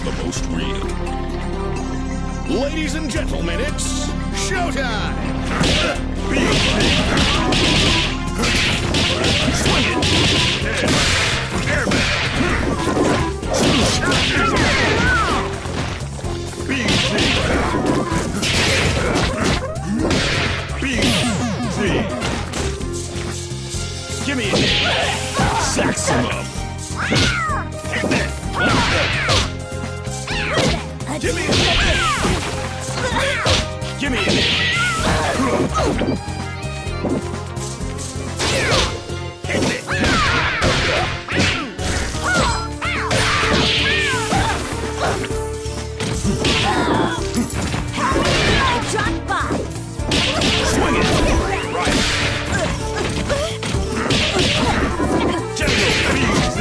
the most real. Ladies and gentlemen, it's showtime! Swing it! Airman! BZ! BZ! Give me a hit! Sax him up! Give me a hit! Give me a hit! Swing it! Right! General BZ!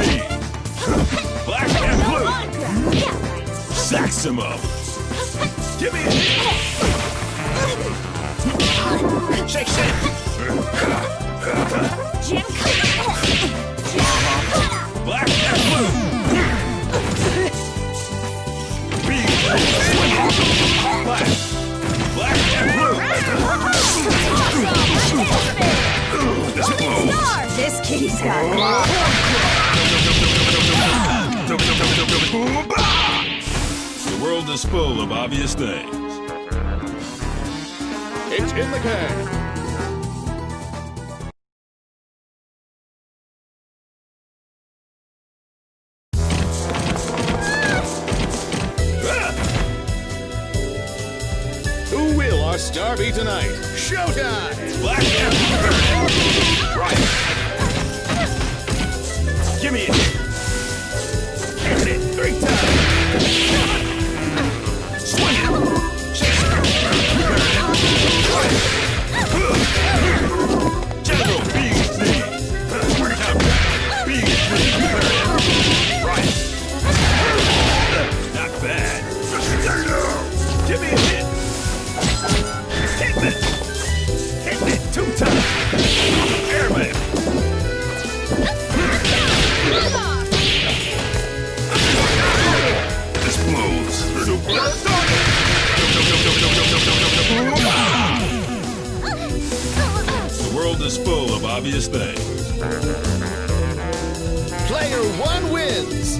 Black and blue! Sax him up! Give me a hit! Shake, shake! Jim, Black and blue! BZ! Swing it! Black! Black and blue! This kitty's got The world is full of obvious things. It's in the can. Who will our star be tonight? Showtime! Black and blue! Right! Give me a hit! Hit it 3 times! Swing it! Shake it! Right! General BZ! BZ! Right! Not bad! Give me a hit! Hit it! Hit it 2 times! Airman! This blows! The world is full of obvious things. Player 1 wins!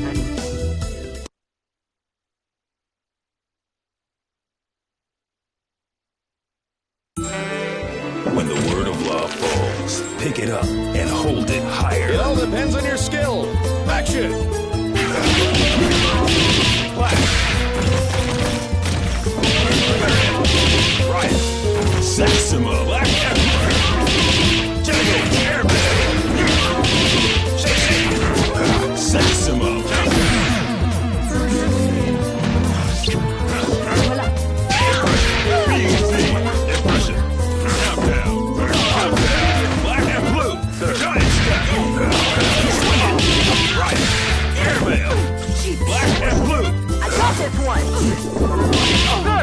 When the word of love falls, pick it up and hold it higher. It all depends on your skill. Action! Black. Right. Saxima. Black and General Airman. Shake. Saxima. BZ. Impression. Countdown. Black and blue. Giant step. Swing it. Right. Airmail. Black and blue. I got this one.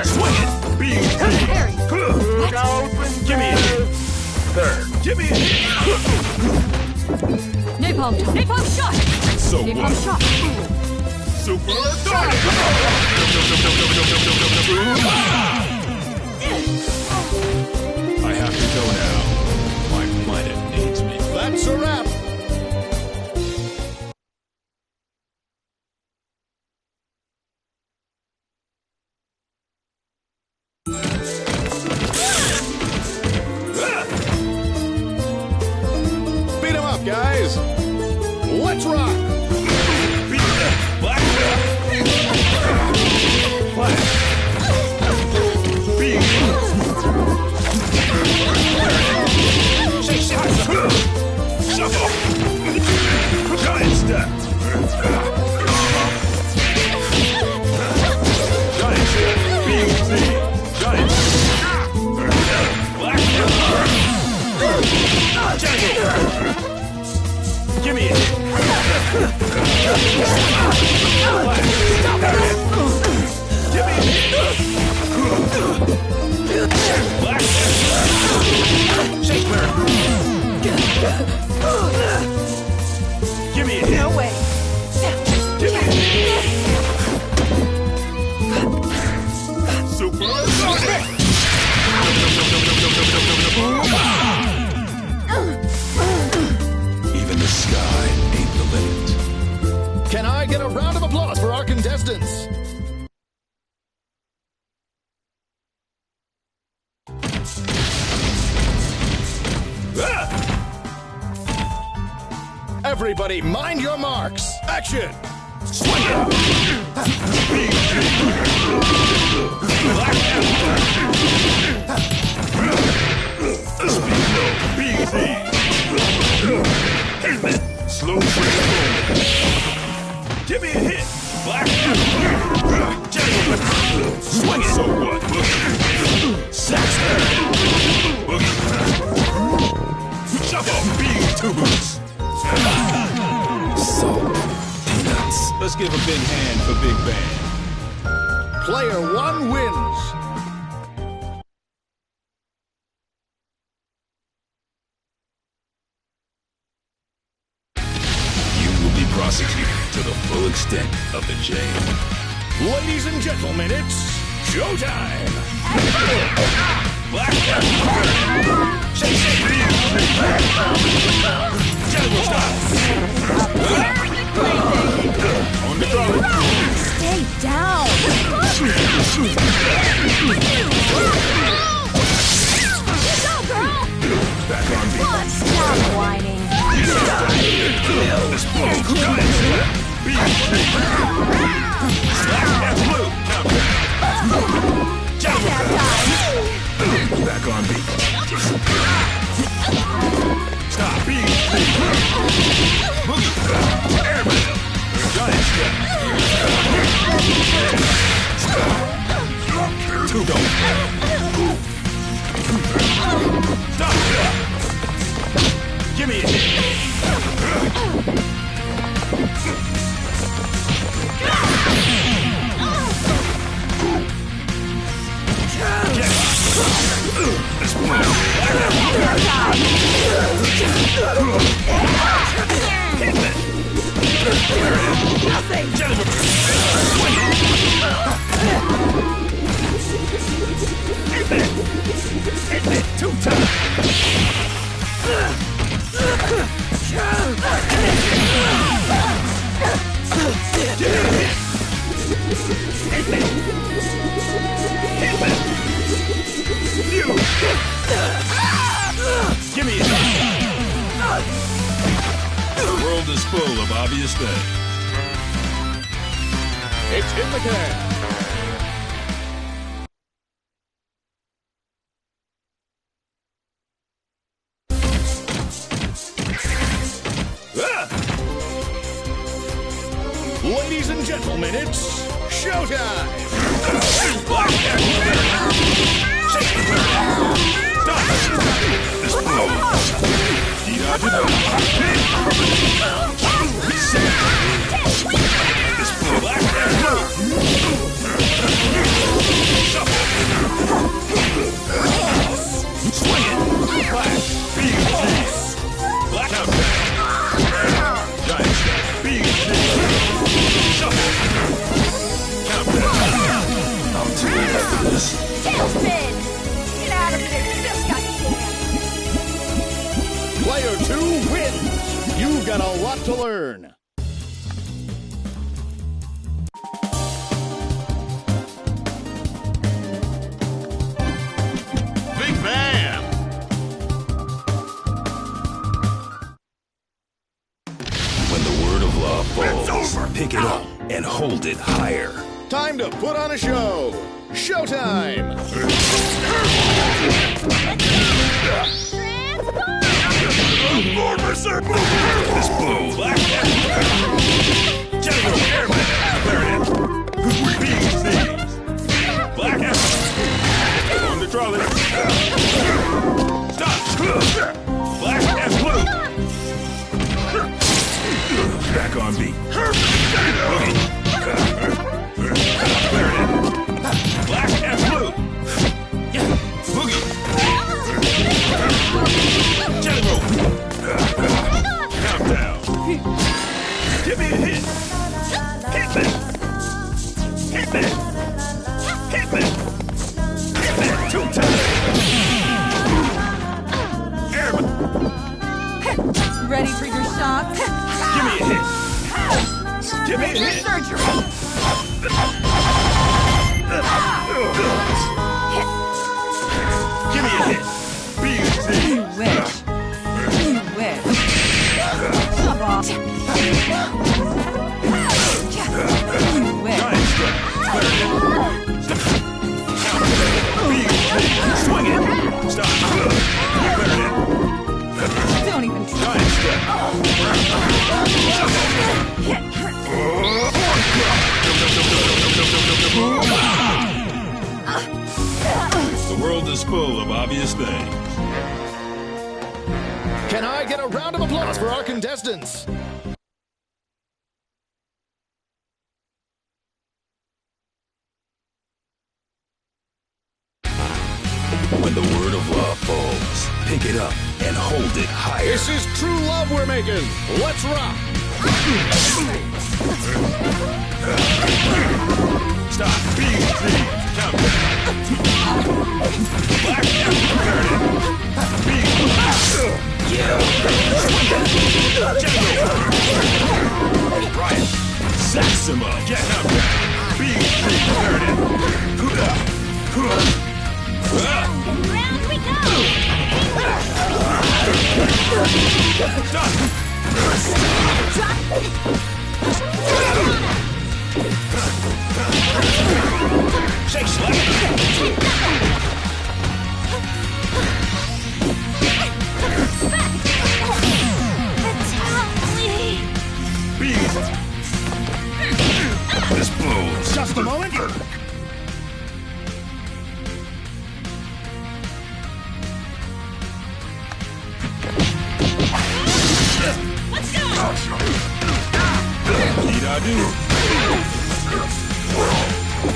Swing it. BZ. Give me a hit. Third. Give me a hit. Napalm shot. So Napalm what? shot. Super Sonic! I have to go now. My planet needs me. That's a wrap! Beat 'em up, guys! Let's rock! Black belt. Black. Beat. Shake, shake. Shuffle. Giant step. Giant step. BZ. Giant step. Black belt. Jungle. Give me a hit. Give me a hit. Black. Shake Bird. Give me a hit. No way. Give me a hit. contestants. Everybody, mind your marks. Action! Swing it! Slow break. Give me a hit. Black swing it. So what? Saxon. Shuffle. Big tubers. So peanuts. Let's give a big hand for Big Band. Player 1 wins. Prosecuted to the full extent of the jail. Ladies and gentlemen, it's showtime! Black shake. General stop. On the ground. Stay down. Go, girl. Back on me. Stop whining. Back on beat. Stop. Airman. Giant step. Two don't. Stop. Give me a hit. Two times. Give me a hit. The world is full of obvious things. It's in the can. Ladies and gentlemen, it's showtime! Black Tailspin! Get out of here! You just got jammed! Player 2 wins! You've got a lot to learn. Big Bam! When the word of law falls, pick it up and hold it higher. Time to put on a show! Showtime! This blow. Black General Airman. There it is. Black on the trolley. Stop. Black and blue. Back on beat. There it is. Black and blue. Boogie. General. Countdown. Give me a hit. Hit me. Hit me. Hit me. Hit me. 2 times. Airman. Ready for your shock? Give me a hit. Give me a Your hit. surgery. Give me a hit. BZ. You wish. You wish. Come on. You wish. Giant step. BZ. Swing it. Stop. Better than. Don't even try. Giant step. The world is full of obvious things. Can I get a round of applause for our contestants? When the word of love falls, pick it up and hold it higher. This is true love we're making. Let's rock. Stop. BZ. Count. Black Brian. Saxima. Get up. BZ. Round we go. Shake slap. BZ. This blows. Just a moment. Let's go. Need I do?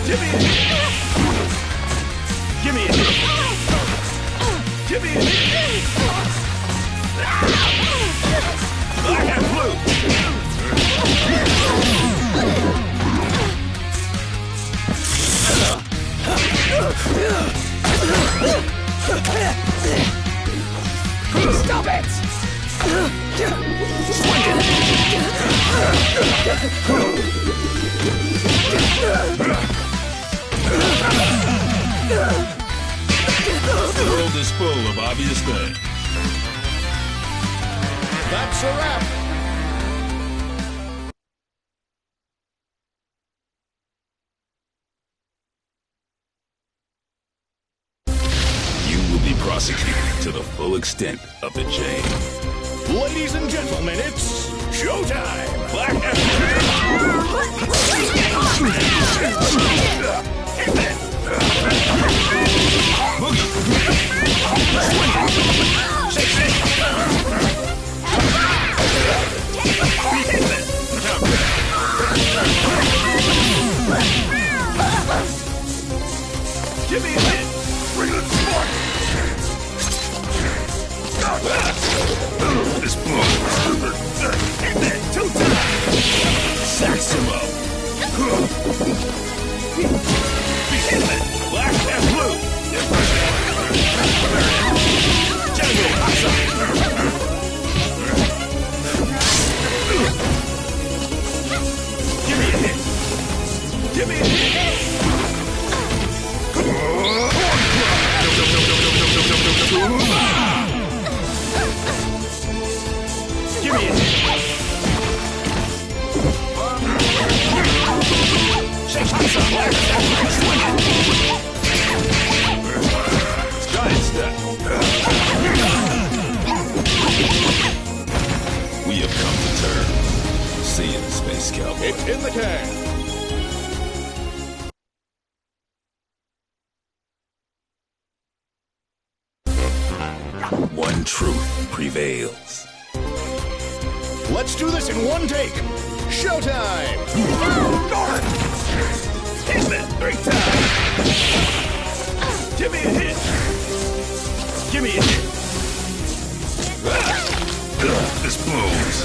Give me a hit. Give me a hit. Give me a hit. Black and blue. Stop it. The world is full of obvious things. That's a wrap. You will be prosecuted to the full extent of the chain. Ladies and gentlemen, it's showtime. Black and Boogie. Shake, shake. Give me a hit. Bring the spark. This blows. Hit that 2 times. Saxima. Hit that. Black and blue. Jungle. Give me a hit. Give me a hit. Give me a hit. Shake hands up, Black. Swing it. Giant step. We have come to terms. See you, Space Cowboy. It's in the can. One truth prevails. Let's do this in one take. Showtime. Hit that 3 times. Give me a hit. Give me a hit. This blows.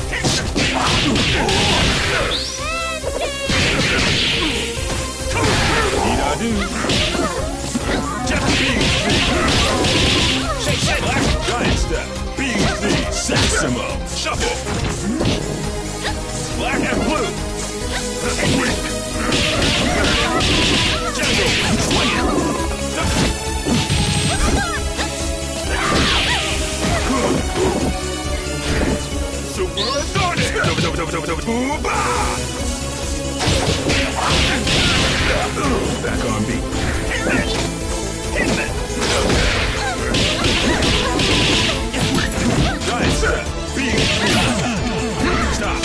Need I do? Just BZ. Shake, shake, Black. Giant step. BZ. Saxima. Shuffle. Black and blue. Back on beat. Stop.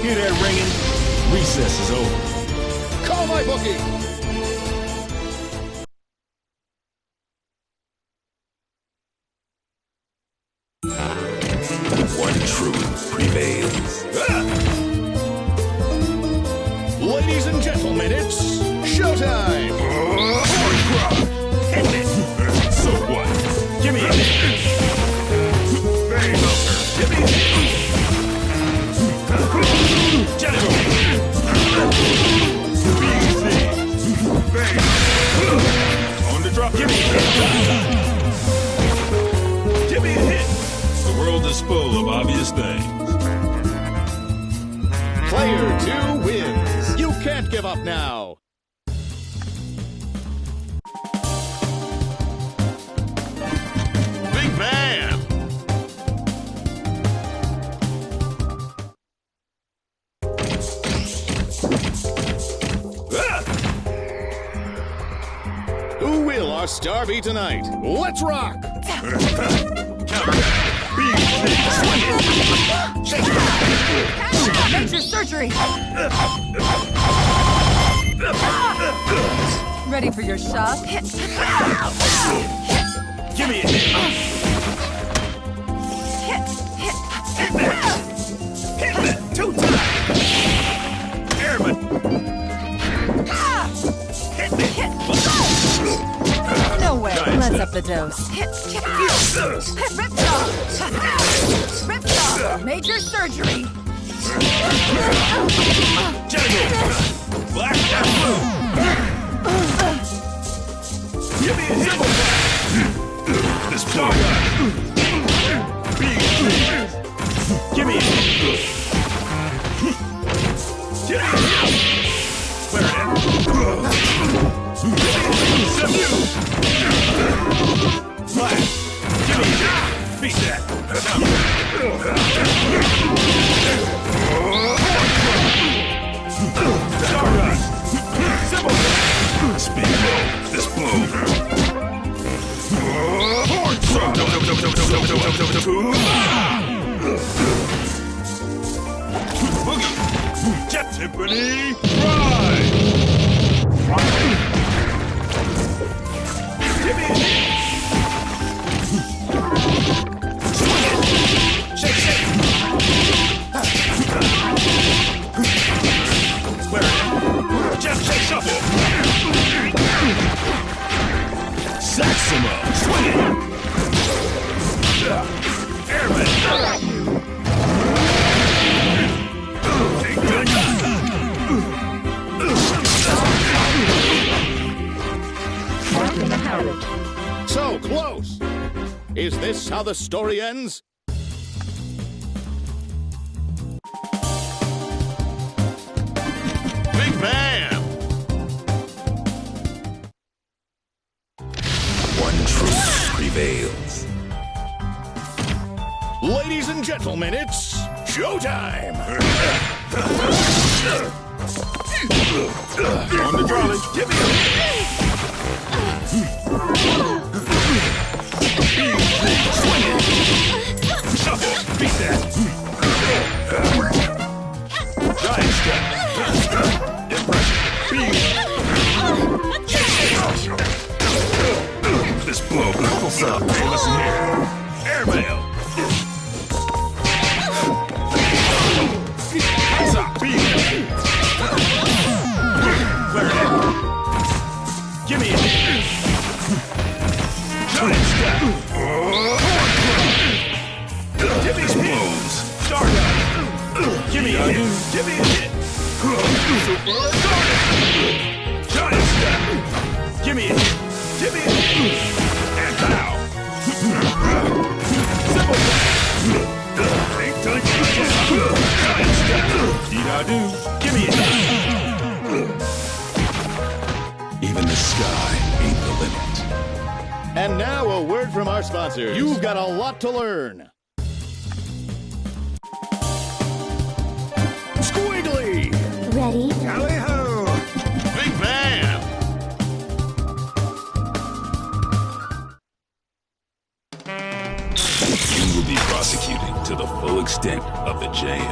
Hear that ringing? Recess is over. Call my bookie! One truth prevails. Ladies and gentlemen, it's showtime! So what? Give me a hit. Very melter. Give me a hit. General. Easy. Very on the drop. Give me a hit. Give me a hit. The world is full of obvious things. Player 2 wins. You can't give up now. Big Bam! Who will our star be tonight? Let's rock! Major surgery! Ready for your shot? Give me a hit. Hit me. Hit me. 2 times. Airman. Hit me. No way. Let's up the dose. Ripsaw! Ripsaw! Major surgery! General. Black and blue. Give me a hit. This blow. Give me a hit. Give me a hit. Clear it. Black. Give me a hit. Beat that. Stardust. Symbol. Speed low. This blow. Boogie. Jet Timpani. Ride. Give me a hit. Swing it. Shake, shake. Clear it. Jet shake shuffle. Saxima. Swing it. Airman. Take that. So close! Is this how the story ends? Big Bam! One truth prevails. Ladies and gentlemen, it's showtime! On the trolley. Give me a hit. Swing it. Shuffle. Beat that. Giant step. Impression. Beat. This blow. What's up? Hey, listen here. Airmail. Hands up. Beat. Clear it. Give me a hit. Giant step. Give me blows. Stardust. Give me a hit. Give me a hit. Giant step. Give me a hit. Give me a hit. And bow. Simple step. Think, think, giant step. Dee-da-do. our sponsors. You've got a lot to learn. Squiggly! Ready? Tally-ho! Big Bam! You will be prosecuted to the full extent of the jam.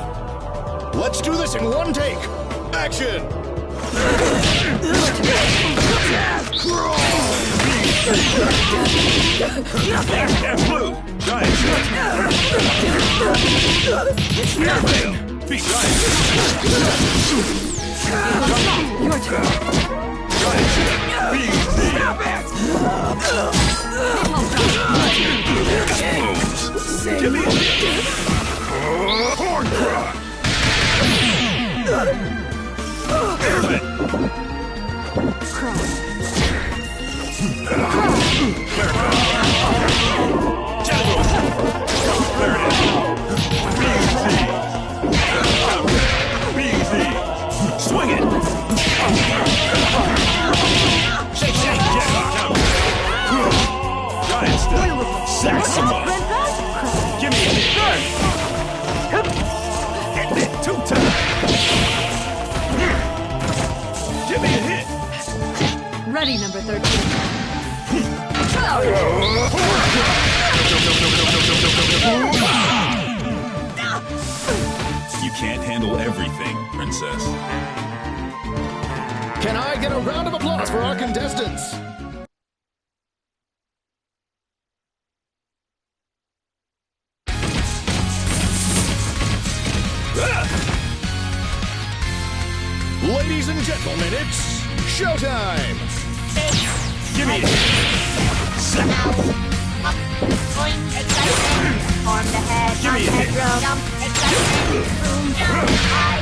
Let's do this in one take. Action! Black and blue! Giant step! Airmail! Feet giant step! Your turn. Giant step! BZ! Explodes. Give me a hit! Horn cry! Airman! Cross. General! There it is! BZ! BZ! Swing it! Shake, shake, get up! Giant step! Sax him up! Give me a hit! Hit it 2 times! Give me a hit! Ready, number 13. You can't handle everything, princess. Can I get a round of applause for our contestants? Ladies and gentlemen, it's showtime! Give me a hit! Form the head, Give me a hit! jump, excitement, boom, I,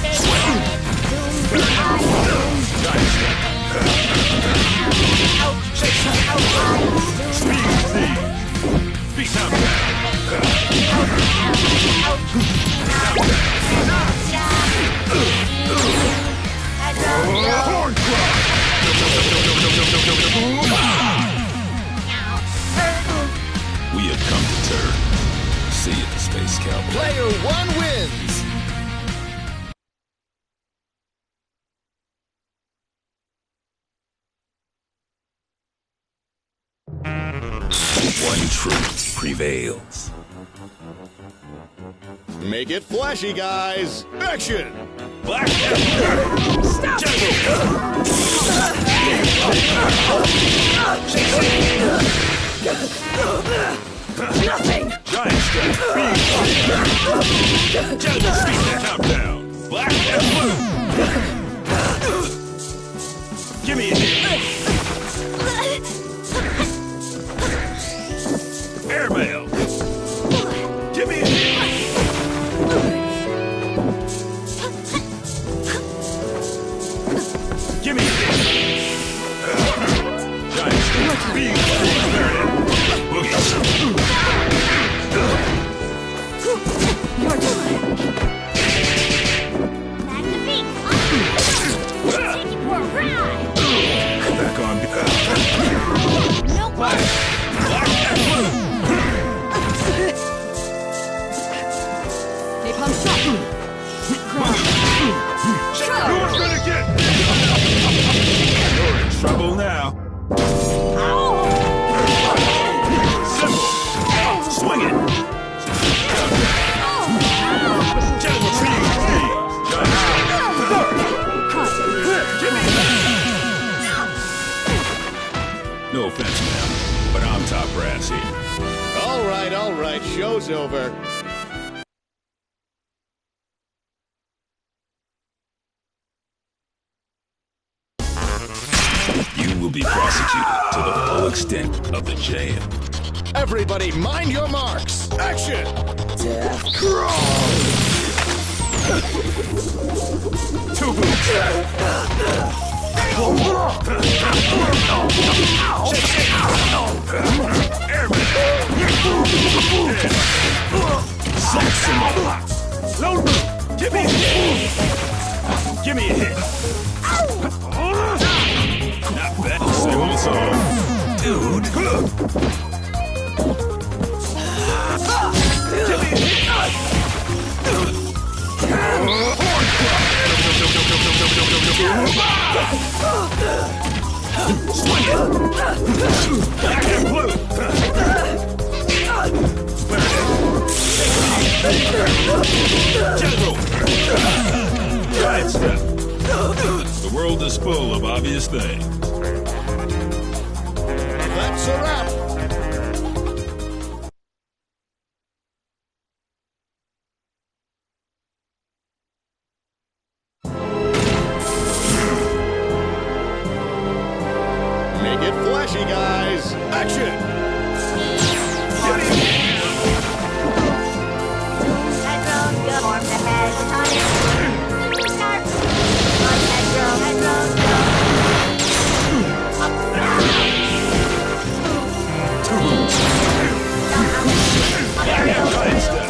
big head, boom, boom, Giant step! out, Shake, shake! out, BZ! Beat down! Horn cry! We have come to turn. See you, Space Cowboy. Player 1 wins! One truth prevails. Make it flashy, guys! Action! Black and blue! Stop! General! Nothing! Giant step! BZ! General, speed the countdown! Black and blue! Give me a hit! Airmail! Give me a hit! Give me a hit! Giant step! BZ! There it is! Boogie! Your turn. back to feet, take it for a ride. Back on. No Black and blue! Napalm shot. Cross. Who's gonna get? You're in trouble now. Simple. Swing it. General BZ. Give me that. No offense, ma'am, but I'm top brass here. All right, show's over. You will be prosecuted to the full extent of the jam. Everybody, mind your marks! Action! Two boots. Airman. Saxon. Lone boot. Give me a hit. Give me a hit. Not bad. Same old song. Dude. Swing it! Black and blue! General! Giant step! The world is full of obvious things. That's a wrap. Make it flashy, guys. Action! Giant step!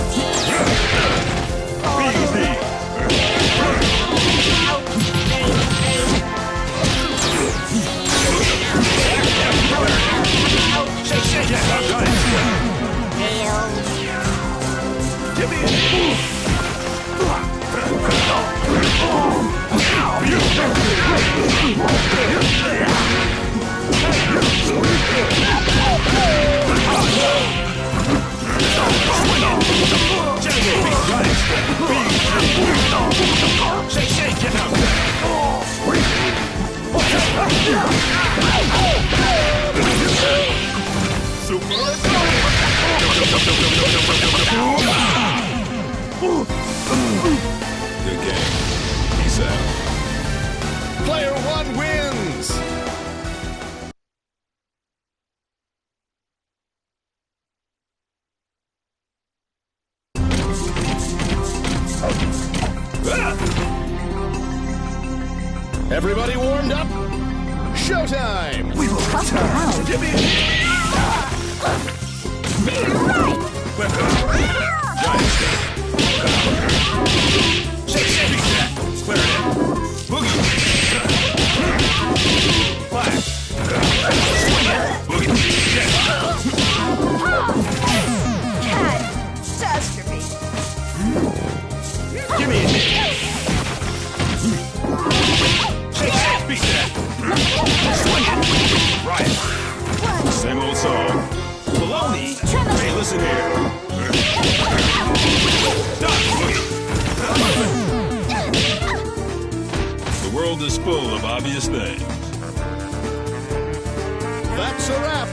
Good game. Peace out. Player one wins! Everybody warmed up? Showtime! We will cut her out. Give me a hit! Giant step! Shake that! Clear it in! Boogie! Flash! Swing it! Boogie! Yes! Catastrophe. Give me a hit! Shake that! Beat that! Swing it! Right! Same old song. Baloney! Hey, listen here! Stop! Boogie! The world is full of obvious things. That's a wrap!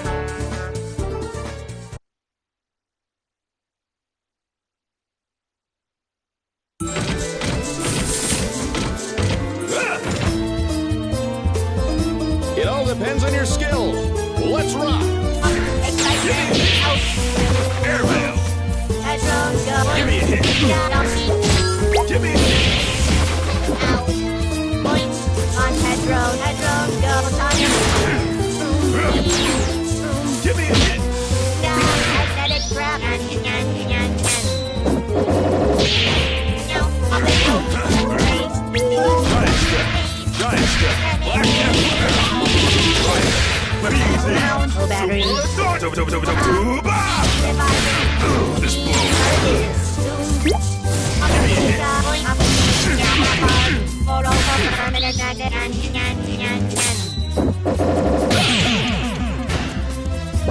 It all depends on your skill. Let's rock! Airmail! Give me a hit! Give me a hit! Give me a hit! Giant step! Giant step! Black and right. Easy! This blows! Give me a hit!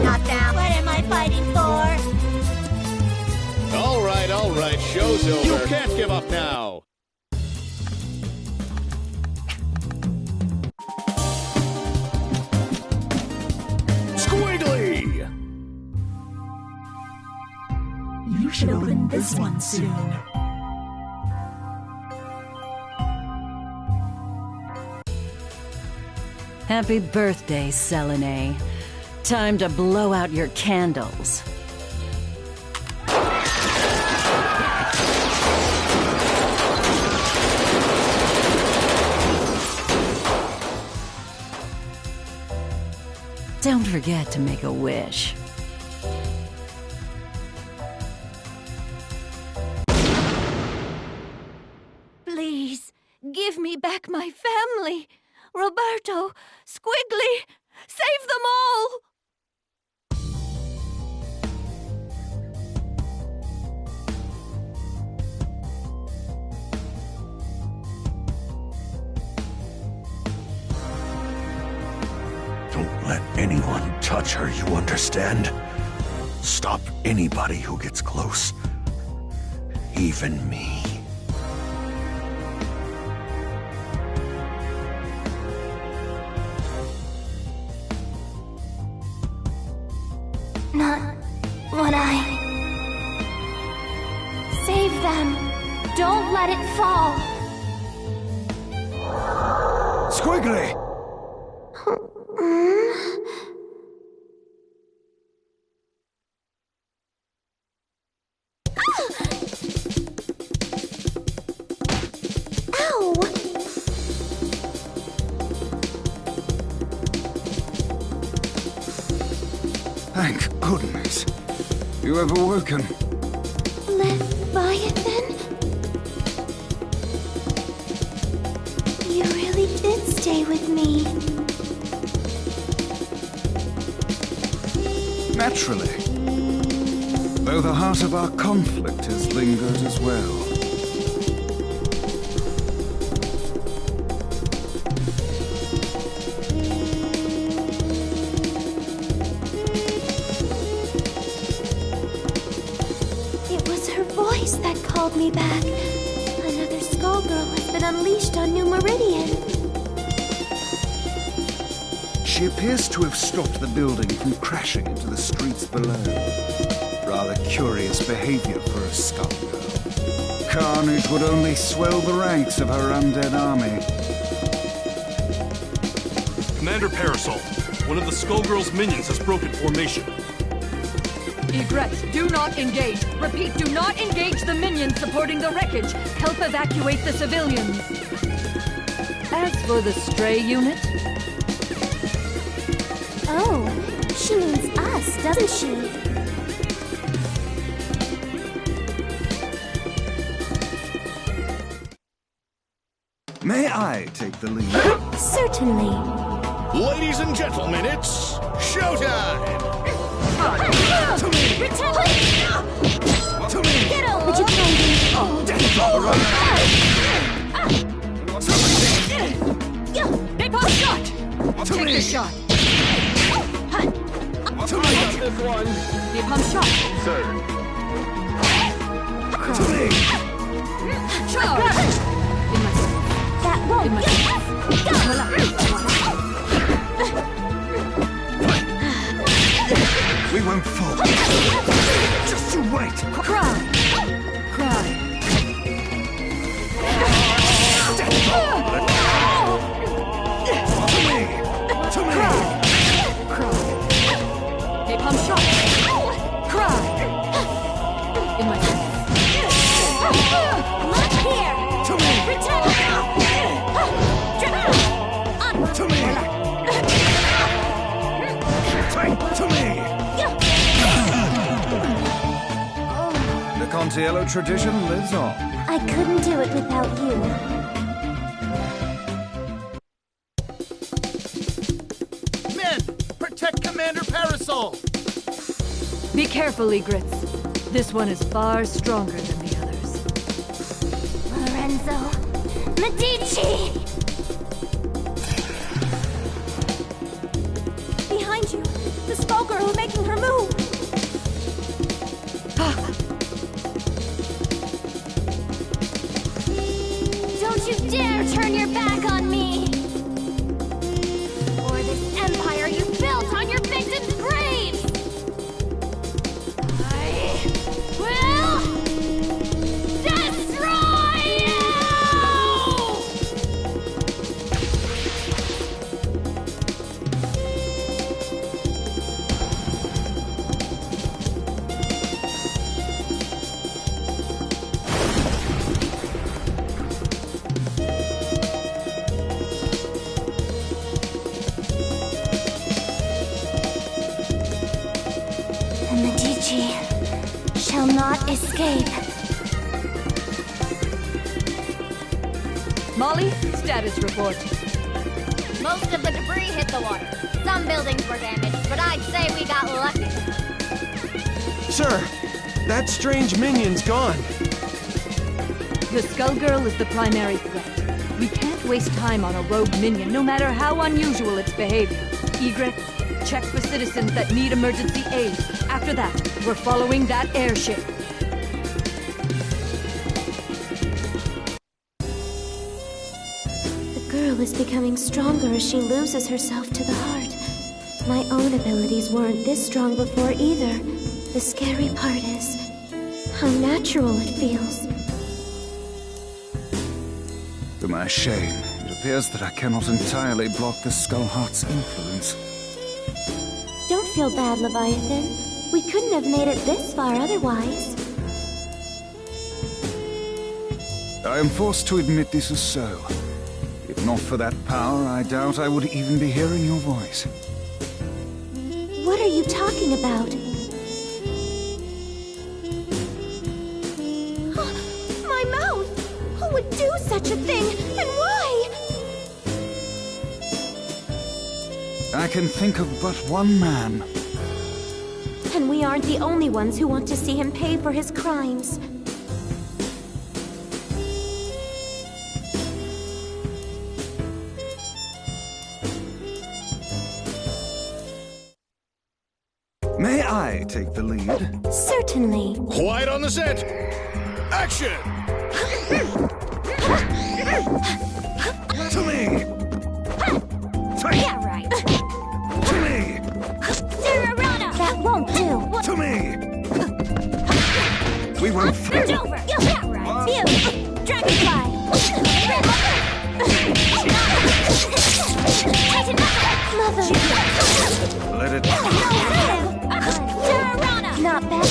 Not down. What am I fighting for? All right, show's over. You can't give up now. Squiggly! You should open this one soon. Happy birthday, Selene. Time to blow out your candles. Don't forget to make a wish. Please, give me back my family. Roberto, Squiggly, save them all! anyone touch her, you understand? Stop anybody who gets close. Even me. Not when I... Save them! Don't let it fall! Squiggly! Ow! Thank goodness. You have awoken. Live by it then? You really did stay with me. Naturally. Though the heart of our conflict has lingered as well. It was her voice that called me back. Another Skullgirl has been unleashed on New Meridian. She appears to have stopped the building from crashing into the streets below. Rather curious behavior for a Skullgirl. Carnage would only swell the ranks of her undead army. Commander Parasol, one of the Skullgirls' minions has broken formation. Egrets, do not engage. Repeat, do not engage the minions supporting the wreckage. Help evacuate the civilians. As for the stray unit, Oh, she means us, doesn't she? May I take the lead? Certainly. Ladies and gentlemen, it's showtime! To me! To me! Get over! Would you napalm shot! Take the shot. To me! This one! Napalm shot. Sir! Cross. To me! Charge! In my sight. That won't. In my sight. We won't fall. Just you wait. Cry! Cry! To me! To me! Cry! Napalm shot! Cry! In my sight. Look here! To me! Pretend! To me! To me! The Contiello tradition lives on. I couldn't do it without you. Men! Protect Commander Parasol! Be careful, Egrets. This one is far stronger than the others. Lorenzo. Medici! Behind you! The Skullgirl making her move! Don't you dare turn your back on me! Or this empire you built on your victims' graves! I will destroy you! The Medici shall not escape. Molly, status report. Most of the debris hit the water. Some buildings were damaged, but I'd say we got lucky. Sir, that strange minion's gone. The Skullgirl is the primary threat. We can't waste time on a rogue minion, no matter how unusual its behavior. Egrets, check for citizens that need emergency aid. After that, we're following that airship. The girl is becoming stronger as she loses herself to the heart. My own abilities weren't this strong before either. The scary part is how natural it feels. To my shame, it appears that I cannot entirely block the Skullheart's influence. Don't feel bad, Leviathan. We couldn't have made it this far otherwise. I am forced to admit this is so. If not for that power, I doubt I would even be hearing your voice. What are you talking about? My mouth! Who would do such a thing, and why? I can think of but one man. And we aren't the only ones who want to see him pay for his crimes. May I take the lead? Certainly. Quiet on the set! Action! To me! Yeah, right. To me! That won't do. To me! We won't It's over. Yeah, right. Phew. Dragonfly. Mother. let it... Not bad.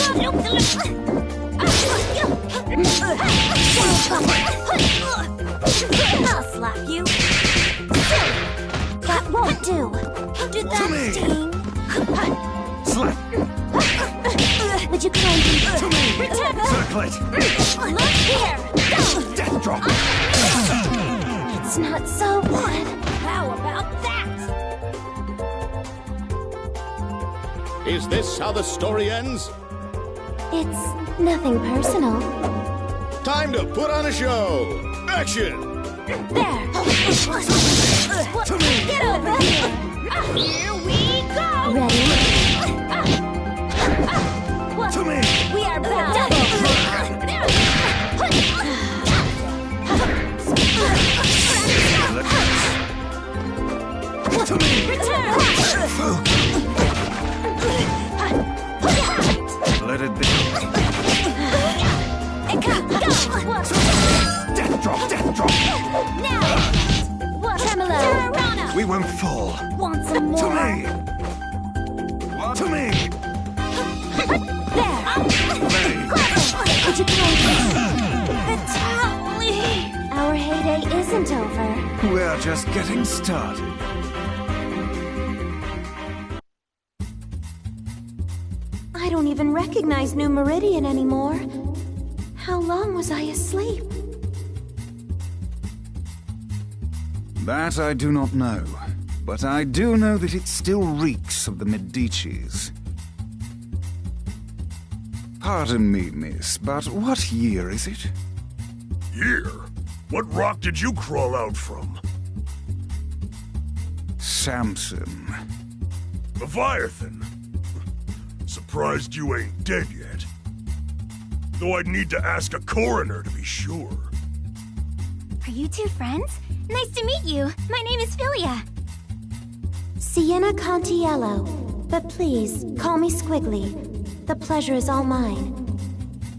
I'll slap you. That won't do. Did that me. sting? Slap! Would you kindly Circle it! look here? Death drop! It's not so bad. How about that? Is this how the story ends? It's nothing personal. Time to put on a show! Action! There. Get over here. Here we go. Ready? To me! We are back. To me! Let it be. Death drop! Death drop! Tremolo. We won't fall. Want some To more? me! To me! There. Ready! Would you kindly? Our heyday isn't over. We're just getting started. I don't even recognize New Meridian anymore. How long was I asleep? That I do not know. But I do know that it still reeks of the Medicis. Pardon me, miss, but what year is it? Year? What rock did you crawl out from? Samson. Leviathan. Surprised you ain't dead yet. Though I'd need to ask a coroner to be sure. Are you two friends? Nice to meet you. My name is Philia. Sienna Contiello. But please, call me Squiggly. The pleasure is all mine.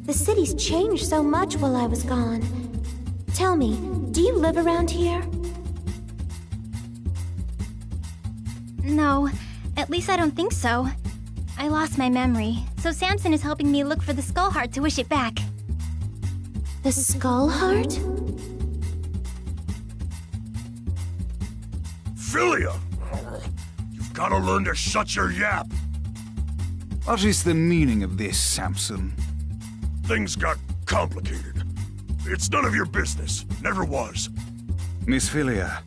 The city's changed so much while I was gone. Tell me, do you live around here? No, at least I don't think so. I lost my memory, so Samson is helping me look for the Skullheart to wish it back. The Skullheart? Philia! You've gotta learn to shut your yap. What is the meaning of this, Samson? Things got complicated. It's none of your business. Never was. Miss Philia,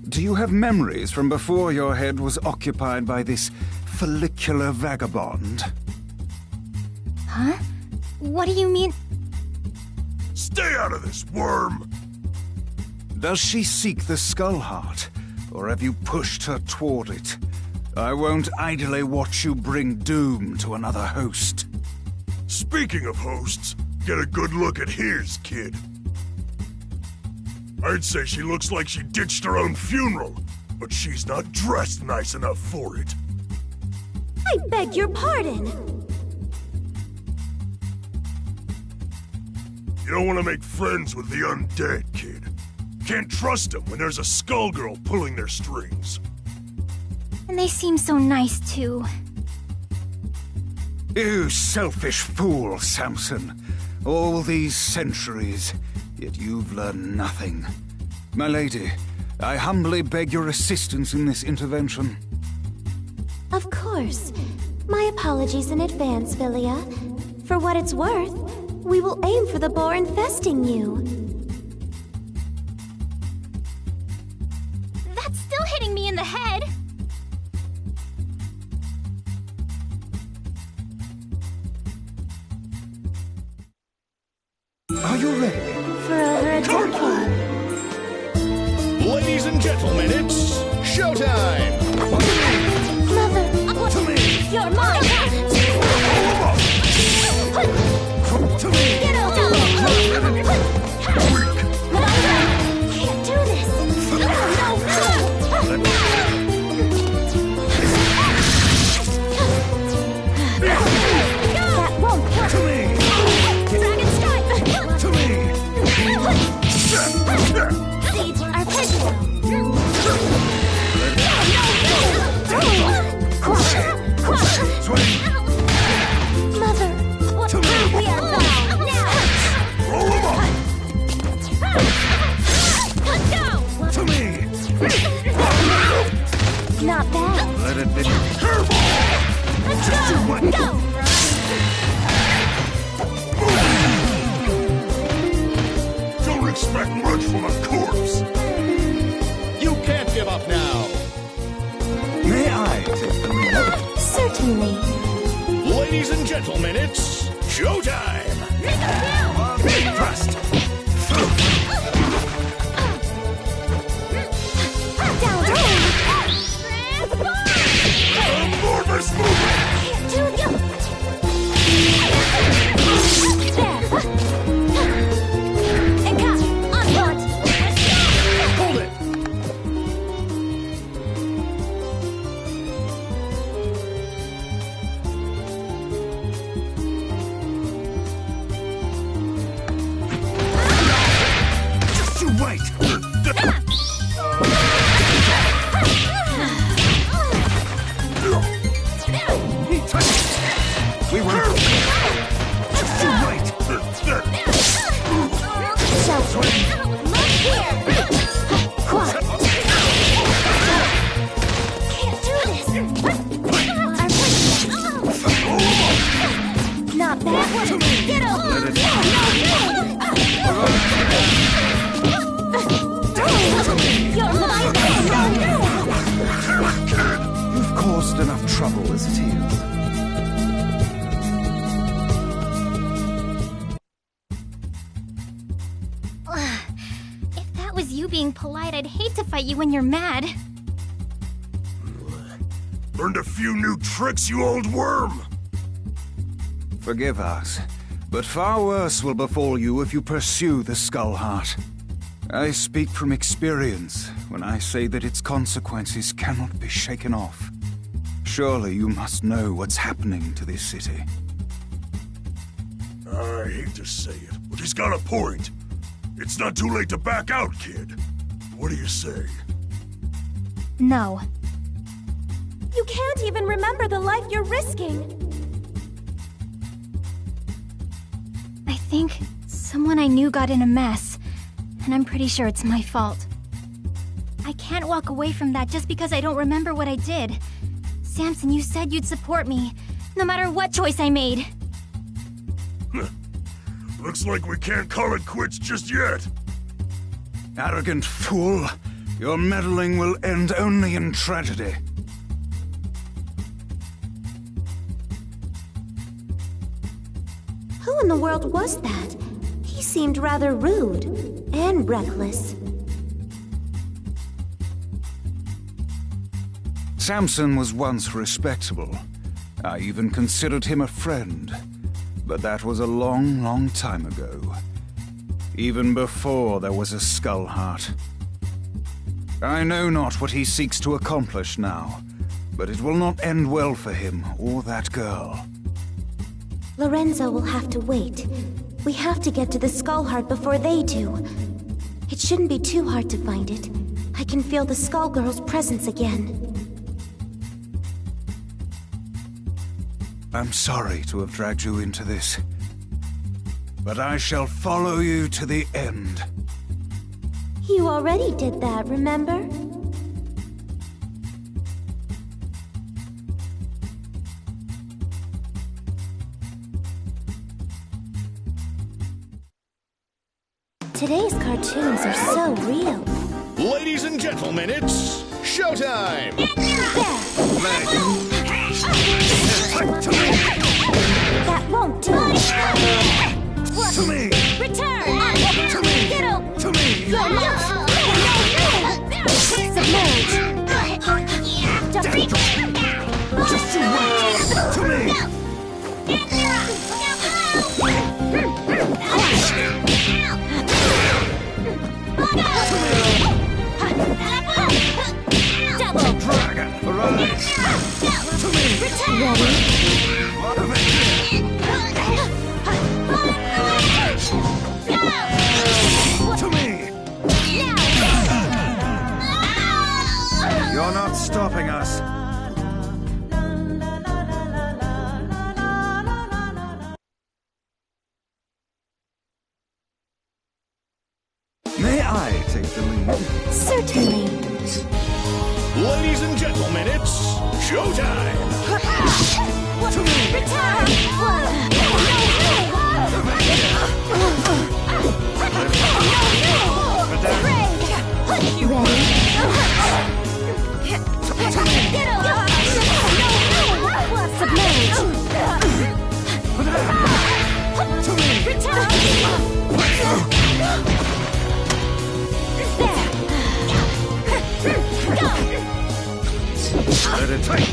do you have memories from before your head was occupied by this follicular vagabond? Huh? What do you mean? Stay out of this, worm! Does she seek the Skullheart, or have you pushed her toward it? I won't idly watch you bring doom to another host. Speaking of hosts, get a good look at his, kid. I'd say she looks like she ditched her own funeral, but she's not dressed nice enough for it. I beg your pardon. You don't want to make friends with the undead, kid. Can't trust them when there's a Skullgirl pulling their strings. And they seem so nice, too. You selfish fool, Samson. All these centuries, yet you've learned nothing. My lady, I humbly beg your assistance in this intervention. Of course. My apologies in advance, Philia. For what it's worth, we will aim for the boar infesting you. That's still hitting me in the head! Are you ready? For over a decade. Ladies and gentlemen, it's showtime! Mother, To me! you're mine! To me! Get out! Can't do this! No! That won't work! To me! Dragon strike! To me! Seeds arpeggio! Swing! Mother, what we are bound now! Roll 'em up! Let's go! To me! Not bad. Let it be. Let's go! Go! Don't expect much from a corpse! You can't give up now! May I take the lead? Certainly. Ladies and gentlemen, it's showtime! Thrust. Down! Enormous movement! Can't do you! There! And cut! Onward! Hold it! Just you wait. We were. Just you wait. Self. Look here! Quiet! Can't do this! Not bad. Get over! You're mine! You've caused enough trouble as it is. If that was you being polite, I'd hate to fight you when you're mad. Learned a few new tricks, you old worm! Forgive us, but far worse will befall you if you pursue the Skull Heart. I speak from experience when I say that its consequences cannot be shaken off. Surely you must know what's happening to this city. I hate to say it, but he's got a point. It's not too late to back out, kid. What do you say? No. You can't even remember the life you're risking. I think someone I knew got in a mess, and I'm pretty sure it's my fault. I can't walk away from that just because I don't remember what I did. Samson, you said you'd support me, no matter what choice I made. Looks like we can't call it quits just yet. Arrogant fool! Your meddling will end only in tragedy. Who in the world was that? He seemed rather rude and reckless. Samson was once respectable. I even considered him a friend. But that was a long, long time ago. Even before there was a Skullheart. I know not what he seeks to accomplish now, but it will not end well for him or that girl. Lorenzo will have to wait. We have to get to the Skullheart before they do. It shouldn't be too hard to find it. I can feel the Skullgirls' presence again. I'm sorry to have dragged you into this, but I shall follow you to the end. You already did that, remember? Today's cartoons are so real. Ladies and gentlemen, it's showtime! That won't do. To me! Return! To me! Get up! To me! Submerge! Just you wait! To me! Double! Dragon! Arise! To me! To me! You're not stopping us. May I take the lead? Certainly. Ladies and gentlemen, it's showtime! To me! Return! Let it take!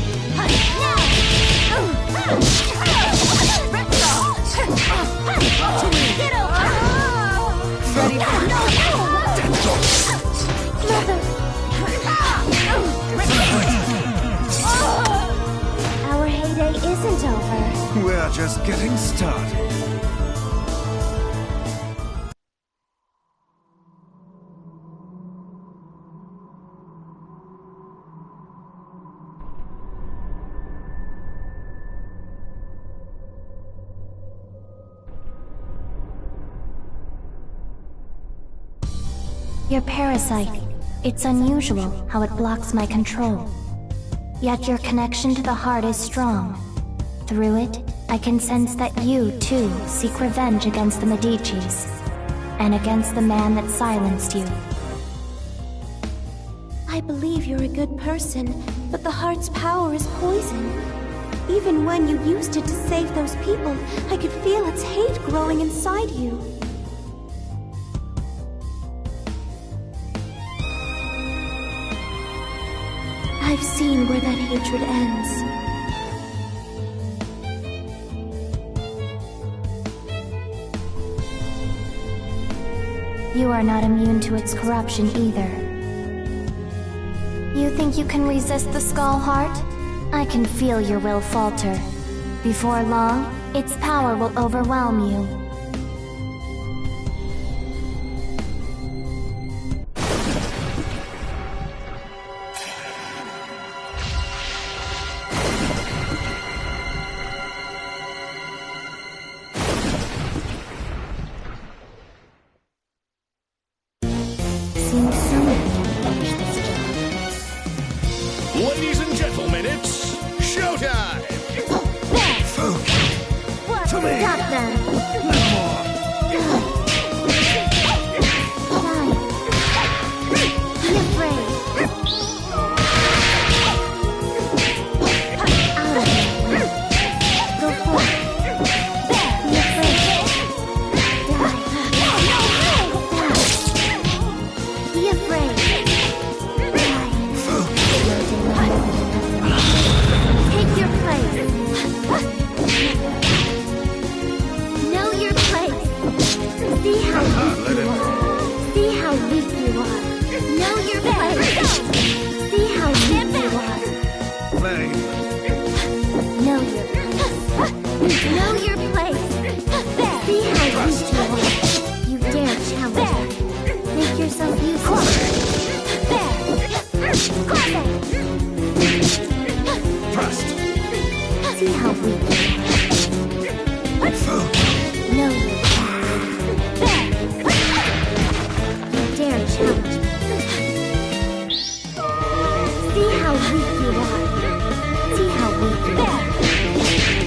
Our heyday isn't over. We're just getting started. Your parasite. It's unusual how it blocks my control. Yet your connection to the heart is strong. Through it, I can sense that you, too, seek revenge against the Medicis, and against the man that silenced you. I believe you're a good person, but the heart's power is poison. Even when you used it to save those people, I could feel its hate growing inside you. I've seen where that hatred ends. You are not immune to its corruption either. You think you can resist the Skullheart? I can feel your will falter. Before long, its power will overwhelm you. Seems someone will finish this job. Ladies and gentlemen, it's showtime! To me! Got them! Be afraid. Out of it. Go for it. Be afraid. Die. Be afraid. Die. Know your place. There. See how weak you are. You dare challenge me. Make yourself useful. There. Cross it. Thrust. See how weak you are. Know your place. There. You dare challenge me. See how weak you are. See how weak you are.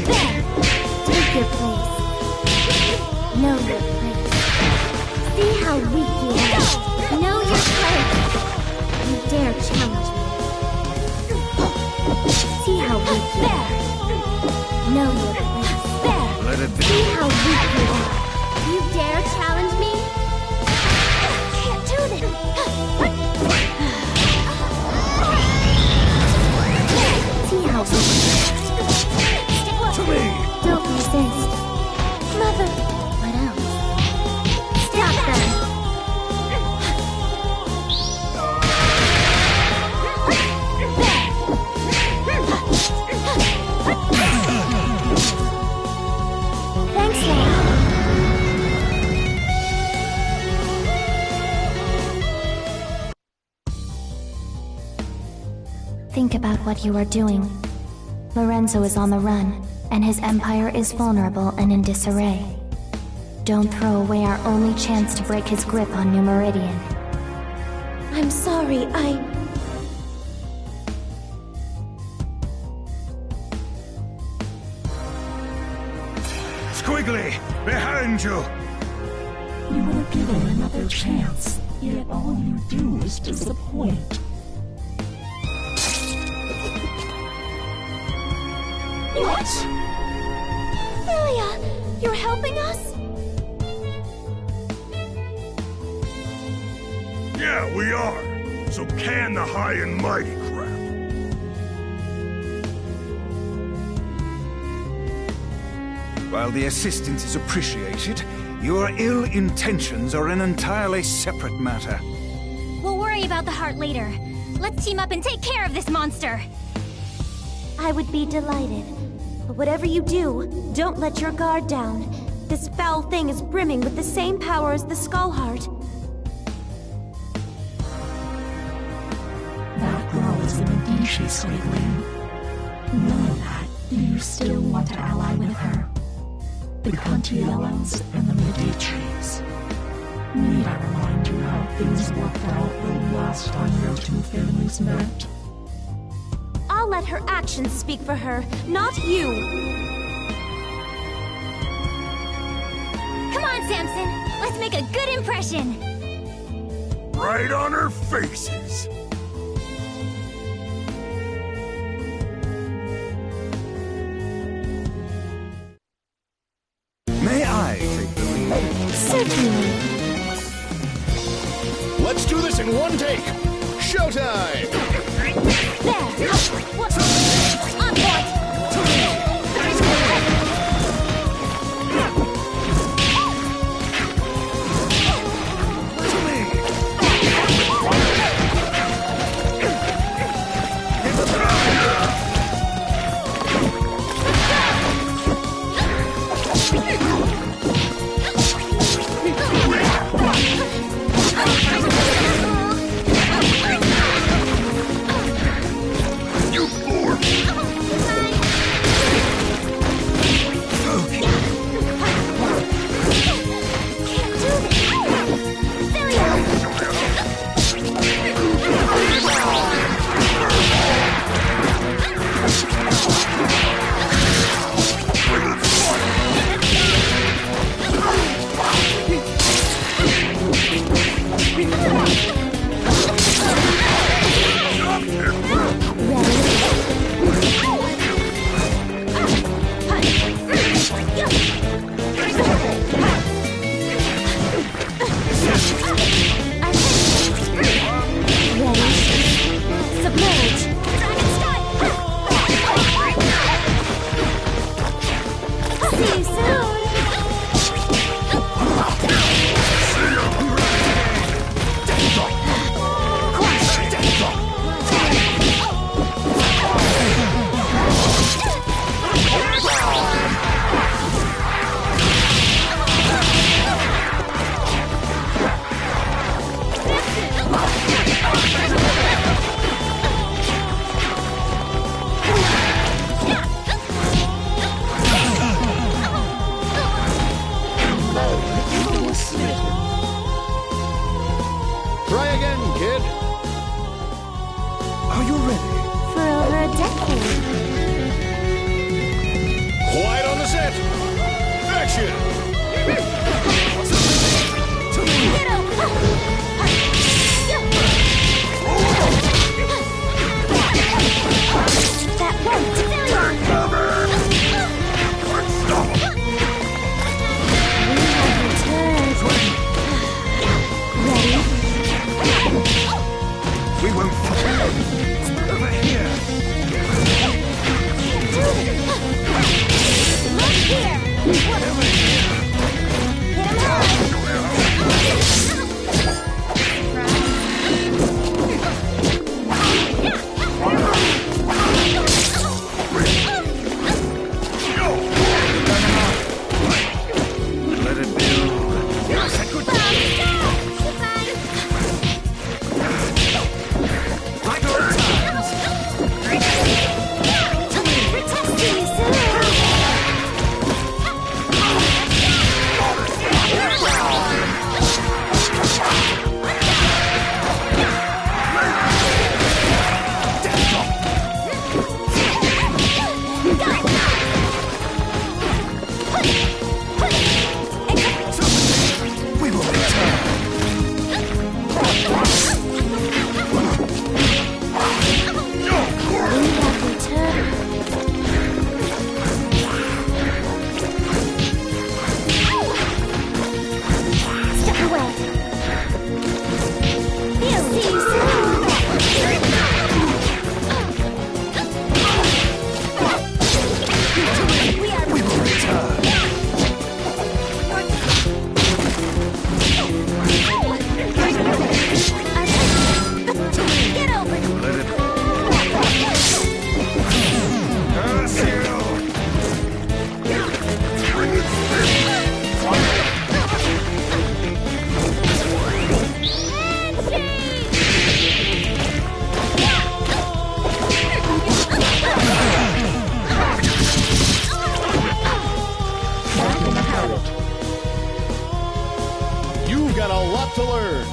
There. Take your place. Know your place. See how weak you are. Know your place. You dare challenge me. See how weak you are. Know your place. There. Let it be. See how weak you are. You dare challenge me? Can't do this. See how weak you are. To me! Don't resist. Mother. What else? Stop them. Thanks, Leia. Think about what you are doing. Lorenzo is on the run, and his empire is vulnerable and in disarray. Don't throw away our only chance to break his grip on New Meridian. I'm sorry, Squiggly! Behind you! You were given another chance, yet all you do is disappoint. What? Lilia, you're helping us? Yeah, we are. So can the high and mighty crap. While the assistance is appreciated, your ill intentions are an entirely separate matter. We'll worry about the heart later. Let's team up and take care of this monster. I would be delighted. But whatever you do, don't let your guard down. This foul thing is brimming with the same power as the Skull Heart. That girl is a Medici, Squiggly. Knowing that, do you still want to ally with her? The Contiellos and the Medicis. Need I remind you how things worked out the last time your two families met? I'll let her actions speak for her, not you! Come on, Samson. Let's make a good impression. Right on her faces! May I take the lead? Certainly. Let's do this in one take! Showtime! There! On point! You poor Fascinating. Try again, kid. Are you ready? For over a decade. Quiet on the set. Action. That won't do. Ready? We won't fall. Over here. Look here. Over here. Hit him hard. Let it build. Like old times. We're testing you soon. We will return. We have returned. Step away. We'll see you soon. We will return. Get over it. Let it curse you. Back in the habit. You've got a lot to learn.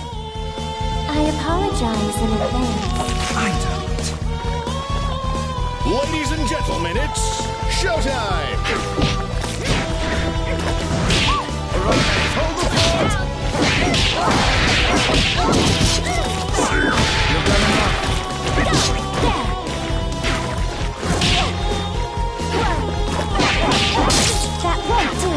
I apologize in advance. I don't. Ladies and gentlemen, it's showtime. Hold the fort. You've done enough. That won't do.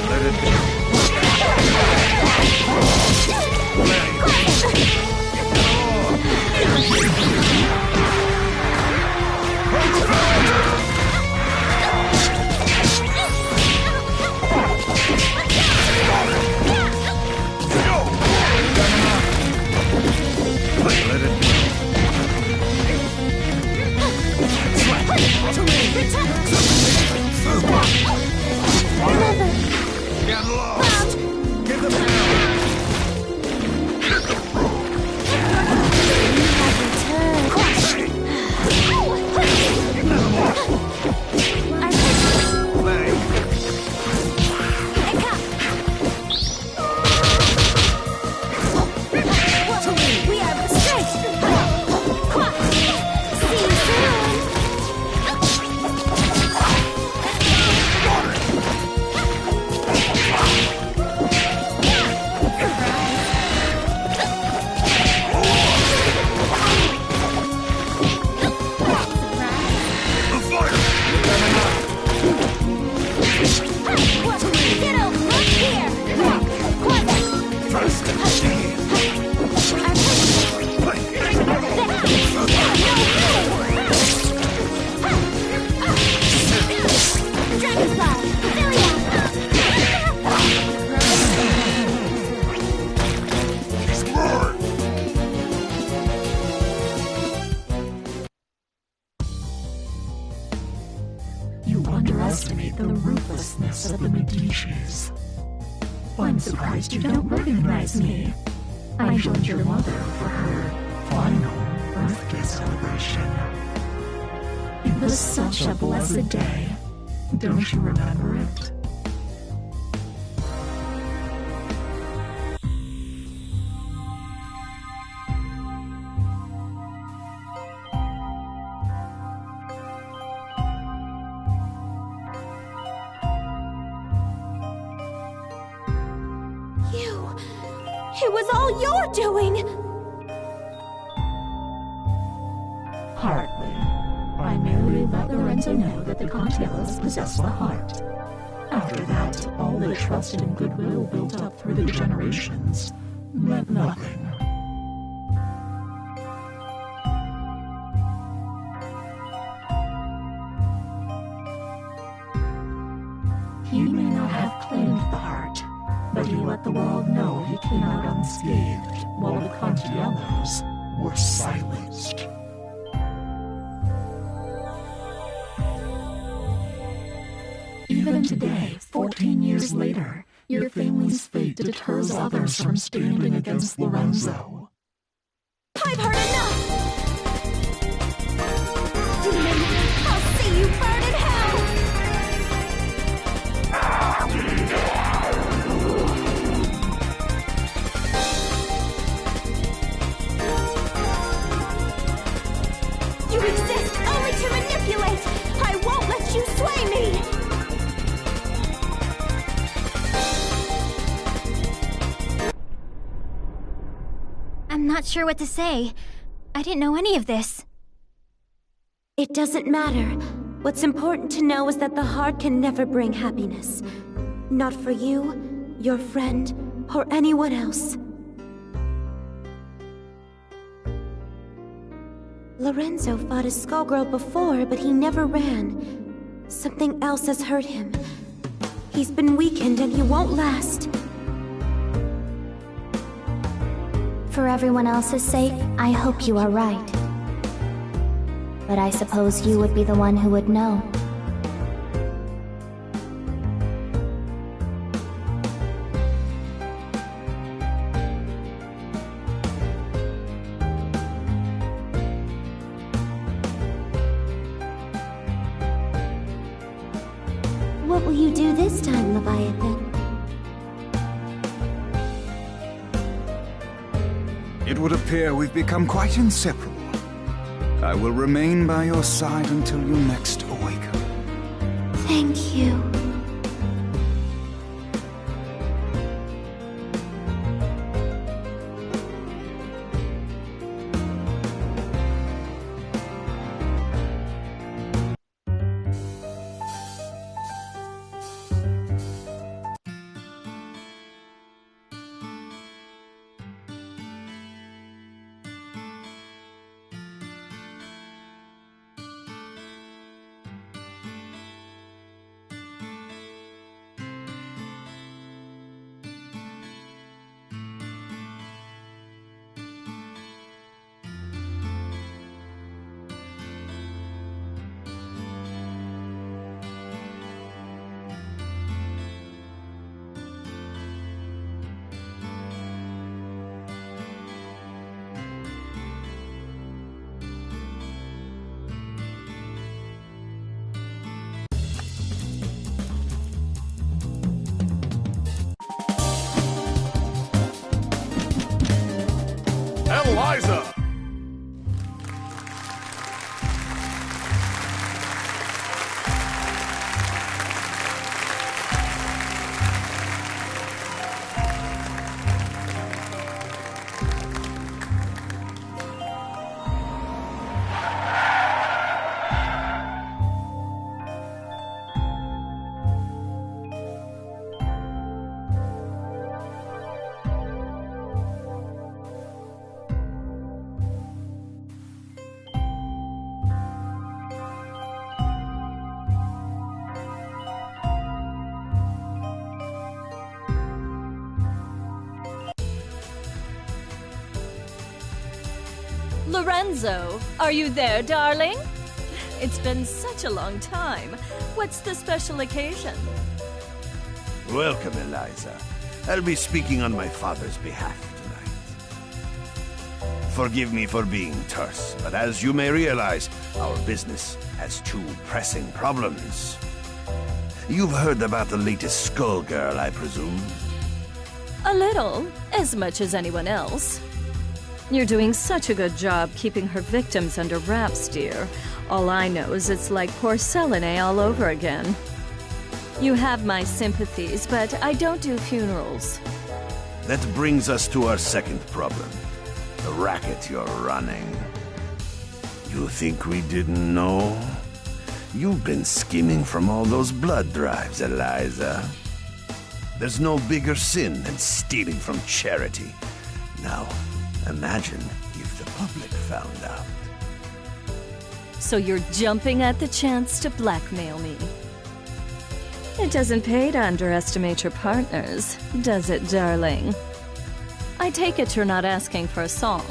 Let it Let it Get lost. Give them hell. eyes. I'm surprised you don't recognize me. I joined your mother for her final birthday celebration. It was such a blessed day. Don't you remember it? It was all your doing! Hardly. I merely let Lorenzo know that the Contiellos possess the heart. After that, all the trust and goodwill built up through the generations meant nothing. He may not have claimed the heart, but he let the world know he came out unscathed, while the Contiellos were silenced. Even today, 14 years later, your family's fate deters others from standing against Lorenzo. I've heard enough! I'll see you burn in hell! You exist only to manipulate! I won't let you sway me! I'm not sure what to say. I didn't know any of this. It doesn't matter. What's important to know is that the heart can never bring happiness. Not for you, your friend, or anyone else. Lorenzo fought a Skullgirl before, but he never ran. Something else has hurt him. He's been weakened and he won't last. For everyone else's sake, I hope you are right. But I suppose you would be the one who would know. What will you do this time, Leviathan? It would appear we've become quite inseparable. I will remain by your side until you next awaken. Thank you. Eliza! Lorenzo, are you there, darling? It's been such a long time. What's the special occasion? Welcome, Eliza. I'll be speaking on my father's behalf tonight. Forgive me for being terse, but as you may realize, our business has two pressing problems. You've heard about the latest Skullgirl, I presume? A little, as much as anyone else. You're doing such a good job keeping her victims under wraps, dear. All I know is it's like poor Selene all over again. You have my sympathies, but I don't do funerals. That brings us to our second problem. The racket you're running. You think we didn't know? You've been scheming from all those blood drives, Eliza. There's no bigger sin than stealing from charity. Now, imagine if the public found out. So you're jumping at the chance to blackmail me. It doesn't pay to underestimate your partners, does it, darling? I take it you're not asking for a song.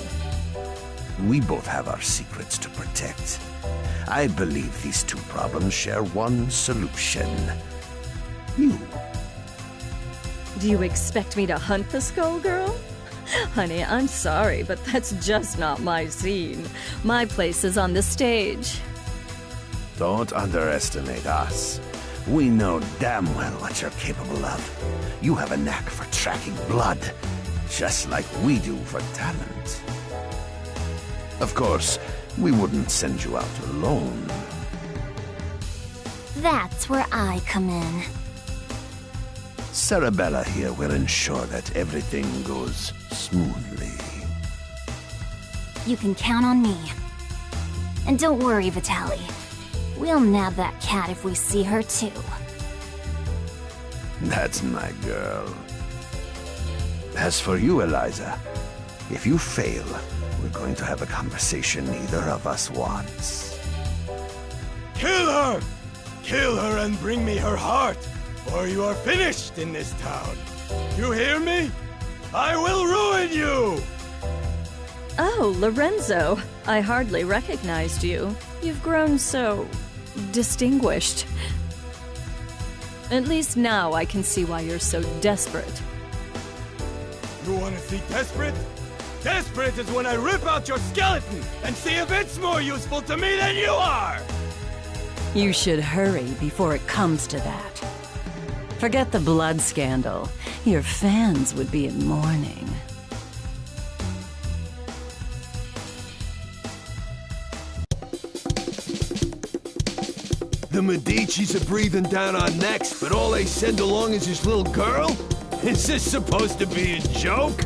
We both have our secrets to protect. I believe these two problems share one solution. You. Do you expect me to hunt the Skullgirl? Honey, I'm sorry, but that's just not my scene. My place is on the stage. Don't underestimate us. We know damn well what you're capable of. You have a knack for tracking blood, just like we do for talent. Of course, we wouldn't send you out alone. That's where I come in. Sarabella here will ensure that everything goes smoothly. You can count on me. And don't worry, Vitaly. We'll nab that cat if we see her too. That's my girl. As for you, Eliza, if you fail, we're going to have a conversation neither of us wants. Kill her! Kill her and bring me her heart, or you are finished in this town. You hear me? I will ruin you! Oh, Lorenzo. I hardly recognized you. You've grown so distinguished. At least now I can see why you're so desperate. You want to see desperate? Desperate is when I rip out your skeleton and see if it's more useful to me than you are! You should hurry before it comes to that. Forget the blood scandal. Your fans would be in mourning. The Medicis are breathing down our necks, but all they send along is this little girl? Is this supposed to be a joke?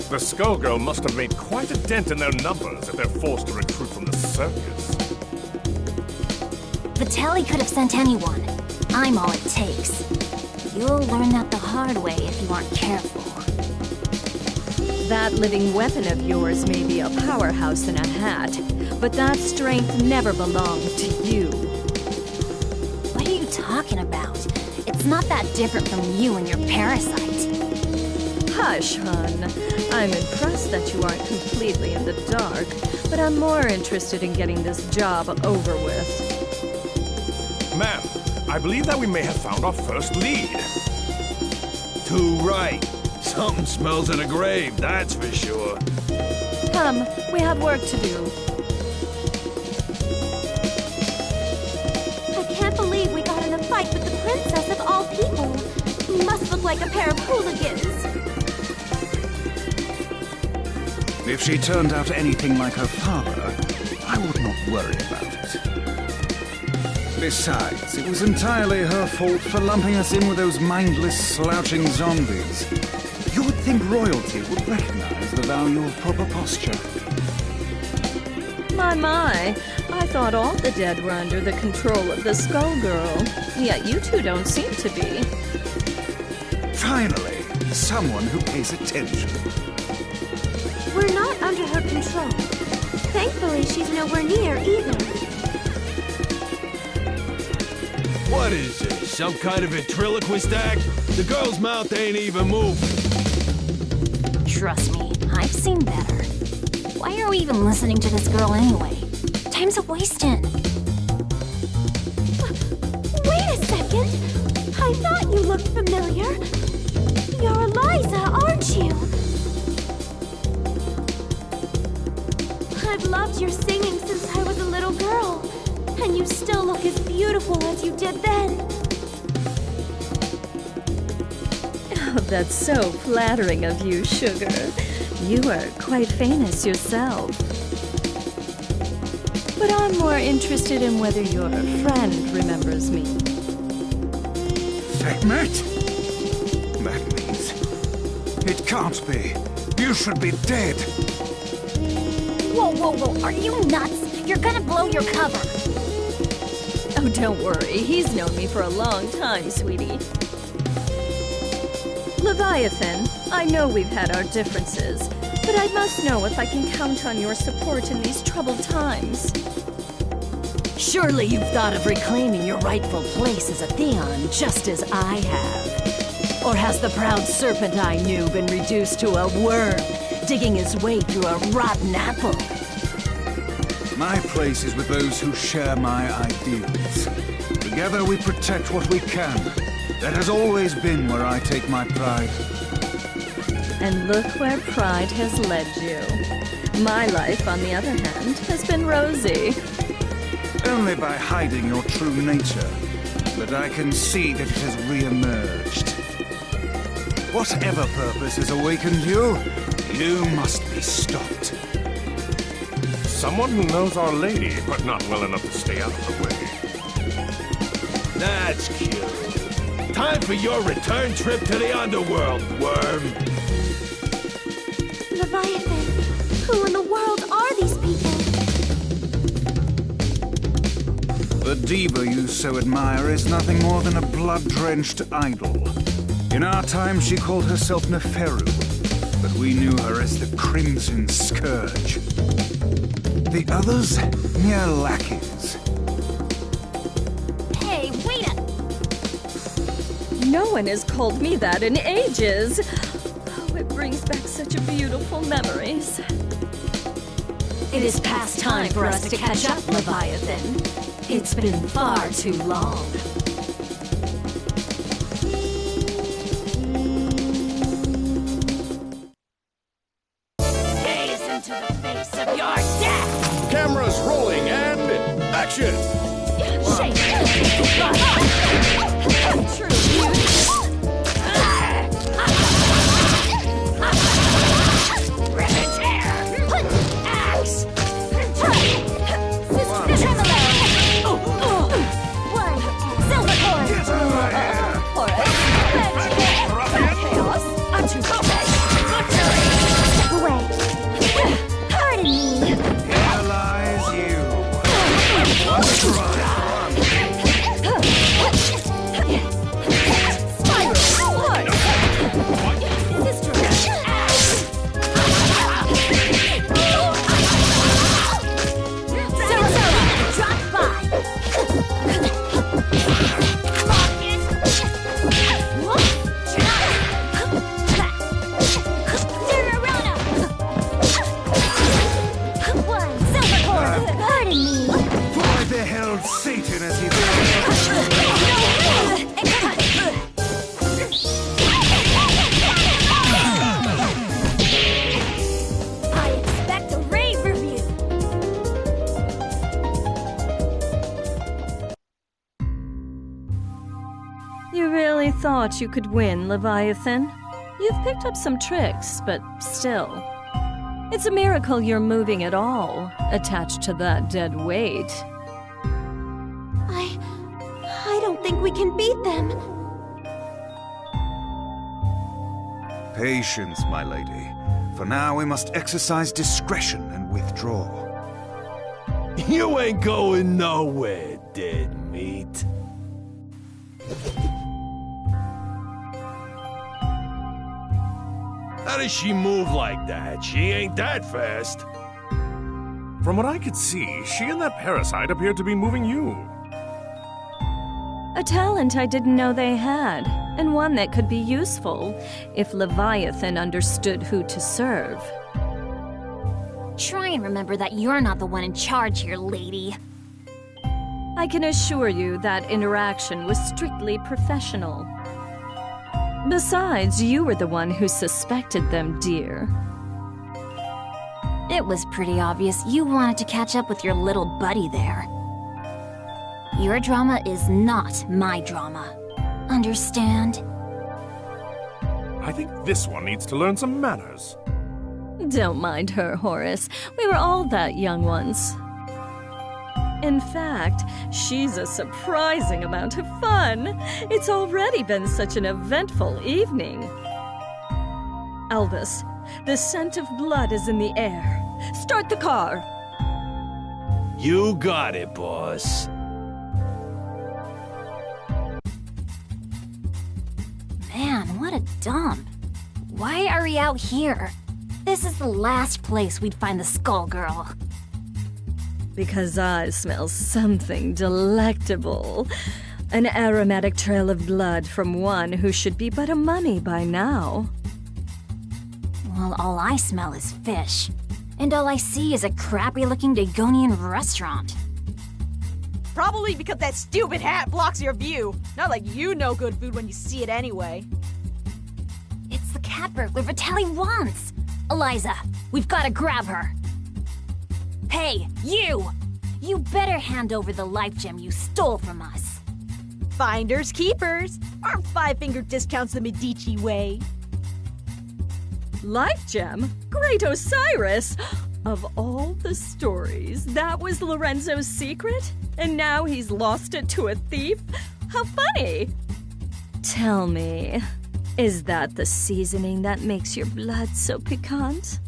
The Skullgirl must have made quite a dent in their numbers if they're forced to recruit from the circus. Vitaly could have sent anyone. I'm all it takes. You'll learn that the hard way if you aren't careful. That living weapon of yours may be a powerhouse in a hat, but that strength never belonged to you. What are you talking about? It's not that different from you and your parasite. Hush, hun. I'm impressed that you aren't completely in the dark, but I'm more interested in getting this job over with. Ma'am, I believe that we may have found our first lead. Too right. Something smells of the grave, that's for sure. Come, we have work to do. I can't believe we got in a fight with the princess of all people. We must look like a pair of hooligans. If she turned out anything like her father, I would not worry about it. Besides, it was entirely her fault for lumping us in with those mindless, slouching zombies. You would think royalty would recognize the value of proper posture. My, I thought all the dead were under the control of the Skullgirl. Yet you two don't seem to be. Finally, someone who pays attention. We're not under her control. Thankfully, she's nowhere near either. What is this, some kind of ventriloquist act? The girl's mouth ain't even moving. Trust me, I've seen better. Why are we even listening to this girl anyway? Time's a-wasting. Wait a second! I'm thought you looked familiar. You're Eliza, aren't you? I've loved your singing since I was a little girl, and you still look as beautiful as you did then. Oh, that's so flattering of you, Sugar. You are quite famous yourself. But I'm more interested in whether your friend remembers me. Sekhmet? That means... It can't be. You should be dead. Whoa, whoa, whoa, are you nuts? You're gonna blow your cover. Oh, don't worry. He's known me for a long time, sweetie. Leviathan, I know we've had our differences, but I must know if I can count on your support in these troubled times. Surely you've thought of reclaiming your rightful place as a Theon, just as I have. Or has the proud serpent I knew been reduced to a worm, digging his way through a rotten apple? My place is with those who share my ideals. Together we protect what we can. That has always been where I take my pride. And look where pride has led you. My life, on the other hand, has been rosy. Only by hiding your true nature. But I can see that it has re-emerged. Whatever purpose has awakened you, you must be stopped. Someone who knows Our Lady, but not well enough to stay out of the way. That's cute. Time for your return trip to the underworld, worm. Leviathan, who in the world are these people? The diva you so admire is nothing more than a blood-drenched idol. In our time, she called herself Neferu, but we knew her as the Crimson Scourge. The others, mere lackeys. Hey, wait a... No one has called me that in ages. Oh, it brings back such beautiful memories. It is past time for us to catch up, Leviathan. It's been far too long. Gaze into the face of your death! Cameras rolling and action! True beauty. Rip and tear! Axe! Thought you could win, Leviathan. You've picked up some tricks, but still. It's a miracle you're moving at all, attached to that dead weight. I don't think we can beat them. Patience, my lady. For now, we must exercise discretion and withdraw. You ain't going nowhere, dead meat. How does she move like that? She ain't that fast. From what I could see, she and that parasite appeared to be moving you. A talent I didn't know they had, and one that could be useful if Leviathan understood who to serve. Try and remember that you're not the one in charge here, lady. I can assure you that interaction was strictly professional. Besides, you were the one who suspected them, dear. It was pretty obvious you wanted to catch up with your little buddy there. Your drama is not my drama. Understand? I think this one needs to learn some manners. Don't mind her, Horace. We were all that young once. In fact, she's a surprising amount of fun. It's already been such an eventful evening. Elvis, the scent of blood is in the air. Start the car. You got it, boss. Man, what a dump. Why are we out here? This is the last place we'd find the Skullgirl. Because I smell something delectable. An aromatic trail of blood from one who should be but a mummy by now. Well, all I smell is fish. And all I see is a crappy-looking Dagonian restaurant. Probably because that stupid hat blocks your view. Not like you know good food when you see it anyway. It's the cat burglar Vitaly wants! Eliza, we've got to grab her. Hey, you! You better hand over the life gem you stole from us. Finders keepers. Our 5-finger discounts the Medici way. Life gem? Great Osiris! Of all the stories, that was Lorenzo's secret? And now he's lost it to a thief? How funny! Tell me, is that the seasoning that makes your blood so piquant?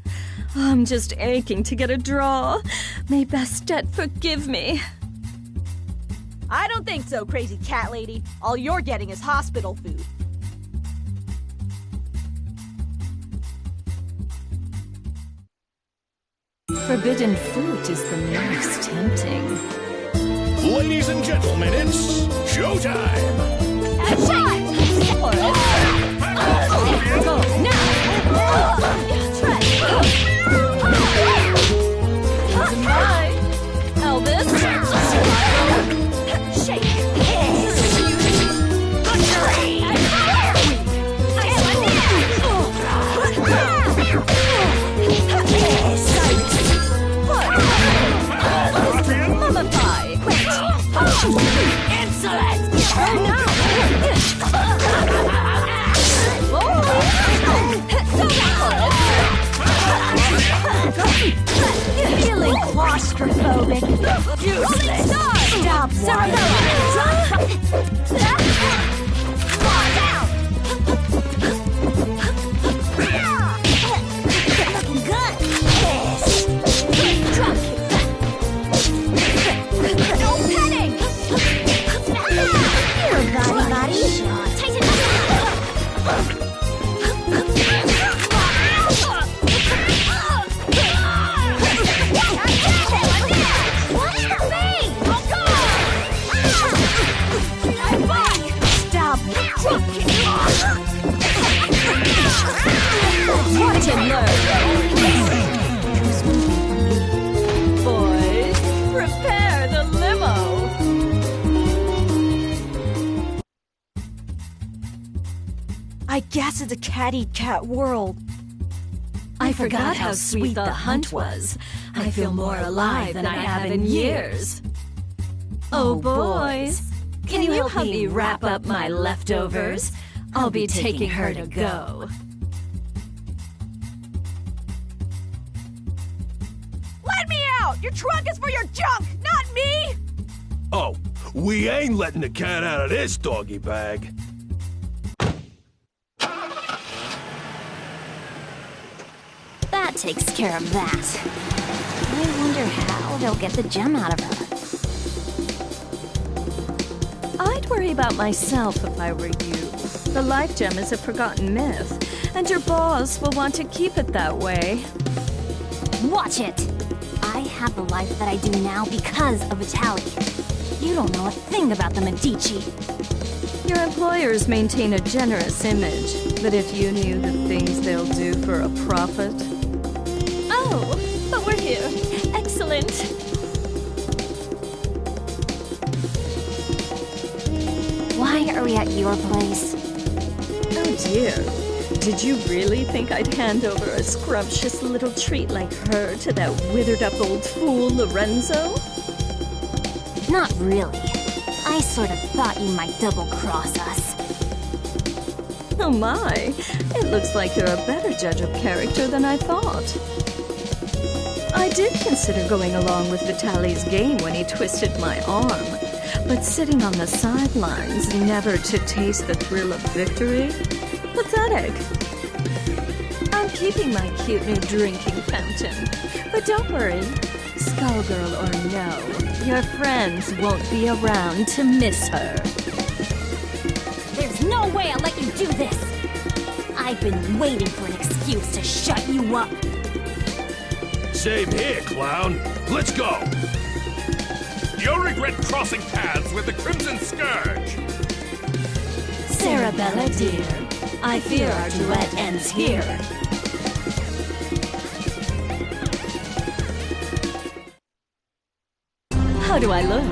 I'm just aching to get a draw. May Bastet forgive me. I don't think so, crazy cat lady. All you're getting is hospital food. Forbidden fruit is the most tempting. Ladies and gentlemen, it's showtime! Go, now! Bye, Elvis! Shake! Insolent! Feeling claustrophobic. Useless. Stop Watch and learn. Boys, prepare the limo. I guess it's a cat-eat-cat world. I forgot how sweet the hunt was. I feel more alive than I have in years. Oh, boys, can you help me wrap up my leftovers? I'll be taking her to go. Let me out! Your trunk is for your junk, not me! Oh, we ain't letting the cat out of this doggy bag. That takes care of that. I wonder how they'll get the gem out of her. I'd worry about myself if I were you. The life gem is a forgotten myth, and your boss will want to keep it that way. Watch it! I have the life that I do now because of Vitaly. You don't know a thing about the Medici. Your employers maintain a generous image, but if you knew the things they'll do for a profit... Oh, but we're here. Excellent. Are we at your place? Oh dear. Did you really think I'd hand over a scrumptious little treat like her to that withered-up old fool, Lorenzo? Not really. I sort of thought you might double-cross us. Oh my, it looks like you're a better judge of character than I thought. I did consider going along with Vitaly's game when he twisted my arm, but sitting on the sidelines, never to taste the thrill of victory? Pathetic. I'm keeping my cute new drinking fountain, but don't worry, Skullgirl or no, your friends won't be around to miss her. There's no way I'll let you do this! I've been waiting for an excuse to shut you up! Same here, clown. Let's go! You'll regret crossing paths with the Crimson Scourge! Sarabella, dear, I fear our duet ends here. How do I look?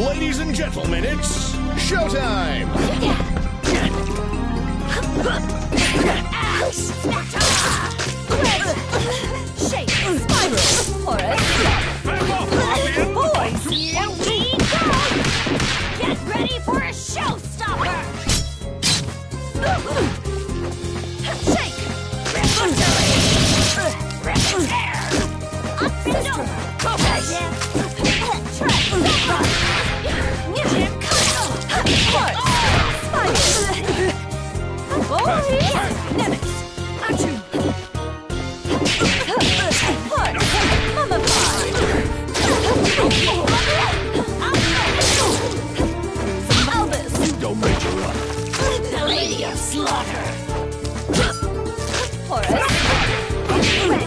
Ladies and gentlemen, it's showtime! Shake, spiral, Boys, here we go! Get ready for a showstopper! Shake! Up and over! Don't measure up. The Lady of Slaughter.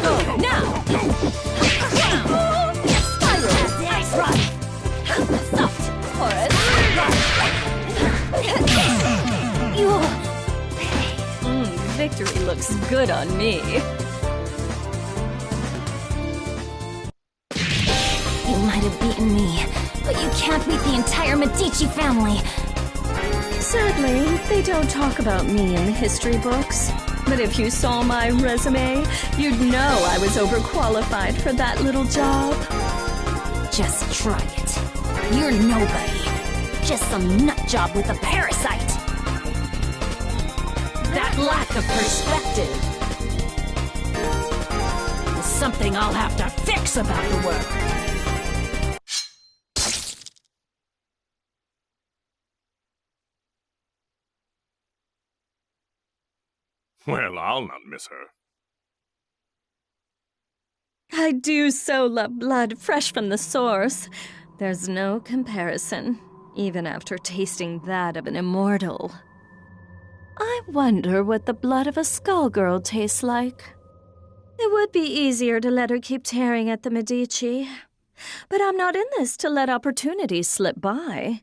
Go now! Spiral! Ice rod! Soft! Horus! Victory looks good on me. You might have beaten me, but you can't beat the entire Medici family. Sadly, they don't talk about me in the history books. But if you saw my resume, you'd know I was overqualified for that little job. Just try it. You're nobody. Just some nutjob with a parasite. That lack of perspective is something I'll have to fix about the work. Well, I'll not miss her. I do so love blood fresh from the source. There's no comparison, even after tasting that of an immortal. I wonder what the blood of a Skullgirl tastes like. It would be easier to let her keep tearing at the Medici. But I'm not in this to let opportunities slip by.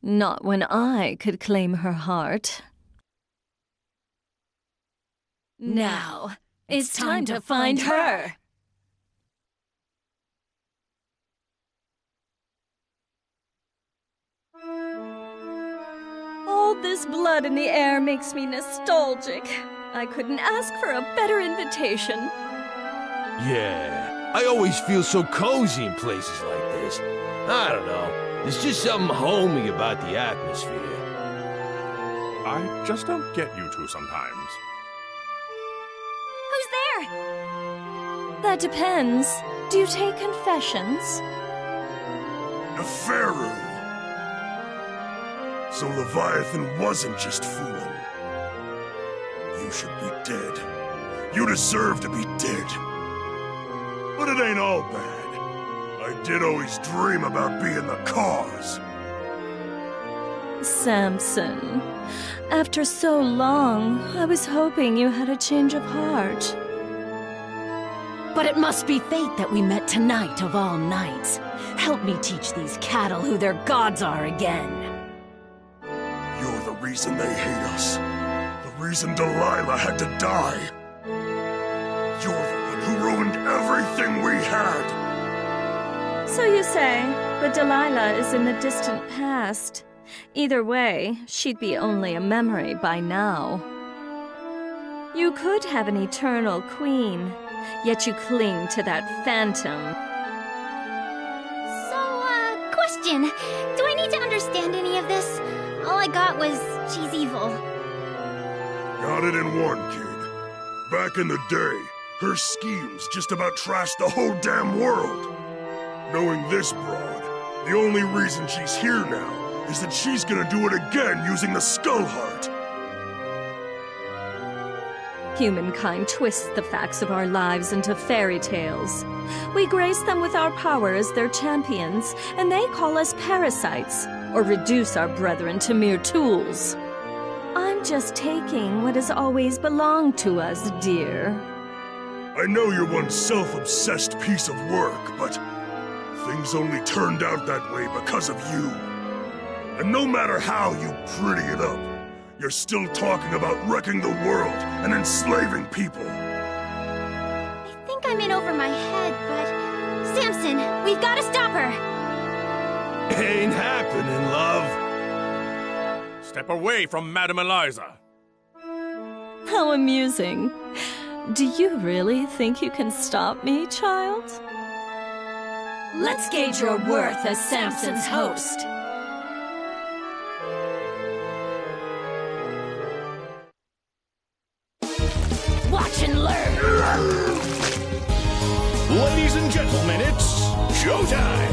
Not when I could claim her heart. Now, it's time to find her. All this blood in the air makes me nostalgic. I couldn't ask for a better invitation. Yeah, I always feel so cozy in places like this. I don't know, there's just something homey about the atmosphere. I just don't get you two sometimes. Who's there? That depends. Do you take confessions? Neferu! So Leviathan wasn't just fooling. You should be dead. You deserve to be dead. But it ain't all bad. I did always dream about being the cause. Samson, after so long, I was hoping you had a change of heart. But it must be fate that we met tonight of all nights. Help me teach these cattle who their gods are again. You're the reason they hate us. The reason Delilah had to die. You're the one who ruined everything we had. So you say, but Delilah is in the distant past. Either way, she'd be only a memory by now. You could have an eternal queen, yet you cling to that phantom. So, question. Do I need to understand any of this? All I got was she's evil. Got it in one, kid. Back in the day, her schemes just about trashed the whole damn world. Knowing this broad, the only reason she's here now is that she's gonna do it again using the Skull Heart. Humankind twists the facts of our lives into fairy tales. We grace them with our power as their champions, and they call us parasites, or reduce our brethren to mere tools. I'm just taking what has always belonged to us, dear. I know you're one self-obsessed piece of work, but things only turned out that way because of you. And no matter how you pretty it up, you're still talking about wrecking the world and enslaving people. I think I'm in over my head, but... Samson, we've got to stop her! Ain't happening, love. Step away from Madame Eliza. How amusing. Do you really think you can stop me, child? Let's gauge your worth as Samson's host. Watch and learn! Ladies and gentlemen, it's showtime!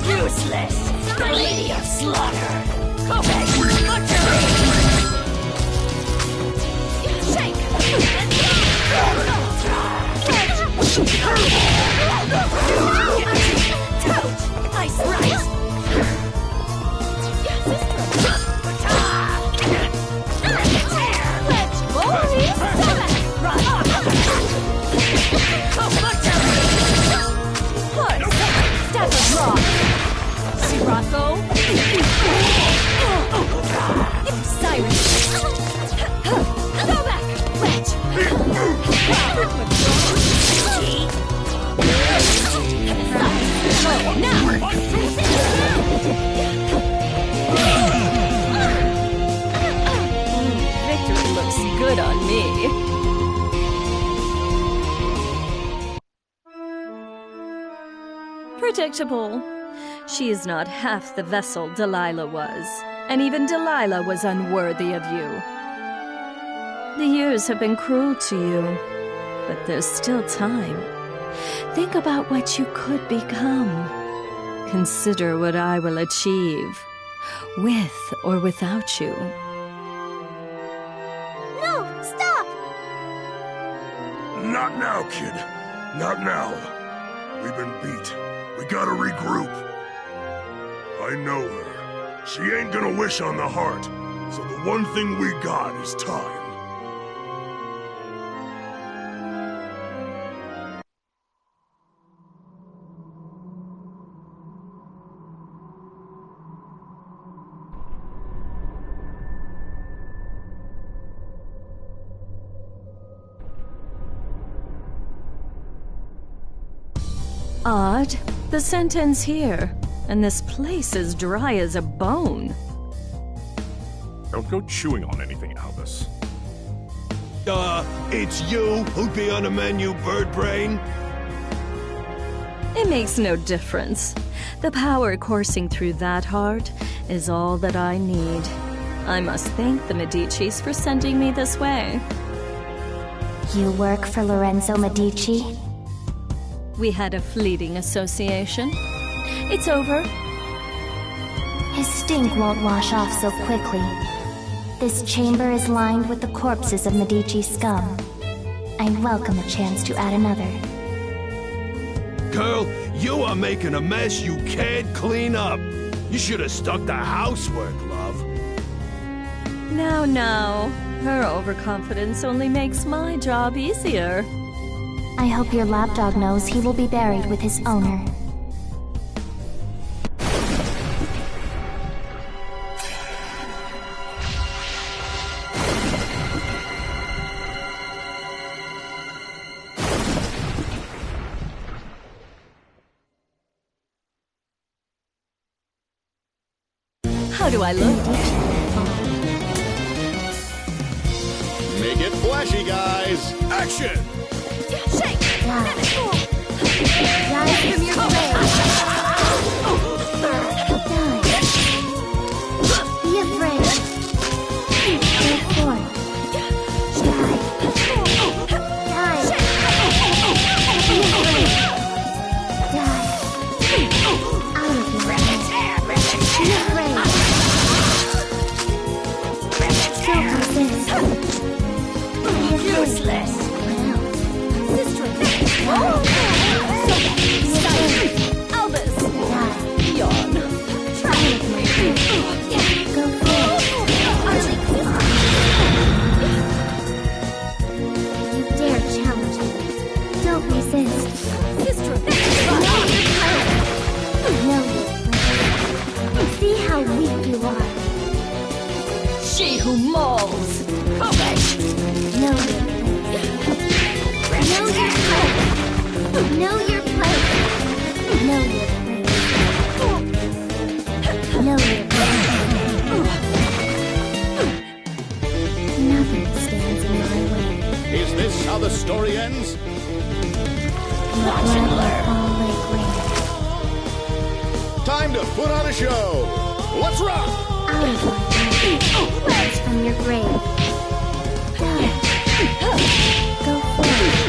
Useless! The Lady of Slaughter! Go back! Shake! Ice Rice! Rocco! Siren! Go back! Wretch! Victory looks good on me. Predictable. She is not half the vessel Delilah was, and even Delilah was unworthy of you. The years have been cruel to you, but there's still time. Think about what you could become. Consider what I will achieve, with or without you. No, stop! Not now, kid. Not now. We've been beat. We gotta regroup. I know her. She ain't gonna wish on the heart, so the one thing we got is time. Odd. The scent ends here, and this place is dry as a bone. Don't go chewing on anything, Albus. It's you who'd be on the menu, bird brain? It makes no difference. The power coursing through that heart is all that I need. I must thank the Medicis for sending me this way. You work for Lorenzo Medici? We had a fleeting association. It's over. His stink won't wash off so quickly. This chamber is lined with the corpses of Medici scum. I welcome a chance to add another. Girl, you are making a mess you can't clean up. You should have stuck to housework, love. Now. Her overconfidence only makes my job easier. I hope your lapdog knows he will be buried with his owner. How do I look? Make it flashy, guys. Action! Shake! Rise from your grave. Be afraid. Go forth. Die. Be afraid. Die. Out of your way. Be afraid. Don't resist. Useless. Sister. Albus! Yawn. Try it. Go forth. You dare challenge me. Don't resist. Sister. Know your place. See how weak you are. She who mauls. Covet. Know your place. Know your place. Know your place. Know your place. Know your place. Nothing stands in my way. Is this how the story ends? Watch and learn. Time to put on a show. Let's rock! Out of my way. Rise from your grave. Die. Go forth.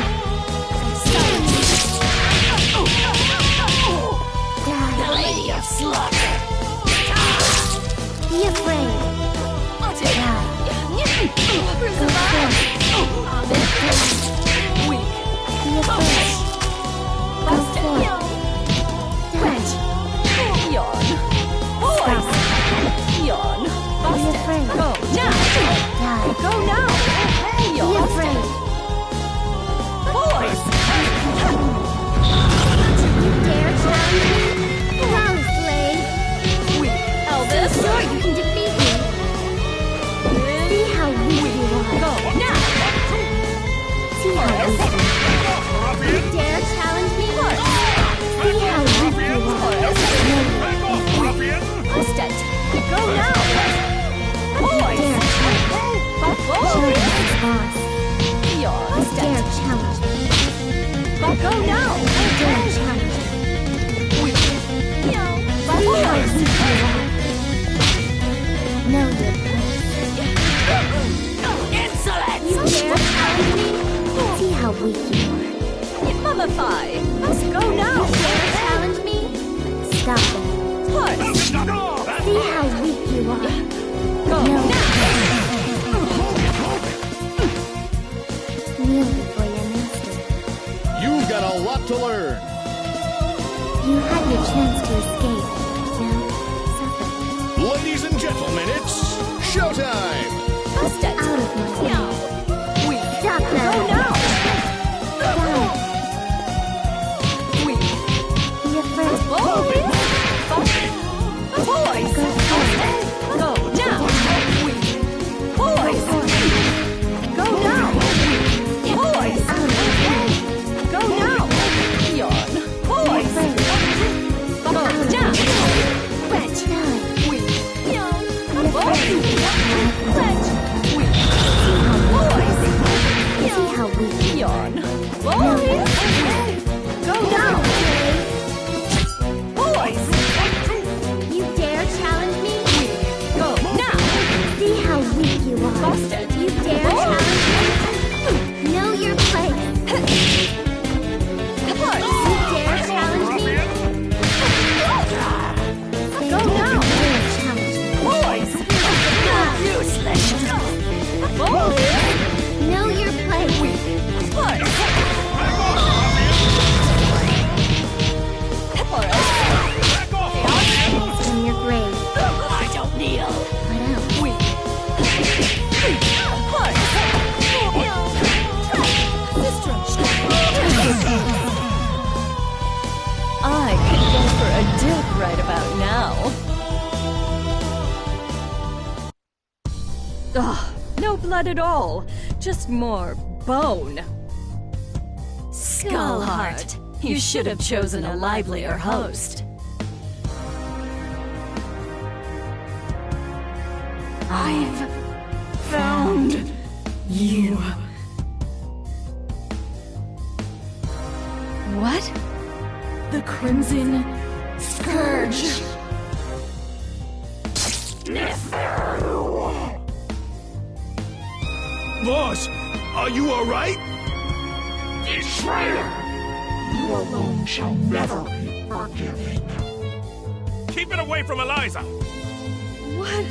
Die. The Lady of Slaughter. Be afraid. Die. Go forth. Weak. Be afraid. Go forth. Die. Yawn. Boys. Yawn. Be Busted. afraid. Go now. Die. Go now. Be Yawn. afraid. Boys. You dare challenge me? Ground slave. Weak. Elvis. Sure you can defeat me. See how weak you are. Go now. See how weak you are. You dare challenge me? See how weak you are. Busted. Go now. Boys. Dare challenge me. Show them his boss. Yawn. You dare challenge me. Go now. You dare challenge me. See how weak you are. Know your place. Insolent. You dare challenge me? See how weak you are. Mummify. Must go now. You dare challenge me? Stop it. Horse. See how weak you are. Go No. now. Kneel before your master. You've got a lot to learn. You had your chance to escape. Now, suffer. Ladies and gentlemen, it's showtime! Busted. Out of my way. Weak. Stop Go now. now. Die. Weak. Be afraid. Boys. Boys. Go forth. Go now. Weak. Boys. Go now. Boys. Out of my way. Go now. Yawn. Boys. Go now. Wretch. Die. Weak. Yawn. Be afraid. Wretch. Weak. Boys. See how weak you are. Yawn. Boys. Go now. Boys. You dare challenge me? Go now. See how weak you are. Busted. You dare challenge me? Know your place. Horse. You dare challenge me? Go now. You dare challenge me? Boys. Useless. Boys. Know your place. Horse. From your grave. I don't kneel. What else? Weak. Horse. I could go for a dip right about now. Ugh, no blood at all. Just more bone. Skullheart, you should have chosen a livelier host. I've found you. What? The Crimson Scourge. Boss, are you alright? Betrayer! You alone shall never be forgiven. Keep it away from Eliza! What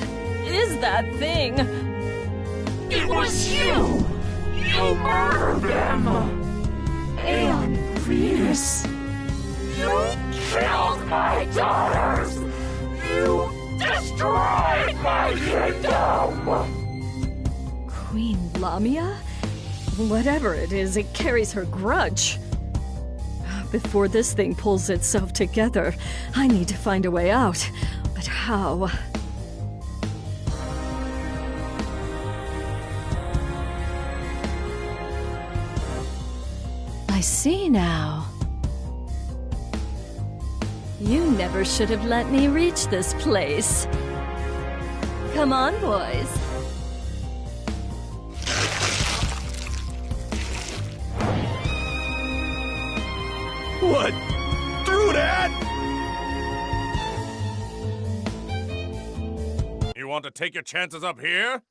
is that thing? It was you! You murdered them! And Venus! You killed my daughters! You destroyed my kingdom! Queen Lamia? Whatever it is, it carries her grudge. Before this thing pulls itself together, I need to find a way out. But how? I see now. You never should have let me reach this place. Come on, boys. What? Through that? You want to take your chances up here?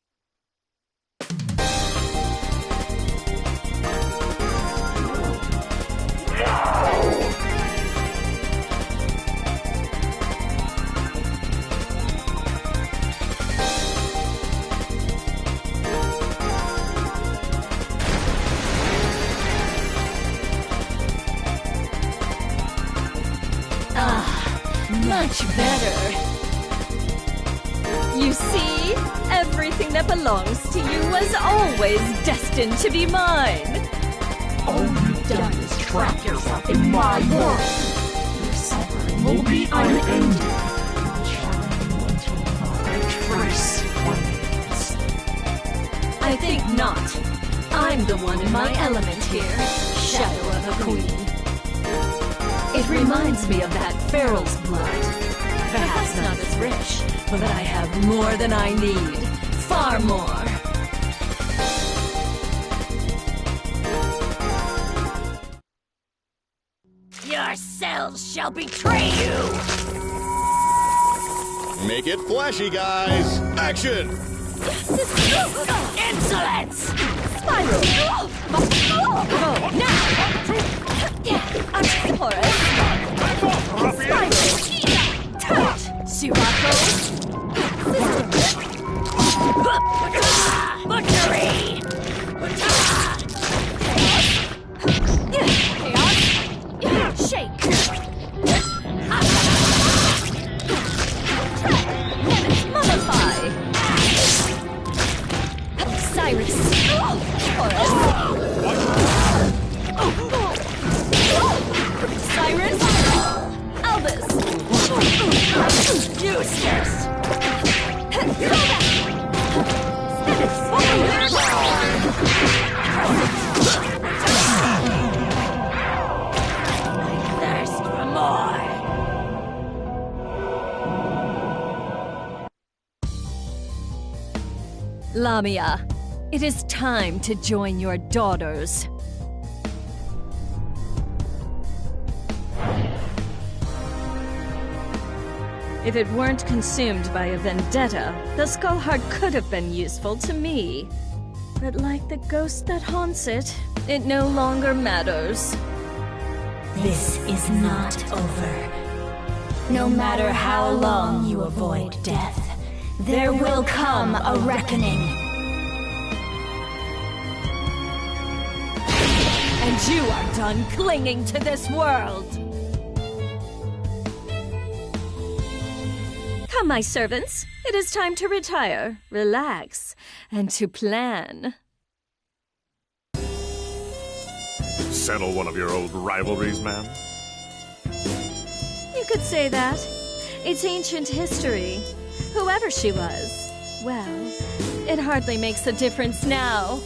Much better. You see? Everything that belongs to you was always destined to be mine. All you've done is trap yourself in my world. Your suffering will be unending. Charming you until not a trace remains. I think not. I'm the one in my element here. Shadow of a queen. It reminds me of that Feral's blood. Perhaps not as rich, but I have more than I need. Far more. Your cells shall betray you! Make it flashy, guys! Action! Insolence! Spiral! Now! Artisaurus! Spiral! Touch! Sirocco! Butchery! Chaos! Shake! Mummify! Cyrus! Taurus! Cyrus! Albus! Useless! I thirst for more! Lamia, it is time to join your daughters. If it weren't consumed by a vendetta, the Skull Heart could have been useful to me. But like the ghost that haunts it, it no longer matters. This is not over. No matter how long you avoid death, there will come a reckoning. And you are done clinging to this world! Come, my servants. It is time to retire, relax, and to plan. Settle one of your old rivalries, ma'am? You could say that. It's ancient history. Whoever she was, well, it hardly makes a difference now.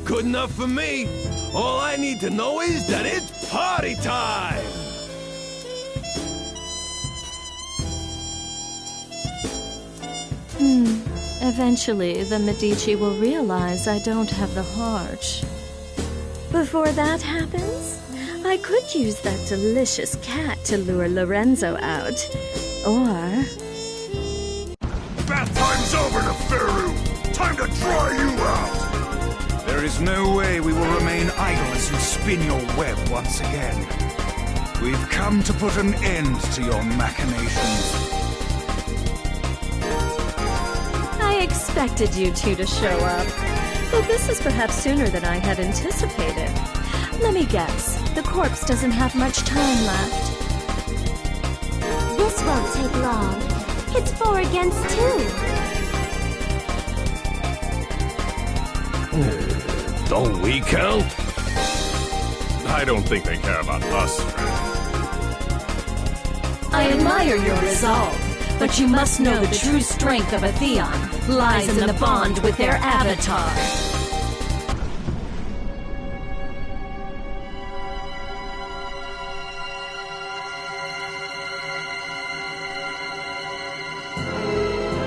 Good enough for me. All I need to know is that it's party time! Eventually, the Medici will realize I don't have the heart. Before that happens, I could use that delicious cat to lure Lorenzo out. Or... Bath time's over, Neferu! Time to dry you out! There is no way we will remain idle as you spin your web once again. We've come to put an end to your machinations. I expected you two to show up, though this is perhaps sooner than I had anticipated. Let me guess, the corpse doesn't have much time left. This won't take long. It's 4 against 2. Don't we count? I don't think they care about us. I admire your resolve, but you must know the true strength of a Theon lies in the bond with their avatar.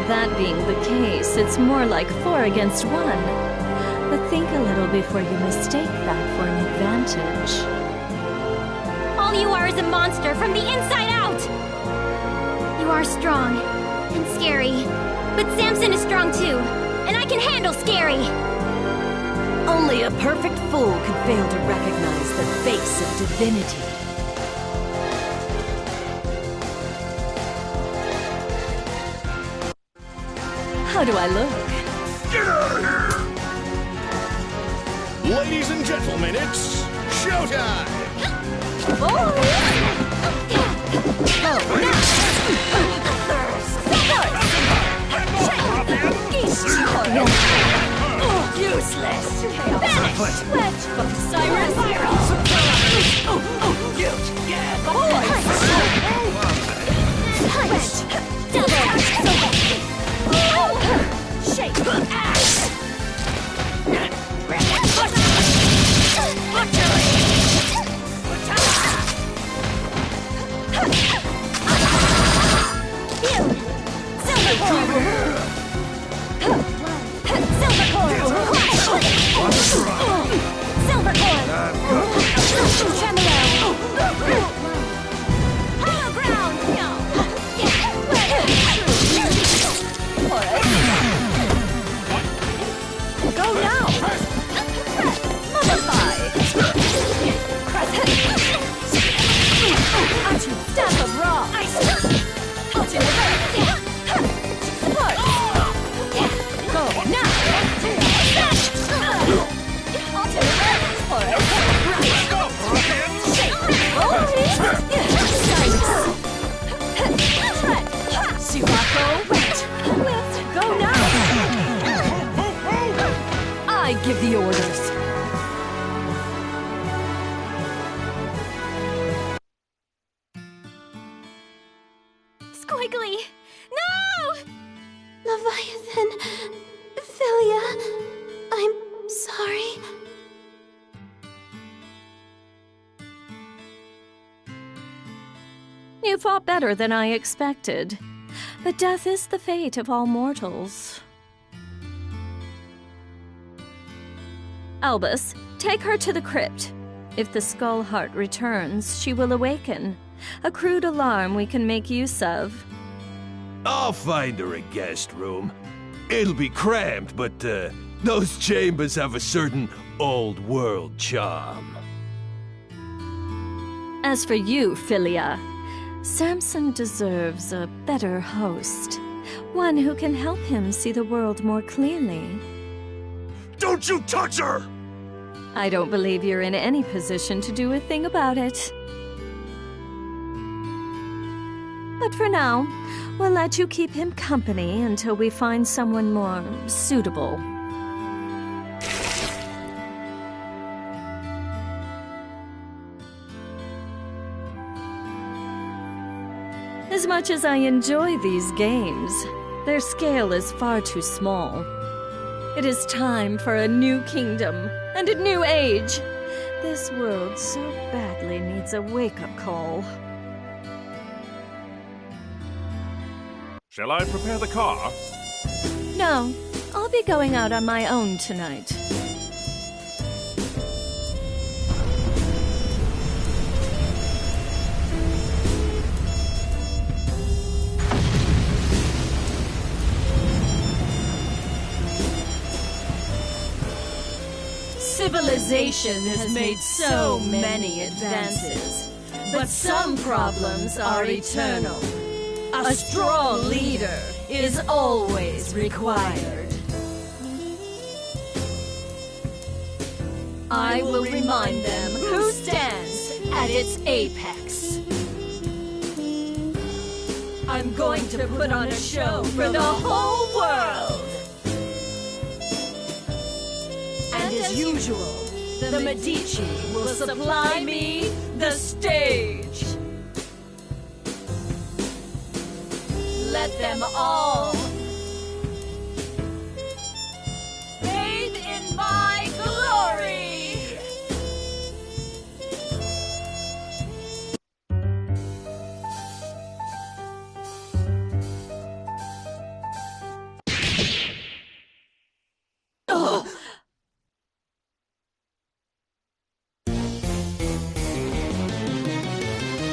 That being the case, it's more like 4 against 1. But think a little before you mistake that for an advantage. All you are is a monster from the inside out! You are strong and scary, but Samson is strong too, and I can handle scary! Only a perfect fool could fail to recognize the face of divinity. How do I look? Get out of here! Ladies and gentlemen, it's showtime! Useless! Vanish! Cyrus! Shake! Give the orders. Squiggly! No! Leviathan, Philia, I'm sorry. You fought better than I expected. But death is the fate of all mortals. Albus, take her to the crypt. If the Skull Heart returns, she will awaken. A crude alarm we can make use of. I'll find her a guest room. It'll be cramped, but those chambers have a certain old-world charm. As for you, Philia, Samson deserves a better host. One who can help him see the world more clearly. Don't you touch her! I don't believe you're in any position to do a thing about it. But for now, we'll let you keep him company until we find someone more suitable. As much as I enjoy these games, their scale is far too small. It is time for a new kingdom and a new age. This world so badly needs a wake-up call. Shall I prepare the car? No, I'll be going out on my own tonight. Civilization has made so many advances, but some problems are eternal. A strong leader is always required. I will remind them who stands at its apex. I'm going to put on a show for the whole world. And as usual, the Medici will supply me the stage. Let them all bathe in my glory. Oh.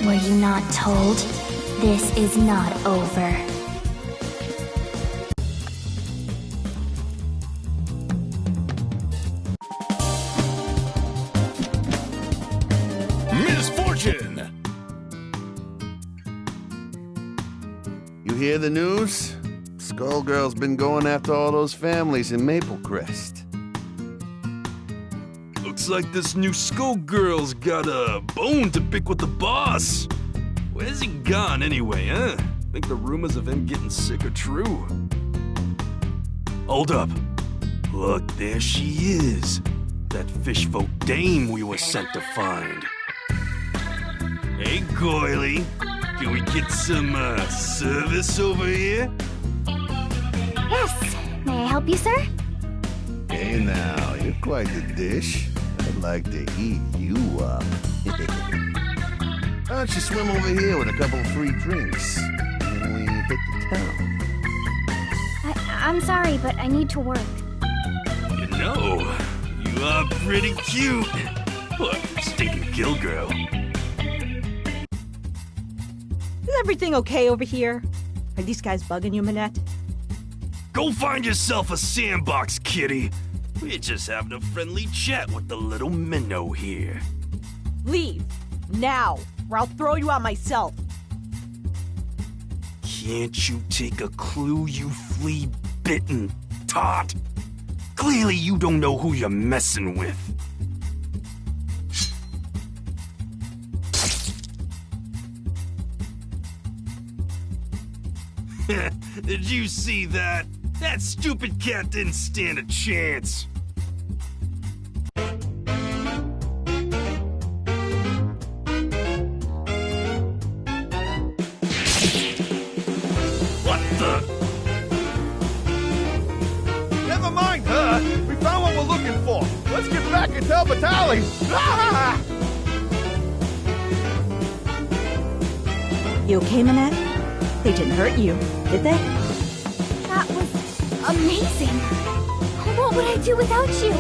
Were you not told? This is not over. Misfortune! You hear the news? Skullgirls been going after all those families in Maple Crest. Looks like this new Skullgirl's got a bone to pick with the boss. Where's he gone anyway, huh? Think the rumors of him getting sick are true? Hold up. Look, there she is. That fishfolk dame we were sent to find. Hey, Goily. Can we get some, service over here? Yes. May I help you, sir? Hey now, you're quite the dish. I'd like to eat you up. Why don't you swim over here with a couple of free drinks? And we hit the town. I'm sorry, but I need to work. You know, you are pretty cute. Look, stinking kill girl. Is everything okay over here? Are these guys bugging you, Minette? Go find yourself a sandbox, kitty. We're just having a friendly chat with the little minnow here. Leave. Now, or I'll throw you out myself. Can't you take a clue, you flea-bitten tot? Clearly you don't know who you're messing with. Did you see that? That stupid cat didn't stand a chance. What the? Never mind her. We found what we're looking for. Let's get back and tell Vitaly. Ah! You okay, Minette? They didn't hurt you, did they? That was amazing. What would I do without you?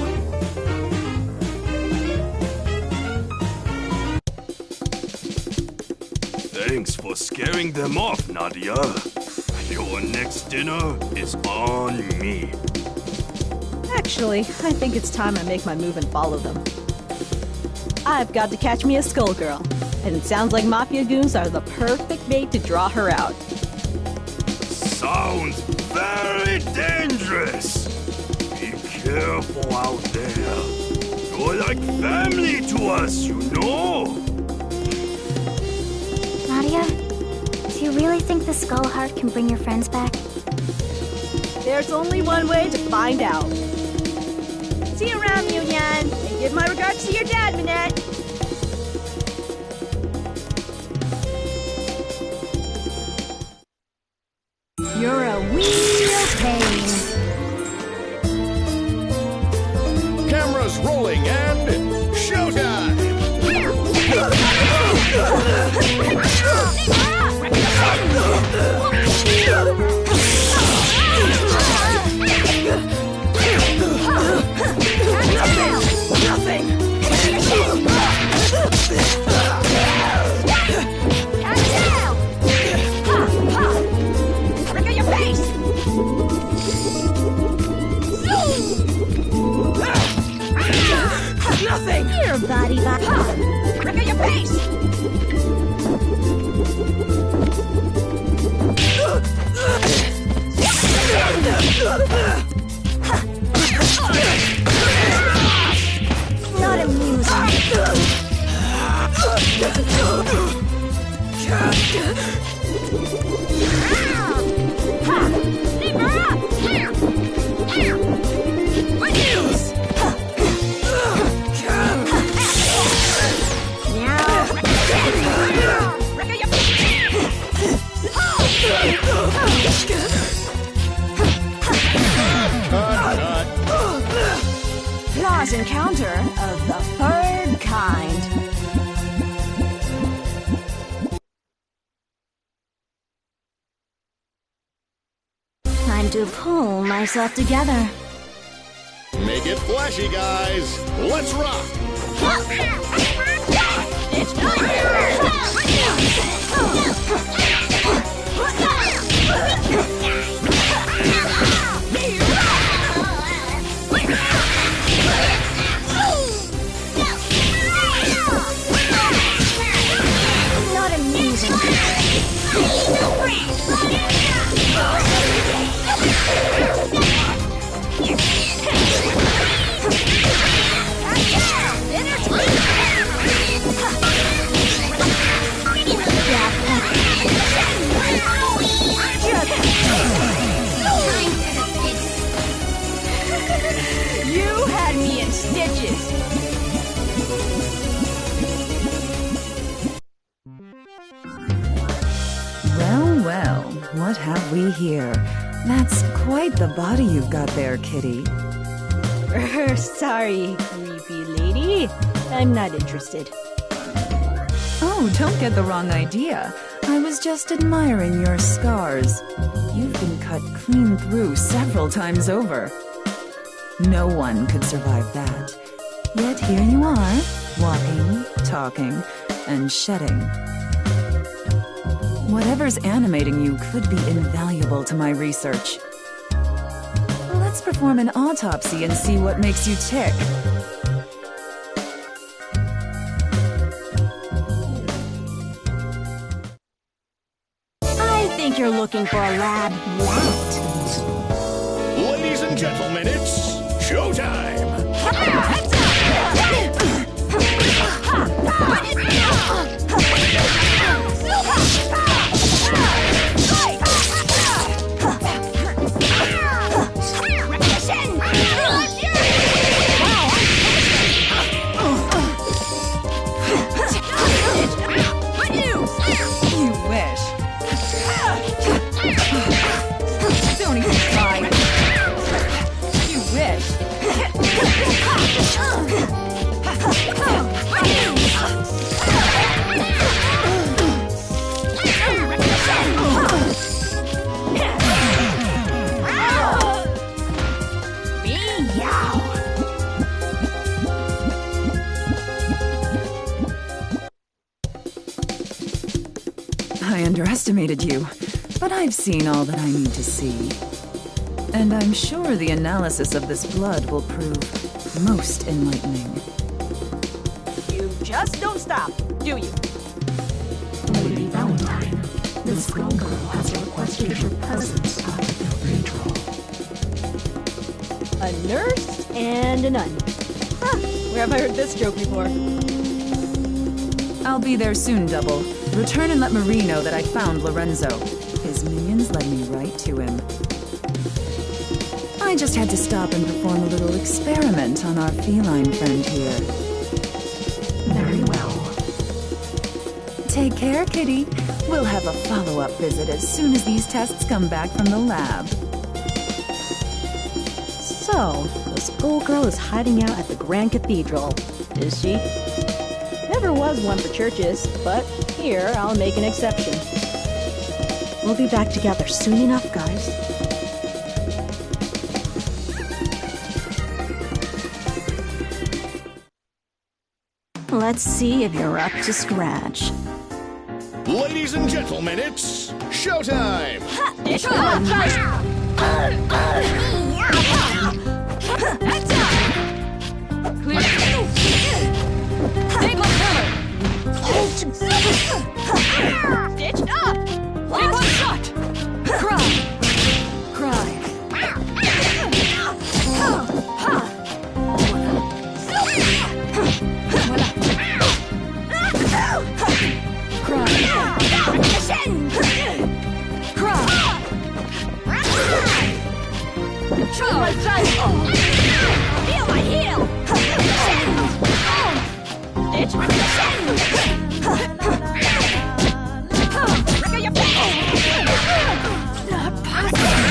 Thanks for scaring them off, Nadia. Your next dinner is on me. Actually, I think it's time I make my move and follow them. I've got to catch me a Skullgirl, and it sounds like Mafia goons are the perfect bait to draw her out. Sounds very dangerous. Be careful out there. You're like family to us, you know? Nadia, do you really think the Skull Heart can bring your friends back? There's only one way to find out. See you around, Union, and give my regards to your dad, Minette. You're a real pain. Cameras rolling and showtime! Not amusing. Flaw's encounter of the third kind. Time to pull myself together. Make it flashy, guys. Let's rock. Not amusing. You had me in stitches. Well, what have we here? That's quite the body you've got there, kitty. Sorry, creepy lady. I'm not interested. Oh, don't get the wrong idea. I was just admiring your scars. You've been cut clean through several times over. No one could survive that. Yet here you are, walking, talking, and shedding. Whatever's animating you could be invaluable to my research. Let's perform an autopsy and see what makes you tick. I think you're looking for a lab rat. Ladies and gentlemen, it's showtime. You wish. Don't even try. You wish. I underestimated you, but I've seen all that I need to see. And I'm sure the analysis of this blood will prove most enlightening. You just don't stop, do you? Lady Valentine, the Skullgirl has requested your presence at the cathedral. A nurse and a nun. Huh, where have I heard this joke before? I'll be there soon, Double. Return and let Marie know that I found Lorenzo. His minions led me right to him. I just had to stop and perform a little experiment on our feline friend here. Very well. Take care, kitty. We'll have a follow-up visit as soon as these tests come back from the lab. So, the Skullgirl is hiding out at the Grand Cathedral, is she? Never was one for churches, but here I'll make an exception. We'll be back together soon enough, guys. Let's see if you're up to scratch. Ladies and gentlemen, it's showtime. Stitched up! Big one shot! Cry! Cry! Feel my heel! Bitch! Not possible!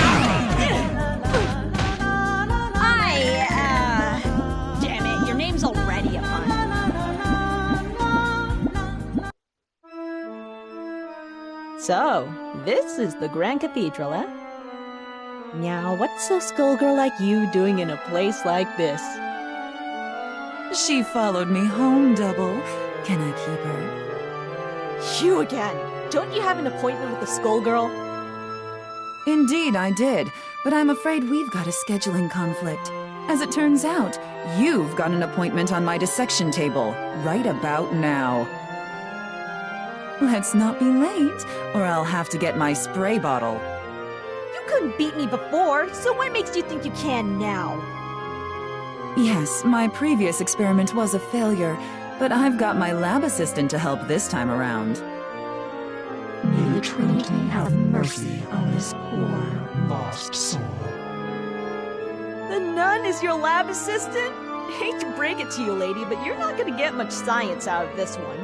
Damn it, your name's already a pun. So, this is the Grand Cathedral, eh? Now, what's a skullgirl like you doing in a place like this? She followed me home, Double. Can I keep her? You again! Don't you have an appointment with the skullgirl? Indeed, I did, but I'm afraid we've got a scheduling conflict. As it turns out, you've got an appointment on my dissection table, right about now. Let's not be late, or I'll have to get my spray bottle. You couldn't beat me before, so what makes you think you can now? Yes, my previous experiment was a failure, but I've got my lab assistant to help this time around. May the Trinity have mercy on this poor, lost soul. The nun is your lab assistant? Hate to break it to you, lady, but you're not gonna get much science out of this one.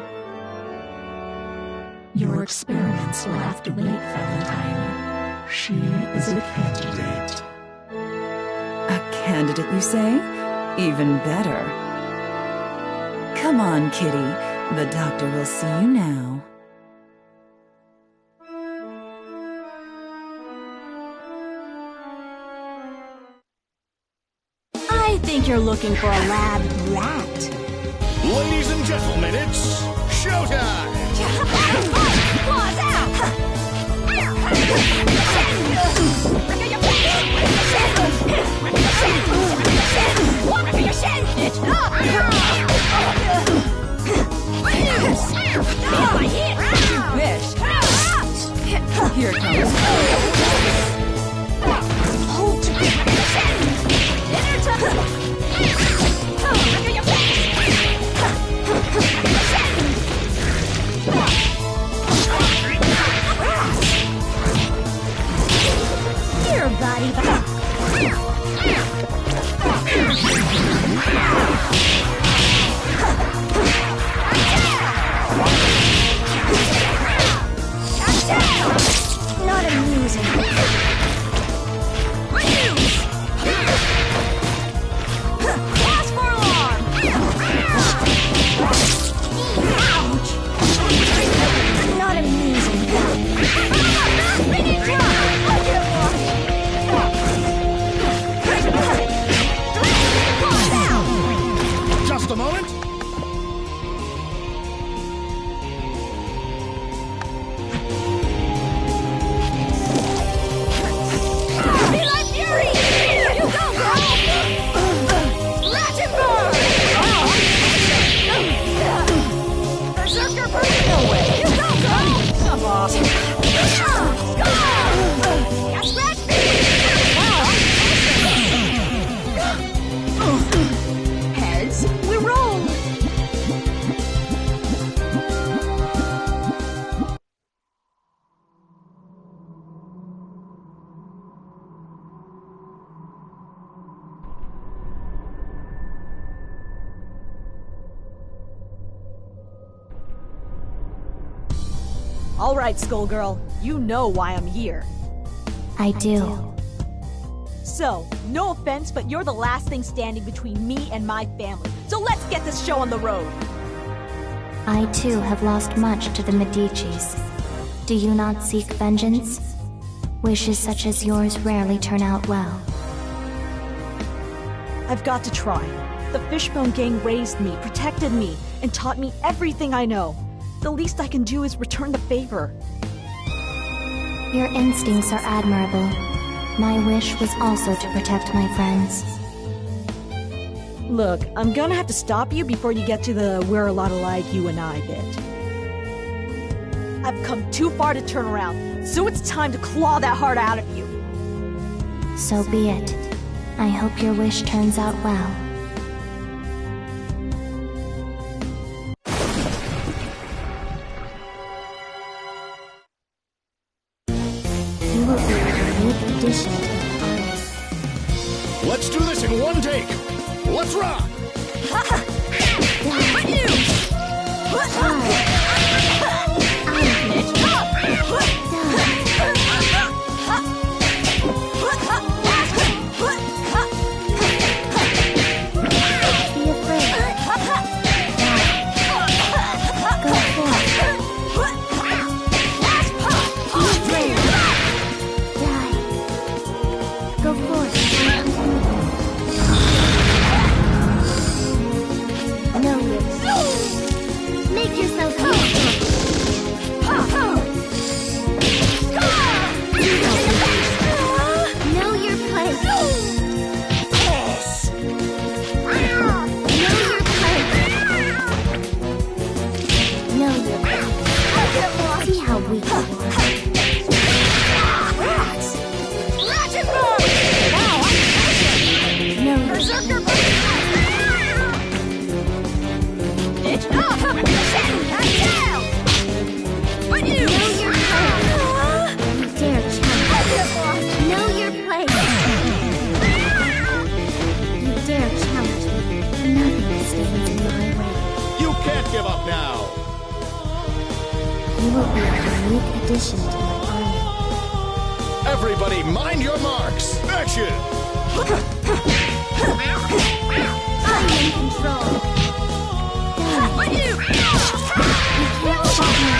Your experiments will have to wait, Valentine. She is a candidate. A candidate, you say? Even better. Come on, Kitty. The doctor will see you now. I think you're looking for a lab rat. Ladies and gentlemen, it's showtime! Claws out! Here it comes. Here, buddy. Not amusing. Cross for alarm. Ouch. Not amusing. Just a moment. Heads, we roll. All right, Skullgirl, you know why I'm here. I do. So, no offense, but you're the last thing standing between me and my family. So let's get this show on the road. I too have lost much to the Medicis. Do you not seek vengeance? Wishes such as yours rarely turn out well. I've got to try. The Fishbone Gang raised me, protected me, and taught me everything I know. The least I can do is return the favor. Your instincts are admirable. My wish was also to protect my friends. Look, I'm gonna have to stop you before you get to the we're a lot alike you and I bit. I've come too far to turn around, so it's time to claw that heart out of you. So be it. I hope your wish turns out well. You will be a unique addition to the army. Let's do this in one take. Let's rock. Everybody, mind your marks! Action! I'm in control. But you can't stop me.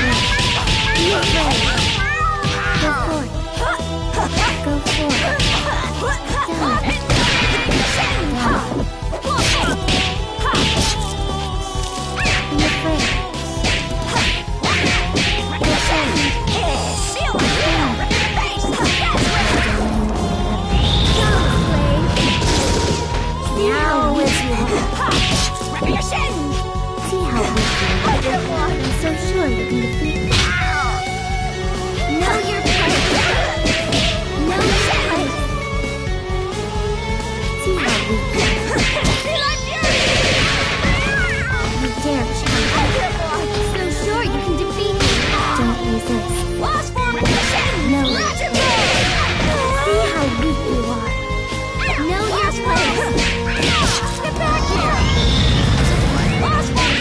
Be afraid. Go forth. Go forth. Be afraid. Now with you. See how weak you are. I'm so sure you can defeat me. Know your place. Know your place. See how weak you are. You dare challenge me. So sure you can defeat me. Don't resist. Lost formation. Know your place. See how weak you are. Know your place. Get back here! Lost one!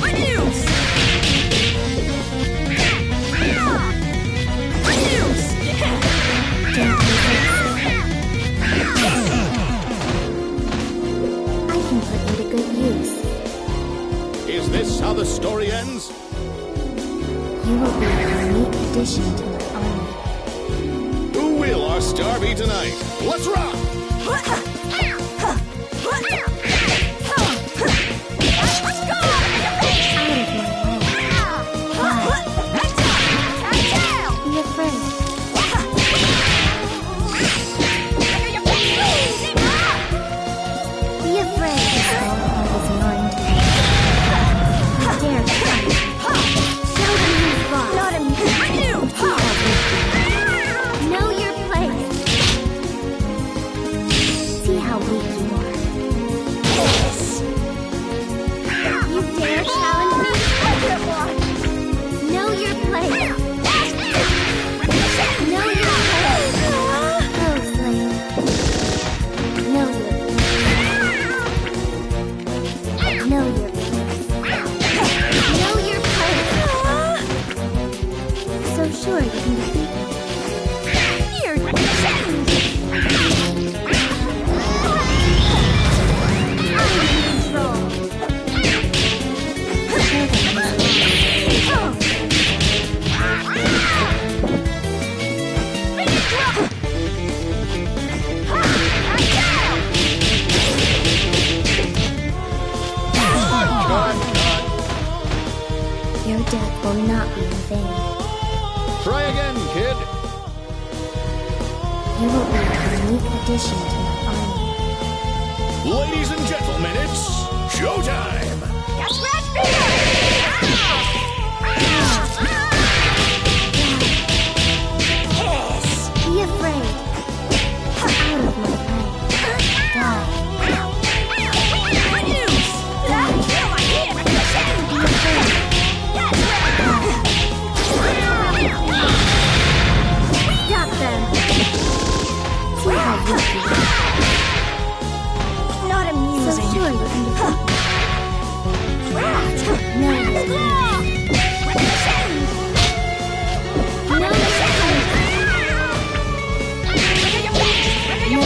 Good news! Good news! I can put you to good use. Is this how the story ends? You will be a unique addition to my army. Who will our star be tonight? Let's rock! Your death will not be in vain. Try again, kid. You will be a unique addition to my army. Ladies and gentlemen, it's showtime! Be afraid. Out of my way. Die. Stop them. See how weak you are. So sure you can defeat me. No,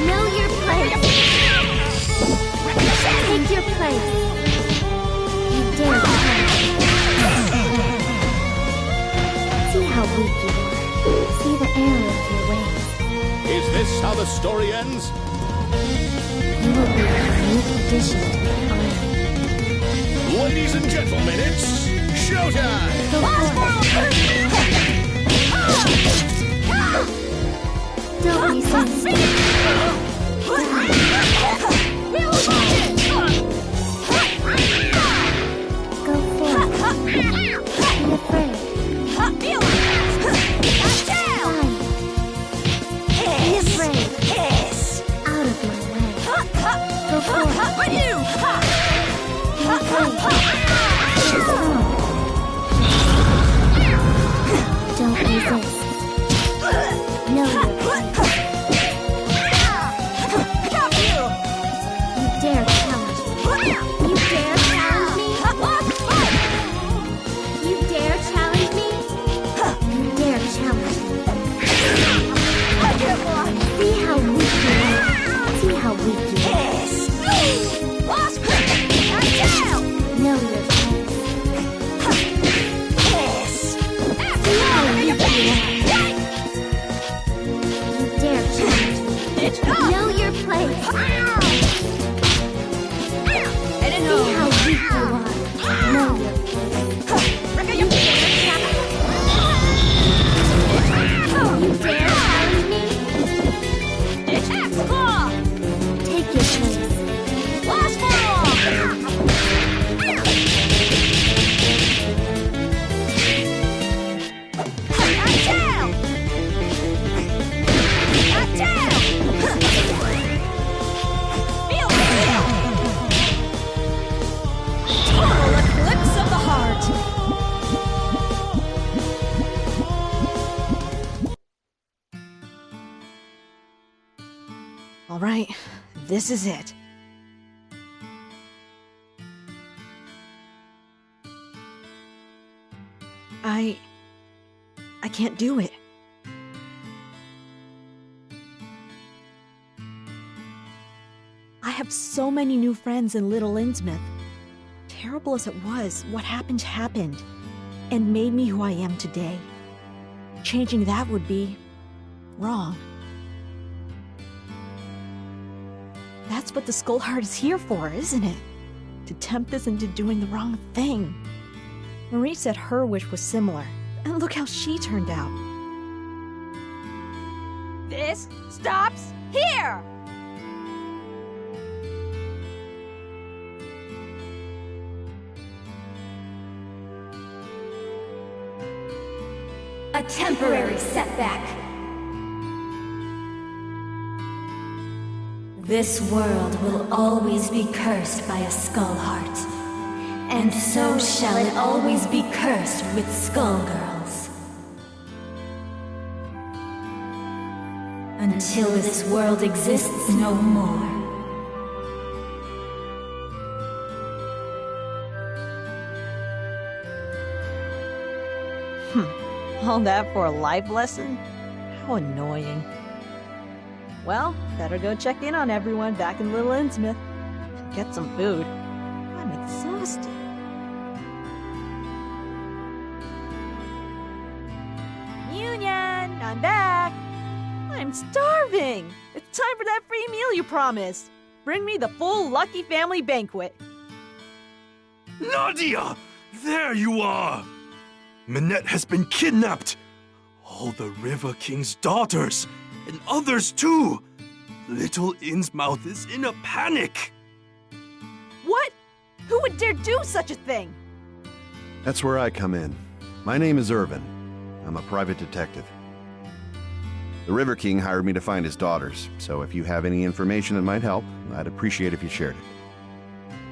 know your place. Take your place. You dare see how weak you are. See the error of your ways. Is this how the story ends? You will be a unique addition to the army. Ladies and gentlemen, it's showtime! Don't resist. Go forth. Be afraid. Fine. Be afraid. Out of my way. Go forth. Be afraid. Don't resist. Know your place. You dare challenge me. You dare challenge me? You dare challenge me? You dare challenge me. See how weak you are. See how weak you are. Know your place. See how weak you are. You dare challenge me. Know your place. See how weak you are. Know your place. You dare challenge me. Take your place. Total eclipse of the heart. All right, this is it. I can't do it. I have so many new friends in Little Innsmouth. Terrible as it was, what happened happened, and made me who I am today. Changing that would be wrong. That's what the Skull Heart is here for, isn't it? To tempt us into doing the wrong thing. Marie said her wish was similar, and look how she turned out. This stops here! A temporary setback. This world will always be cursed by a Skull Heart. And so shall it always be cursed with Skullgirls. Until this world exists no more. All that for a life lesson? How annoying. Well, better go check in on everyone back in Little Innsmouth. Get some food. I'm exhausted. Union, I'm back. I'm starving. It's time for that free meal you promised. Bring me the full Lucky Family banquet. Nadia! There you are! Minette has been kidnapped! All the River King's daughters, and others too! Little Innsmouth is in a panic! What? Who would dare do such a thing? That's where I come in. My name is Irvin. I'm a private detective. The River King hired me to find his daughters, so if you have any information that might help, I'd appreciate if you shared it.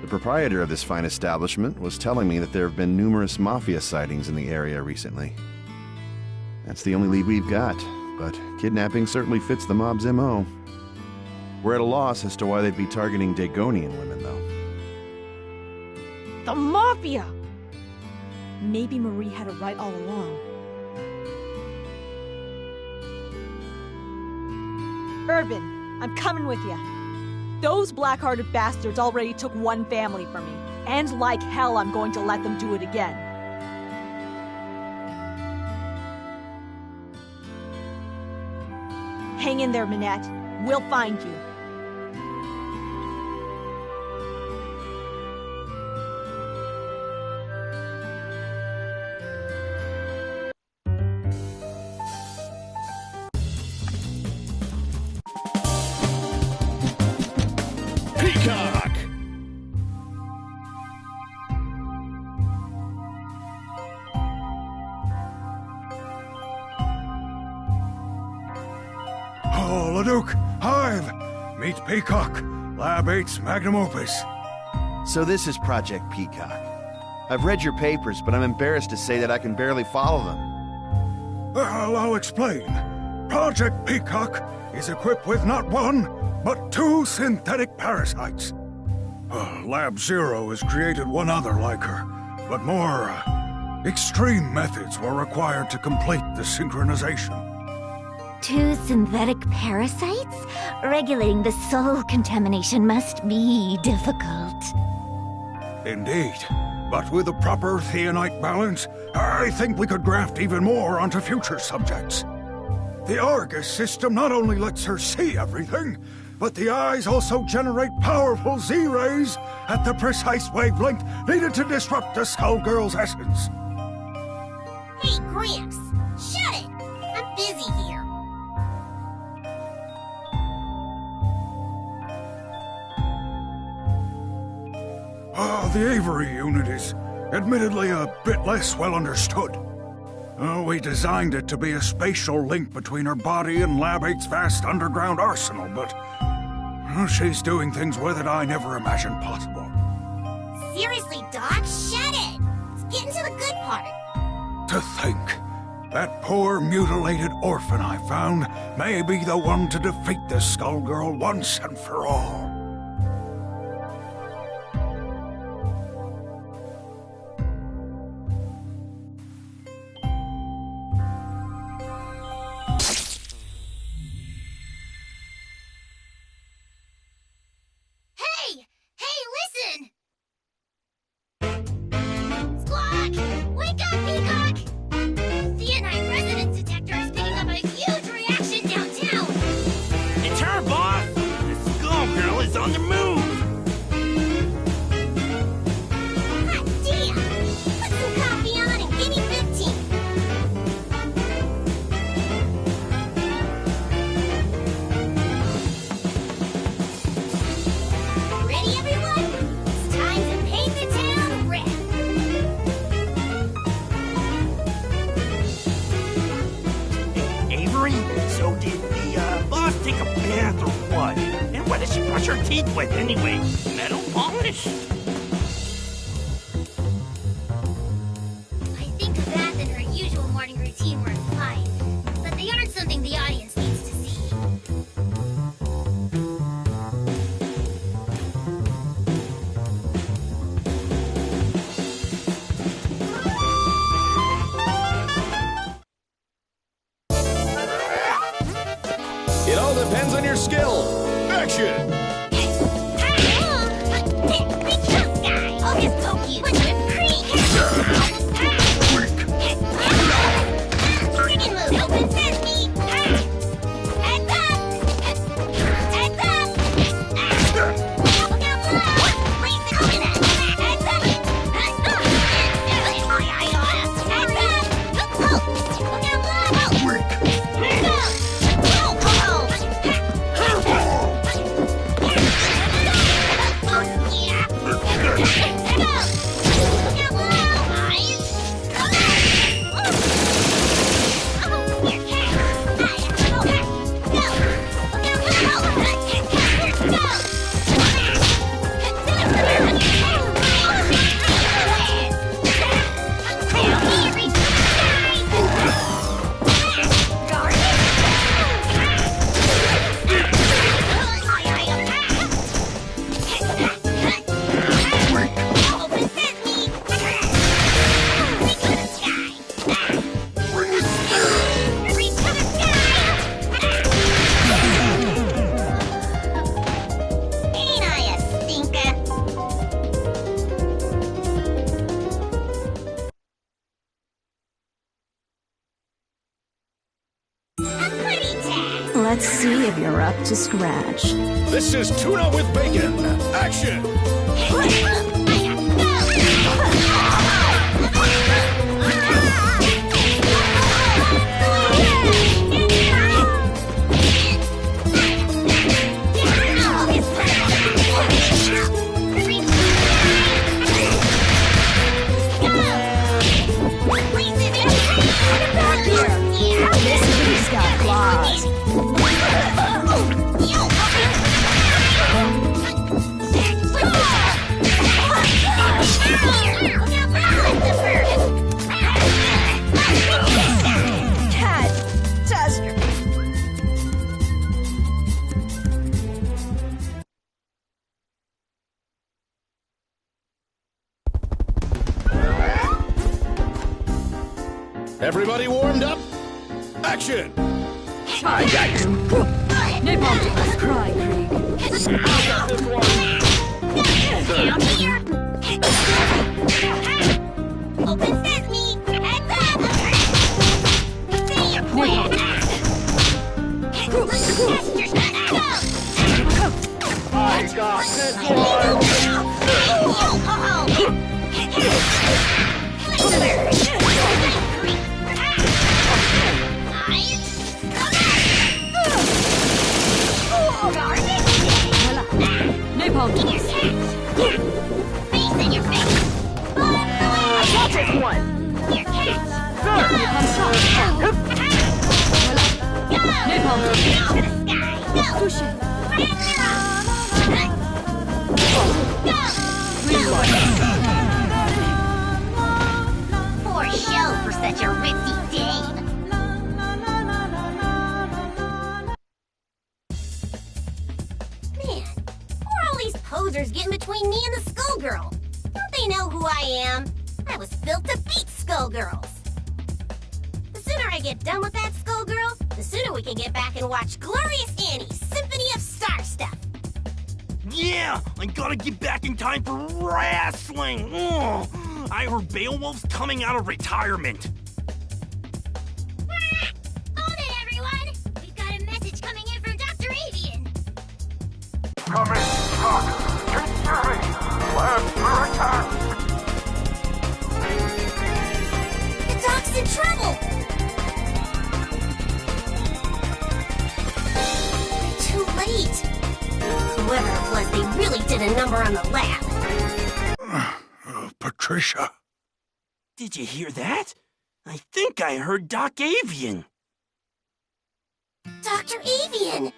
The proprietor of this fine establishment was telling me that there have been numerous mafia sightings in the area recently. That's the only lead we've got, but kidnapping certainly fits the mob's MO. We're at a loss as to why they'd be targeting Dagonian women, though. The Mafia! Maybe Marie had it right all along. Irvin, I'm coming with you. Those black-hearted bastards already took one family from me. And like hell, I'm going to let them do it again. Hang in there, Minette. We'll find you. Peacock! Oh, Leduc, Hive! Meet Peacock, Lab 8's magnum opus. So this is Project Peacock. I've read your papers, but I'm embarrassed to say that I can barely follow them. Well, I'll explain. Project Peacock is equipped with not one, but 2 synthetic parasites. Lab 0 has created one other like her, but more extreme methods were required to complete the synchronization. 2 synthetic parasites? Regulating the soul contamination must be difficult. Indeed. But with a proper theonite balance, I think we could graft even more onto future subjects. The Argus system not only lets her see everything, but the eyes also generate powerful Z-rays at the precise wavelength needed to disrupt the Skullgirls' essence. Hey, Gramps! Shut it! I'm busy here. The Avery unit is admittedly a bit less well understood. We designed it to be a spatial link between her body and Lab 8's vast underground arsenal, but she's doing things with it I never imagined possible. Seriously, Doc, shut it! Let's get into the good part. To think, that poor mutilated orphan I found may be the one to defeat the Skullgirl once and for all. With anyway, metal polish. I think that and her usual morning routine were implied, but they aren't something the audience needs to see. It all depends on your skill. Action! I'll just poke you. Chicken move. Open sesame. Heads up. Heads up. Look out below. Raise the coconut. Heads up. Heads up. Heads up. Look out below. Let's go. You're up to scratch. This is tuna with bacon. Action! He's got claws. Everybody warmed up? Action! I got you. Napalm to us, cry, Krieg. Down here! Open sesame! Heads up! Say your plan! I got this Napalm to us. Face in your face! I got this one! Your catch! Napalm shot. Napalm to us. Poor show for such a ritzy dame. Man, who are all these posers getting between me and the Skullgirl? Don't they know who I am? I was built to beat Skullgirls. The sooner I get done with that Skullgirl, the sooner we can get back and watch Glorious Annie's Symphony of Star stuff. Yeah, I gotta get back in time for wrestling. Ugh. I heard Beowulf's coming out of retirement. Hold it, everyone! We've got a message coming in from Dr. Avian. Come in, Doc. Get ready. Labs are attacked. The Doc's in trouble! They're too late. Whoever it was, they really did a number on the lab. Patricia. Did you hear that? I think I heard Doc Avian. Dr. Avian!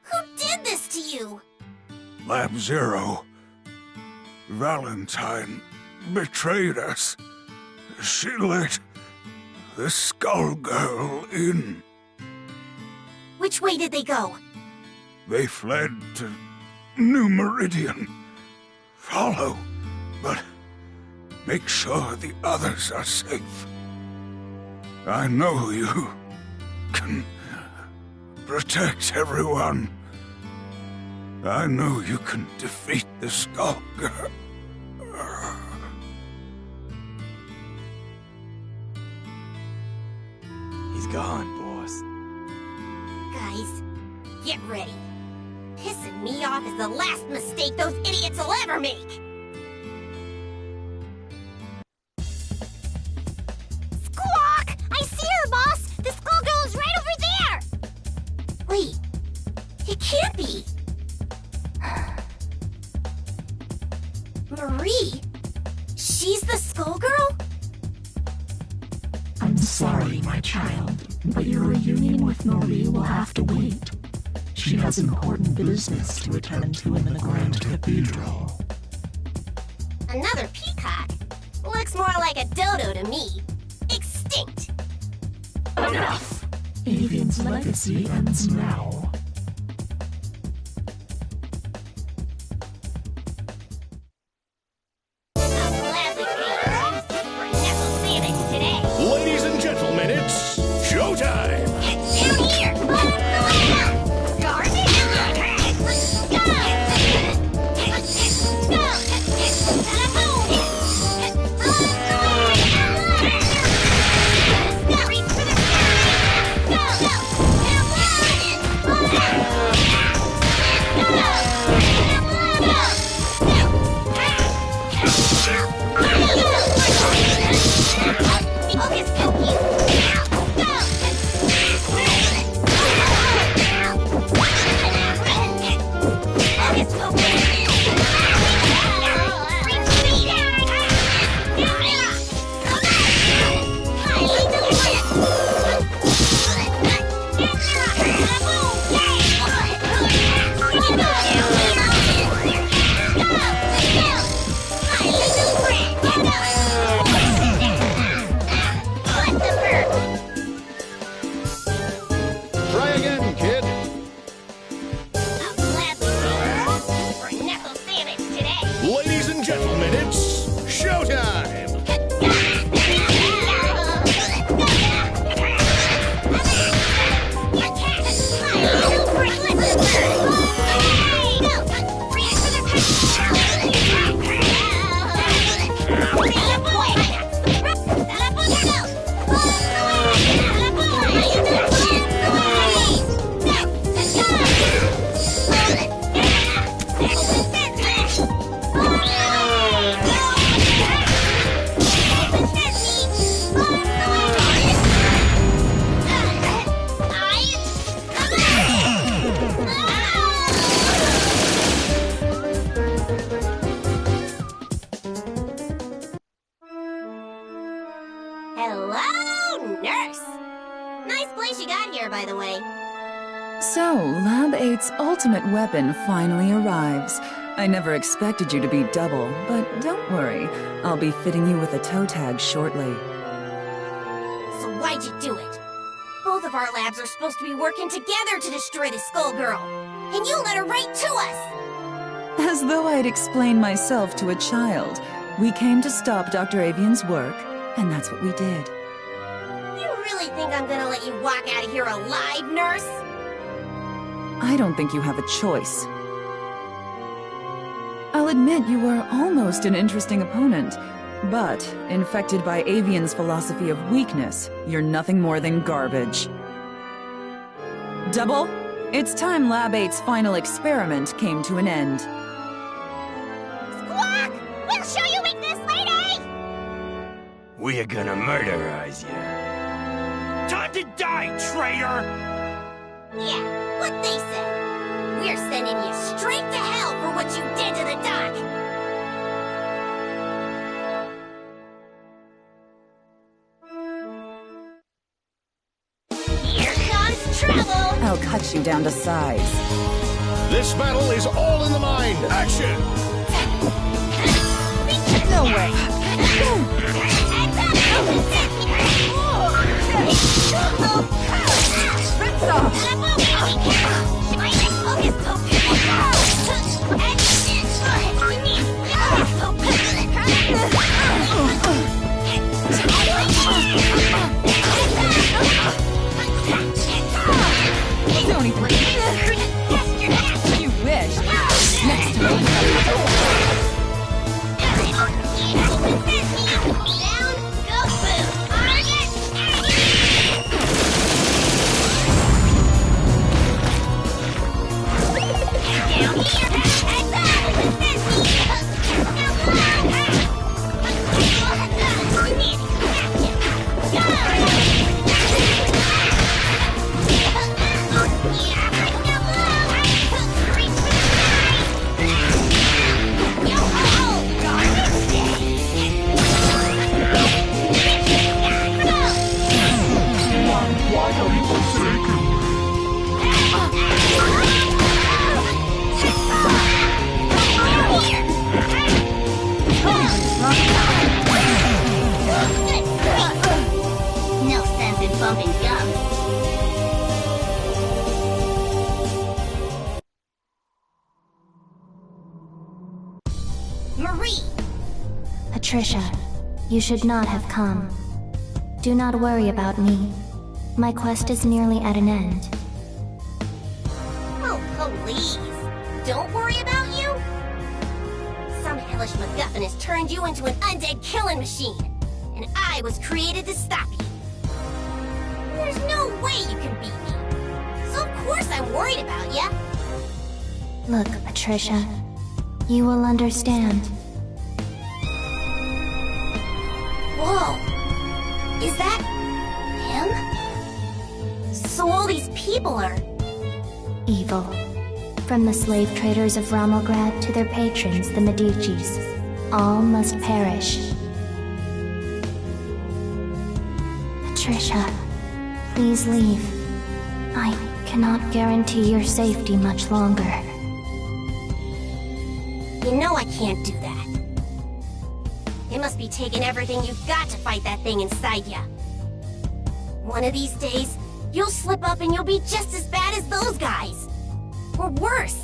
Who did this to you? Lab Zero. Valentine betrayed us. She let the Skullgirl in. Which way did they go? They fled to New Meridian. Follow, but make sure the others are safe. I know you can protect everyone. I know you can defeat the Skullgirl. He's gone, boss. Guys, get ready. Pissing me off is the last mistake those idiots will ever make. Squawk! I see her, boss! The Skullgirl is right over there! Wait, it can't be. Marie? She's the Skullgirl? I'm sorry, my child, but your reunion with Marie will have to wait. She has important business to attend to in the Grand Cathedral. Another peacock? Looks more like a dodo to me. Extinct. Enough! Avian's legacy ends now. Ladies and gentlemen, it's showtime! Down here! there, by the way. So, Lab 8's ultimate weapon finally arrives. I never expected you to be double, but don't worry. I'll be fitting you with a toe tag shortly. So why'd you do it? Both of our labs are supposed to be working together to destroy the Skullgirl. And you let her right to us! As though I'd explain myself to a child. We came to stop Dr. Avian's work, and that's what we did. You really think I'm gonna let you walk out of here alive, nurse? I don't think you have a choice. I'll admit you were almost an interesting opponent, but infected by Avian's philosophy of weakness, you're nothing more than garbage. Double, it's time Lab 8's final experiment came to an end. Squawk! We'll show you weakness, lady! We're gonna murderize you. Time to die, traitor! Yeah, what they said. We're sending you straight to hell for what you did to the doc! Here comes trouble! I'll cut you down to size. This battle is all in the mind. Action! No way! Don't even... You wish. Next time. No sense in bumping gums. Marie! Patricia, you should not have come. Do not worry about me. My quest is nearly at an end. Oh, please. Don't worry about you? Some hellish MacGuffin has turned you into an undead killing machine. And I was created to stop you. There's no way you can beat me. So of course I'm worried about you. Look, Patricia, you will understand. Whoa! Is that... him? So all these people are... Evil. From the slave traders of Romograd to their patrons, the Medicis. All must perish. Patricia, please leave. I cannot guarantee your safety much longer. You know I can't do that. It must be taking everything you've got to fight that thing inside ya. One of these days, you'll slip up and you'll be just as bad as those guys. Or worse.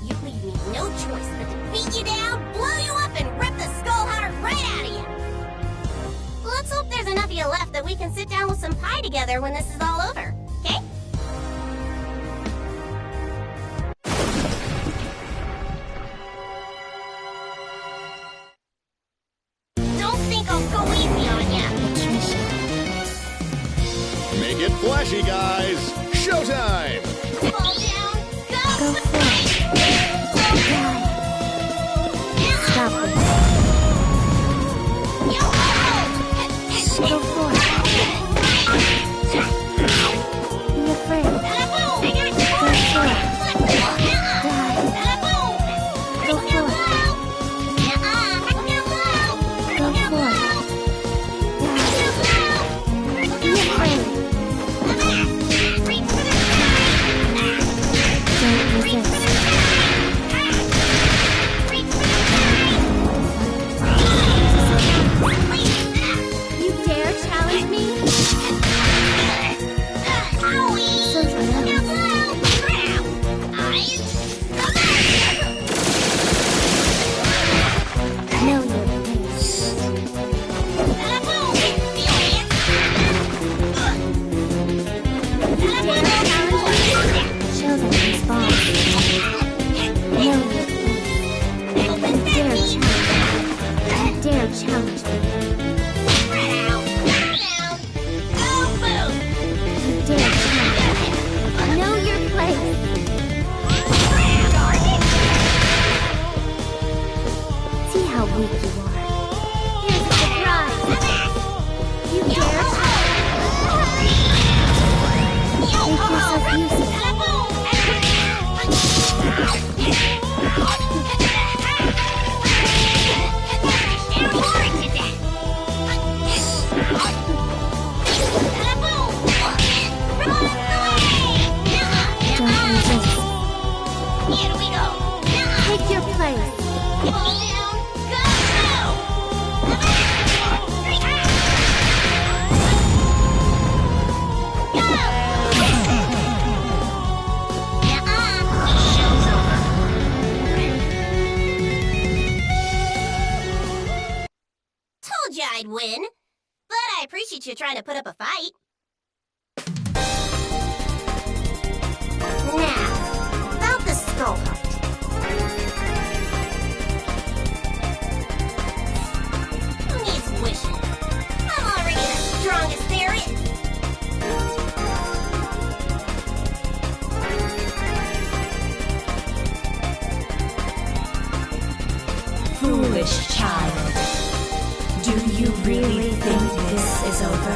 You leave me no choice but to beat you down, blow you up, and rip the skull heart right out of you. Let's hope there's enough of you left that we can sit down with some pie together when this is all over, okay? Don't think I'll go easy on ya. Make it flashy, guys. Showtime! Fall down, go for it. Stop it. Go for it. Be afraid. Go for it. Die. Go for it. Go for it. Die. Be afraid. weak you are. Here's a surprise! You dare? Think you're so useless. Don't resist. Here we go. Take your place. Told ya I'd win, but I appreciate you trying to put up a fight. Now, about the skull heart. Who needs wishing? I'm already the strongest there is. Foolish child. Do you really think this is over?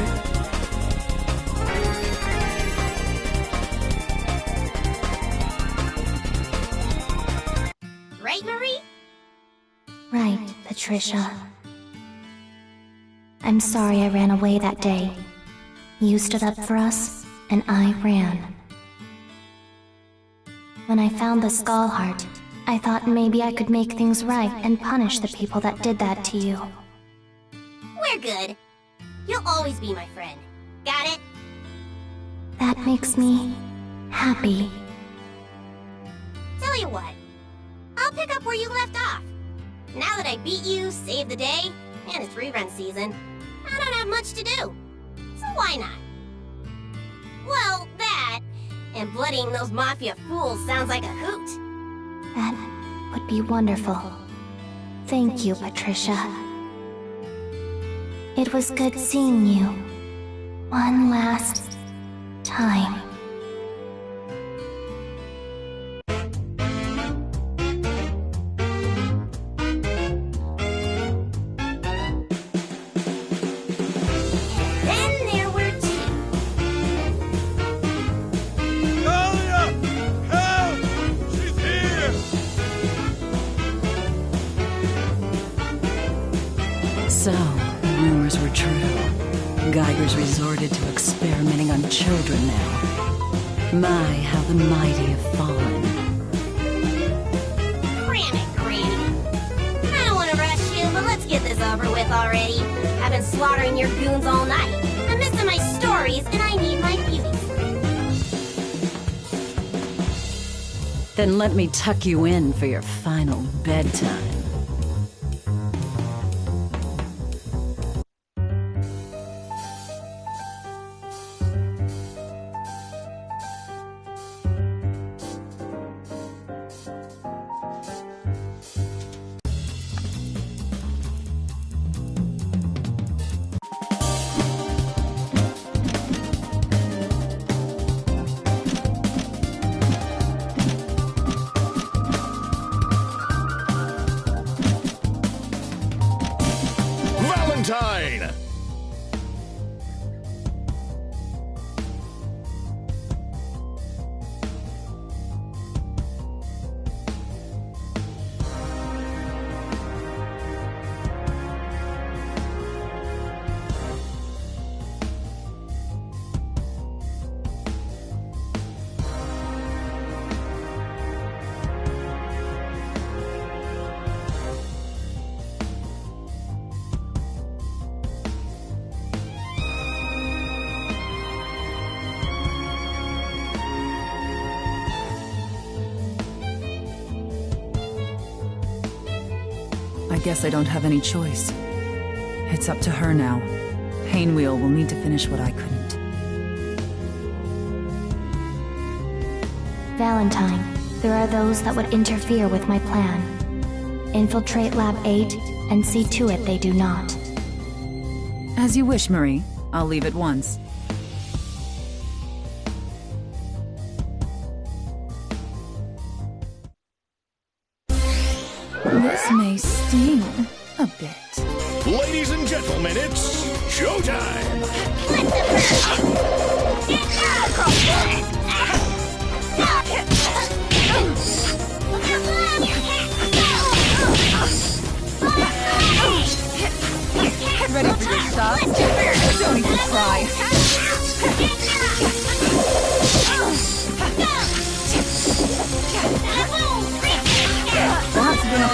Right, Marie? Right, Patricia. I'm sorry I ran away that day. You stood up for us, and I ran. When I found the skull heart, I thought maybe I could make things right and punish the people that did that to you. We're good. You'll always be my friend. Got it? That makes me happy. Tell you what, I'll pick up where you left off. Now that I beat you, saved the day, and it's rerun season, I don't have much to do. So why not? Well, that, and bloodying those Mafia fools sounds like a hoot. That would be wonderful. Thank you, Patricia. It was good seeing you. One last time. Then there were two. Talia! Help! She's here! So, the rumors were true. Geiger's resorted to experimenting on children now. My, how the mighty have fallen. Cram it, Granny. I don't want to rush you, but let's get this over with already. I've been slaughtering your goons all night. I'm missing my stories, and I need my beauty. Then let me tuck you in for your final bedtime. Valentine! I guess I don't have any choice. It's up to her now. Painwheel will need to finish what I couldn't. Valentine, there are those that would interfere with my plan. Infiltrate Lab 8 and see to it they do not. As you wish, Marie. I'll leave at once. This may sting. A bit. Ladies and gentlemen, it's showtime! Ready for your shots? Don't even try. That's gonna...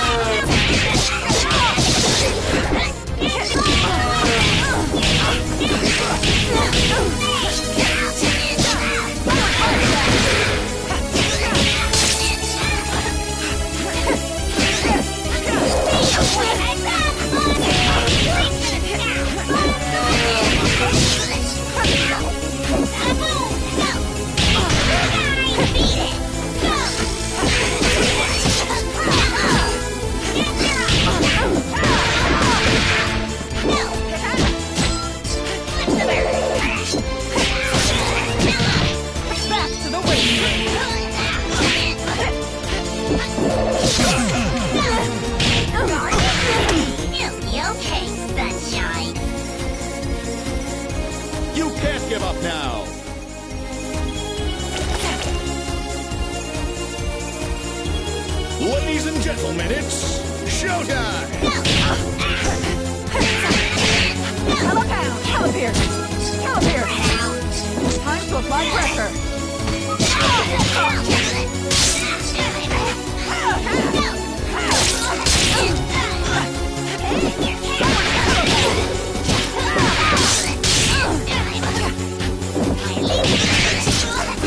You can't give up now! Ladies and gentlemen, it's showtime! Calipir! Time to apply pressure!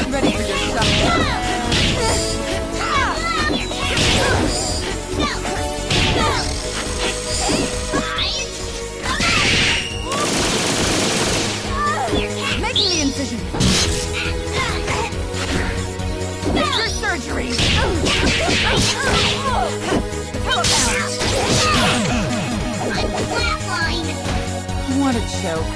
Ready for your shot. Making the incision. Major surgery. What a joke.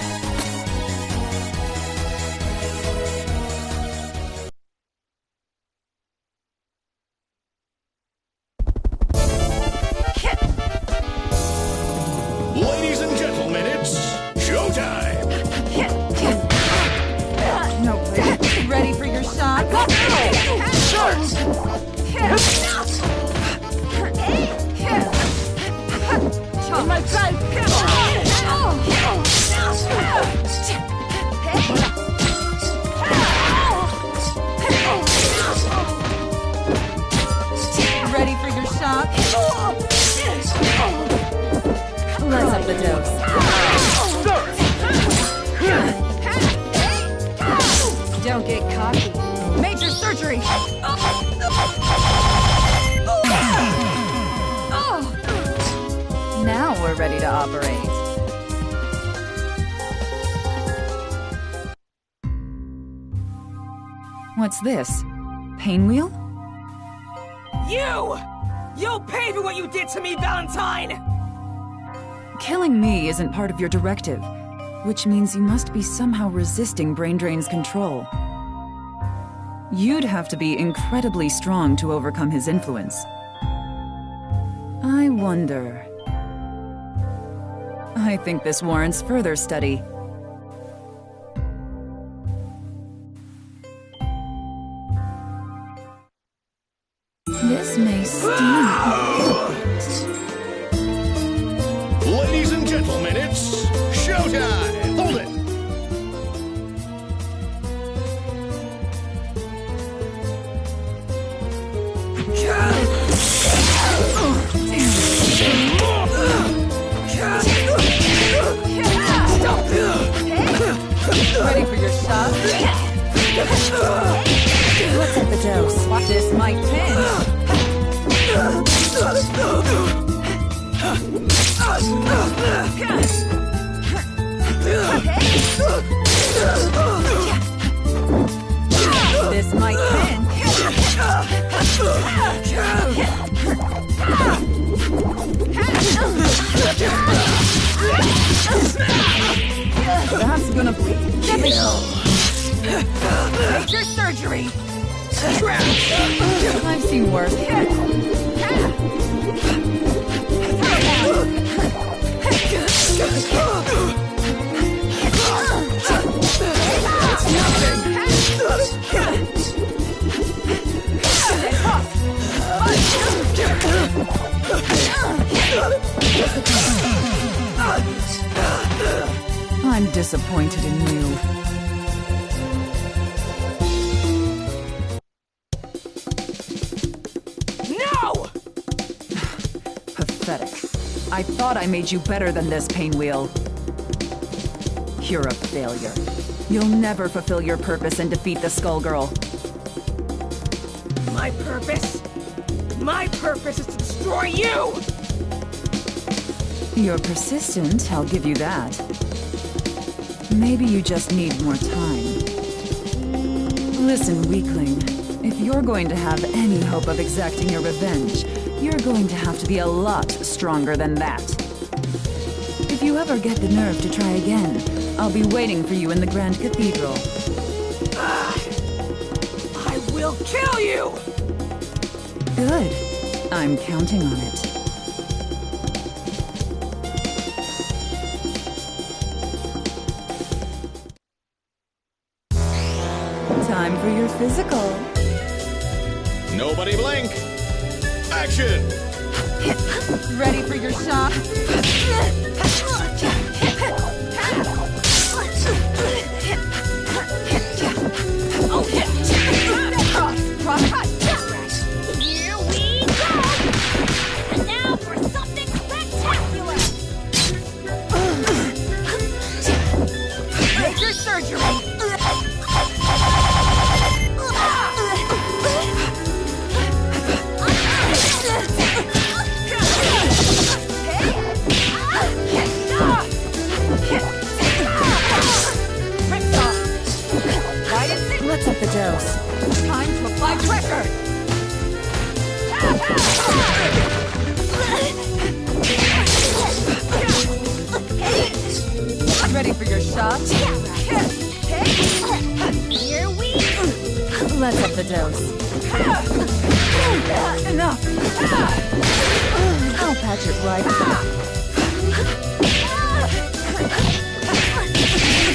Ladies and gentlemen, it's showtime! No way. Ready for your shot? On my side. Ready for your shot? Let's up the dose. Don't get cocky. Major surgery! Now we're ready to operate. What's this? Pain wheel? You! You'll pay for what you did to me, Valentine! Killing me isn't part of your directive, which means you must be somehow resisting Brain Drain's control. You'd have to be incredibly strong to overcome his influence. I wonder... I think this warrants further study. This may sting a bit. Ladies and gentlemen, it's showtime! Hold it! Ready for your shot? Let's up the dose. This might pin. This might pin. That's gonna bleed. Major surgery. I've seen worse. I'm disappointed in you. No! Pathetic. I thought I made you better than this, Painwheel. You're a failure. You'll never fulfill your purpose and defeat the Skullgirl. My purpose? My purpose is to destroy you! You're persistent, I'll give you that. Maybe you just need more time. Listen, weakling. If you're going to have any hope of exacting your revenge, you're going to have to be a lot stronger than that. If you ever get the nerve to try again, I'll be waiting for you in the Grand Cathedral. I will kill you! Good. I'm counting on it. Time for your physical. Nobody blink. Action! Ready for your shot? Here we go! And now for something spectacular! Major surgery! Let's up the dose. Time to apply pressure! Ready for your shot? Here we Let's up the dose. Enough! I'll patch it right.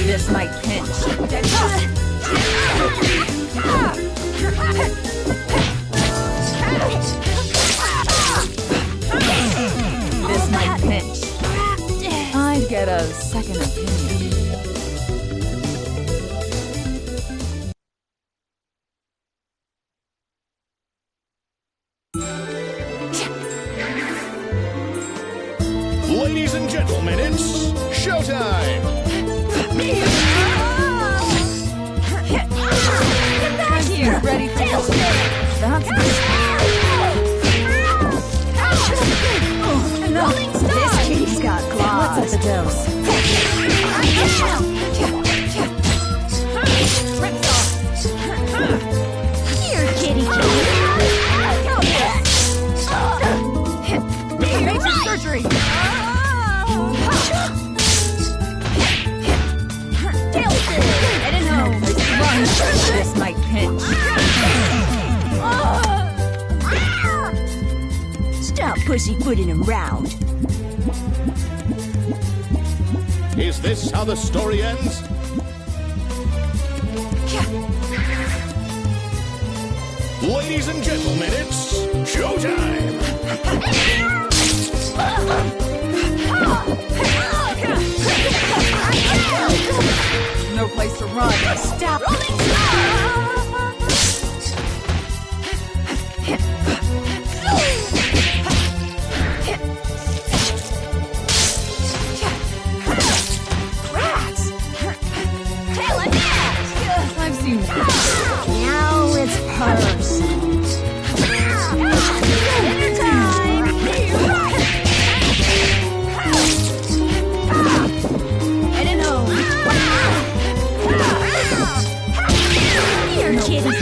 This might pinch. This might pinch. I'd get a second opinion. Ladies and gentlemen, it's showtime! Here, ready for your shot. That's This kitty's got claws. Let's up the dose. Here, kitty. Major surgery! This might pinch. Stop pussyfooting around. Is this how the story ends? Ladies and gentlemen, it's showtime! No place to run. Stop. rats! I've seen Now it's hers. Dinner time! Heading home. Here, kitty.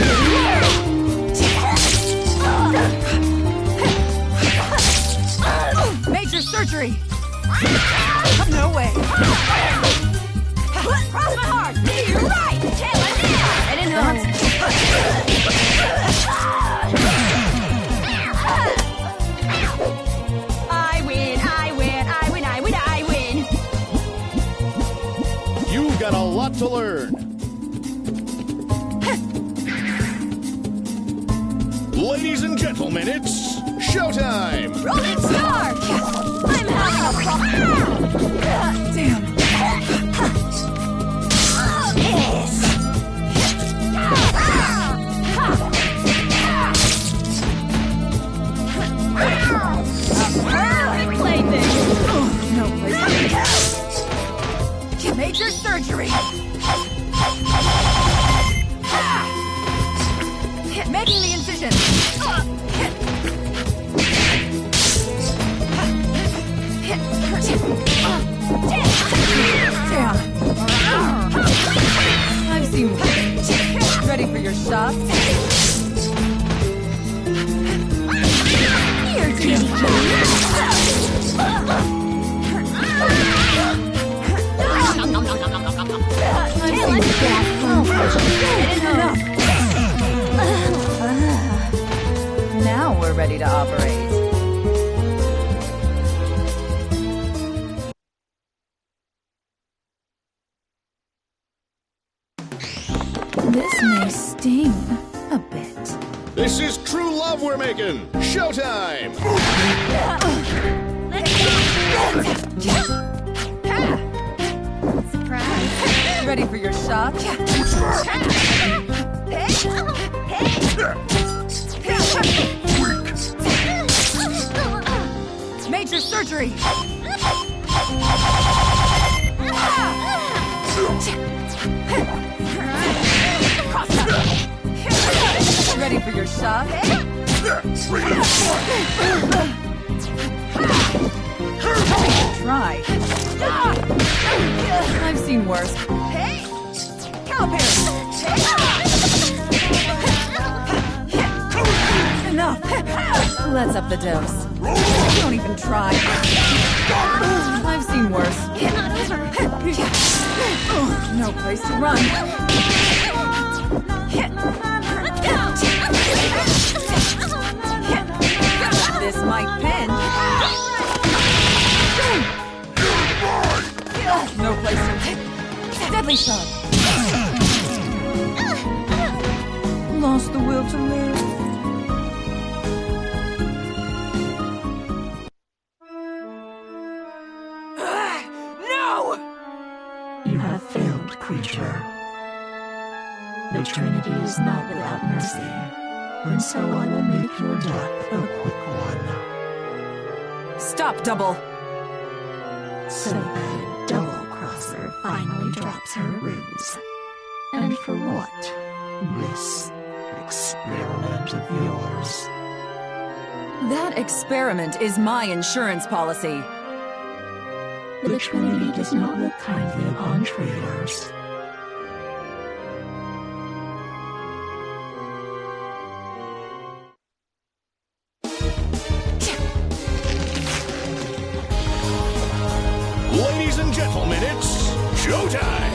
major surgery! No way! Cross my heart! You're right! Tail it down! Heading home. I win, I win, I win, I win, I win. to learn. Ladies and gentlemen, it's showtime! Rolling star! I'm having a problem. Damn. Major surgery! Making the incision! Damn! I've seen one. Ready for your shot? Here, Kitty Now we're ready to operate. This may sting a bit. This is true love we're making! Showtime! Surprise! Ready for your shot? Major surgery! Ready for your shot? Try. I've seen worse. Hey! Cowbill! Enough! Let's up the dose. Don't even try. I've seen worse. No place to run. This might pin. No place to... Deadly shot. Lost the will to live. You have failed, creature. The Trinity is not without mercy, and so I will make your death a quick one. Stop, Double! So then, Double-Crosser finally drops her ruse. And for what? This experiment of yours. That experiment is my insurance policy. The Trinity does not look kindly upon traitors. Ladies and gentlemen, it's showtime!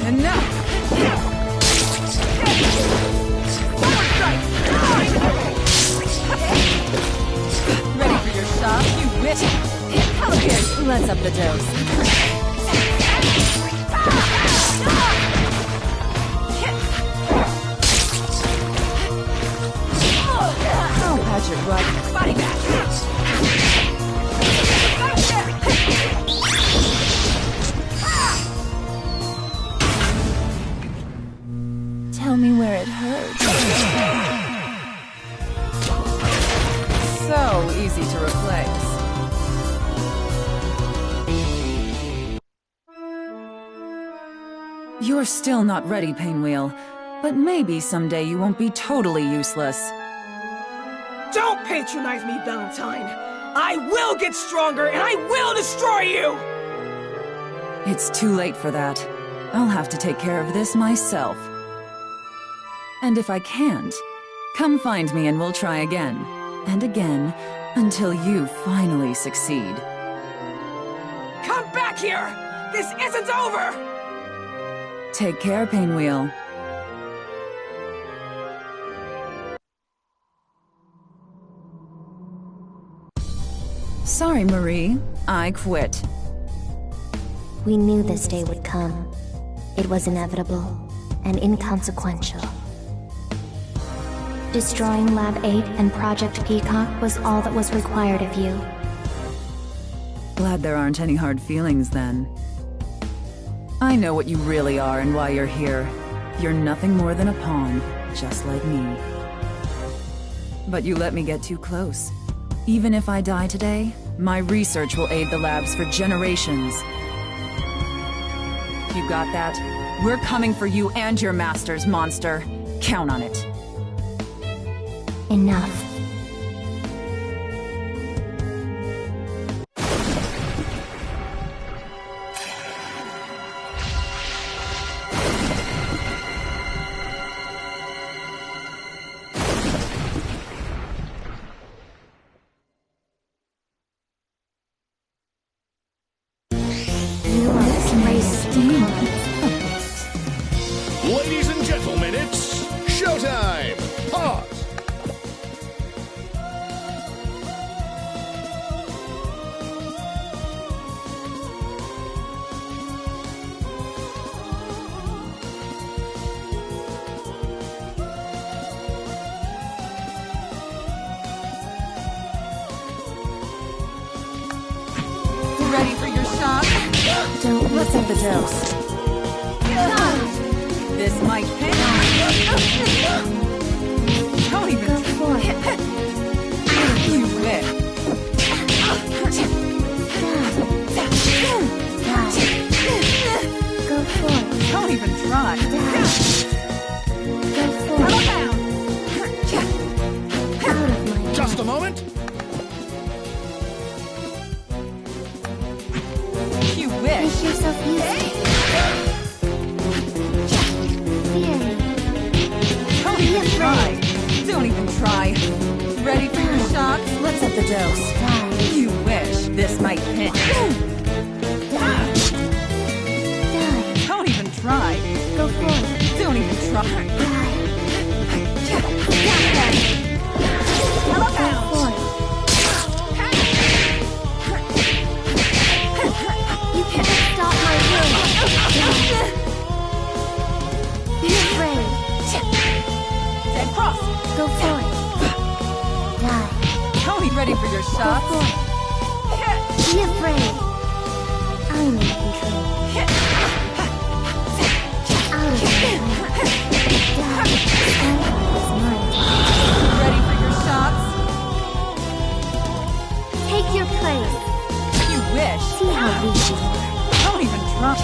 Enough! Ready for your shot, you bitch! Come here, let's up the dose. I'll patch it right. Body back! Tell me where it hurts. So easy to replace. You're still not ready, Painwheel. But maybe someday you won't be totally useless. Don't patronize me, Valentine! I will get stronger, and I will destroy you! It's too late for that. I'll have to take care of this myself. And if I can't, come find me and we'll try again. And again, until you finally succeed. Come back here! This isn't over! Take care, Painwheel. Sorry, Marie. I quit. We knew this day would come. It was inevitable and inconsequential. Destroying Lab 8 and Project Peacock was all that was required of you. Glad there aren't any hard feelings then. I know what you really are and why you're here. You're nothing more than a pawn, just like me. But you let me get too close. Even if I die today, my research will aid the labs for generations. You got that? We're coming for you and your masters, monster. Count on it. Enough. Ladies and gentlemen, it's showtime! Pause! Ready for your shot? Don't Let's up the dose. This might pay. Don't even go for it. You win. Go for it. Don't even try. Go for it. Out of my way. Just a moment. You wish. Make yourself useful. Don't even try. Don't even try. Ready for your shots? Let's up the dose. You wish. This might pinch. Don't even try. Go for it. Don't even try. You can't stop my will. Be afraid. Dead cross. Go for it. Die. Tony, ready for your Go shots? for it. Be afraid. I'm in control. Out of my way. Die. It's mine. Ready for your shots? Take your place. You wish. See how weak you are. Don't even try.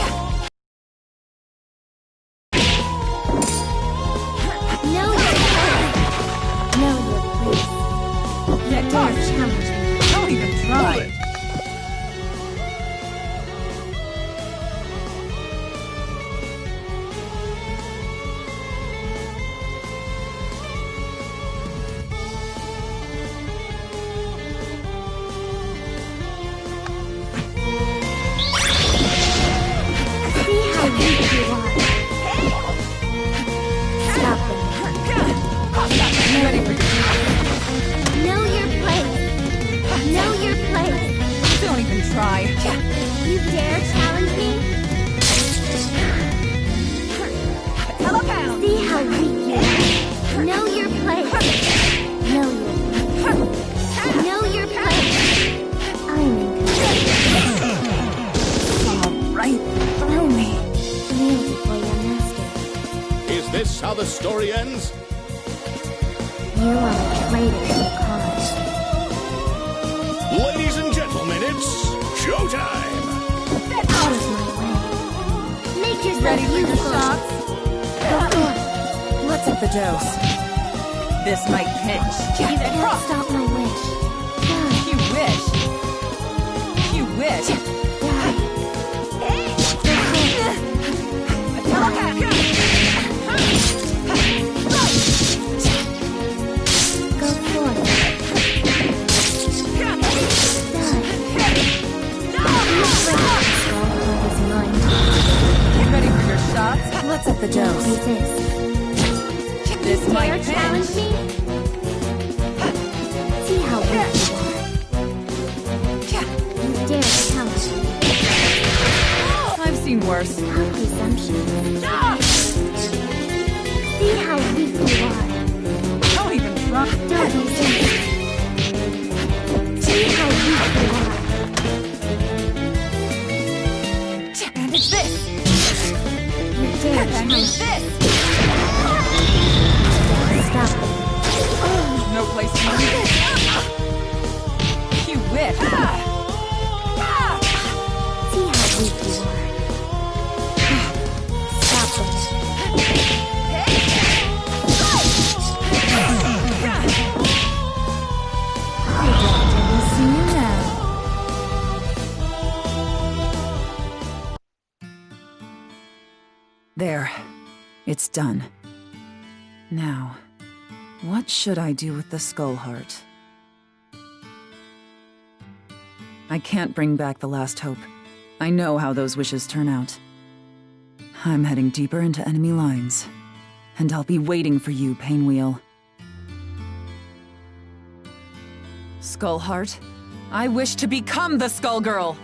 Know your place. Know your place. Get Dare tough. challenge me. Don't even try. See how weak you are. Stop them. Ready for your Know your place. Know your place. Don't even try. You dare challenge me? See how weak you are. Know your place. Know your place. Know your place. I'm in control. Fall right through me. Kneel before your master. Is this how the story ends? You are a traitor to the cause. Ladies and gentlemen, it's showtime! Out of my way. Make yourself Ready for your useful. shots? Go for it. Let's up the dose. This might pinch. You can't stop my wish. Die. You wish. You wish. Die. Go for it. Go for it. Die. Be afraid. Skullgirls is mine. presumption. See how weak you are. Don't even try. Don't resist. See how weak you are. And it's this! You dare And it's this! Stop. No place for you. You wish. See how weak you are. Stop it. Your doctor will see you now. There. It's done. Now, what should I do with the skull heart? I can't bring back the last hope. I know how those wishes turn out. I'm heading deeper into enemy lines. And I'll be waiting for you, Painwheel. Skullheart, I wish to become the Skullgirl!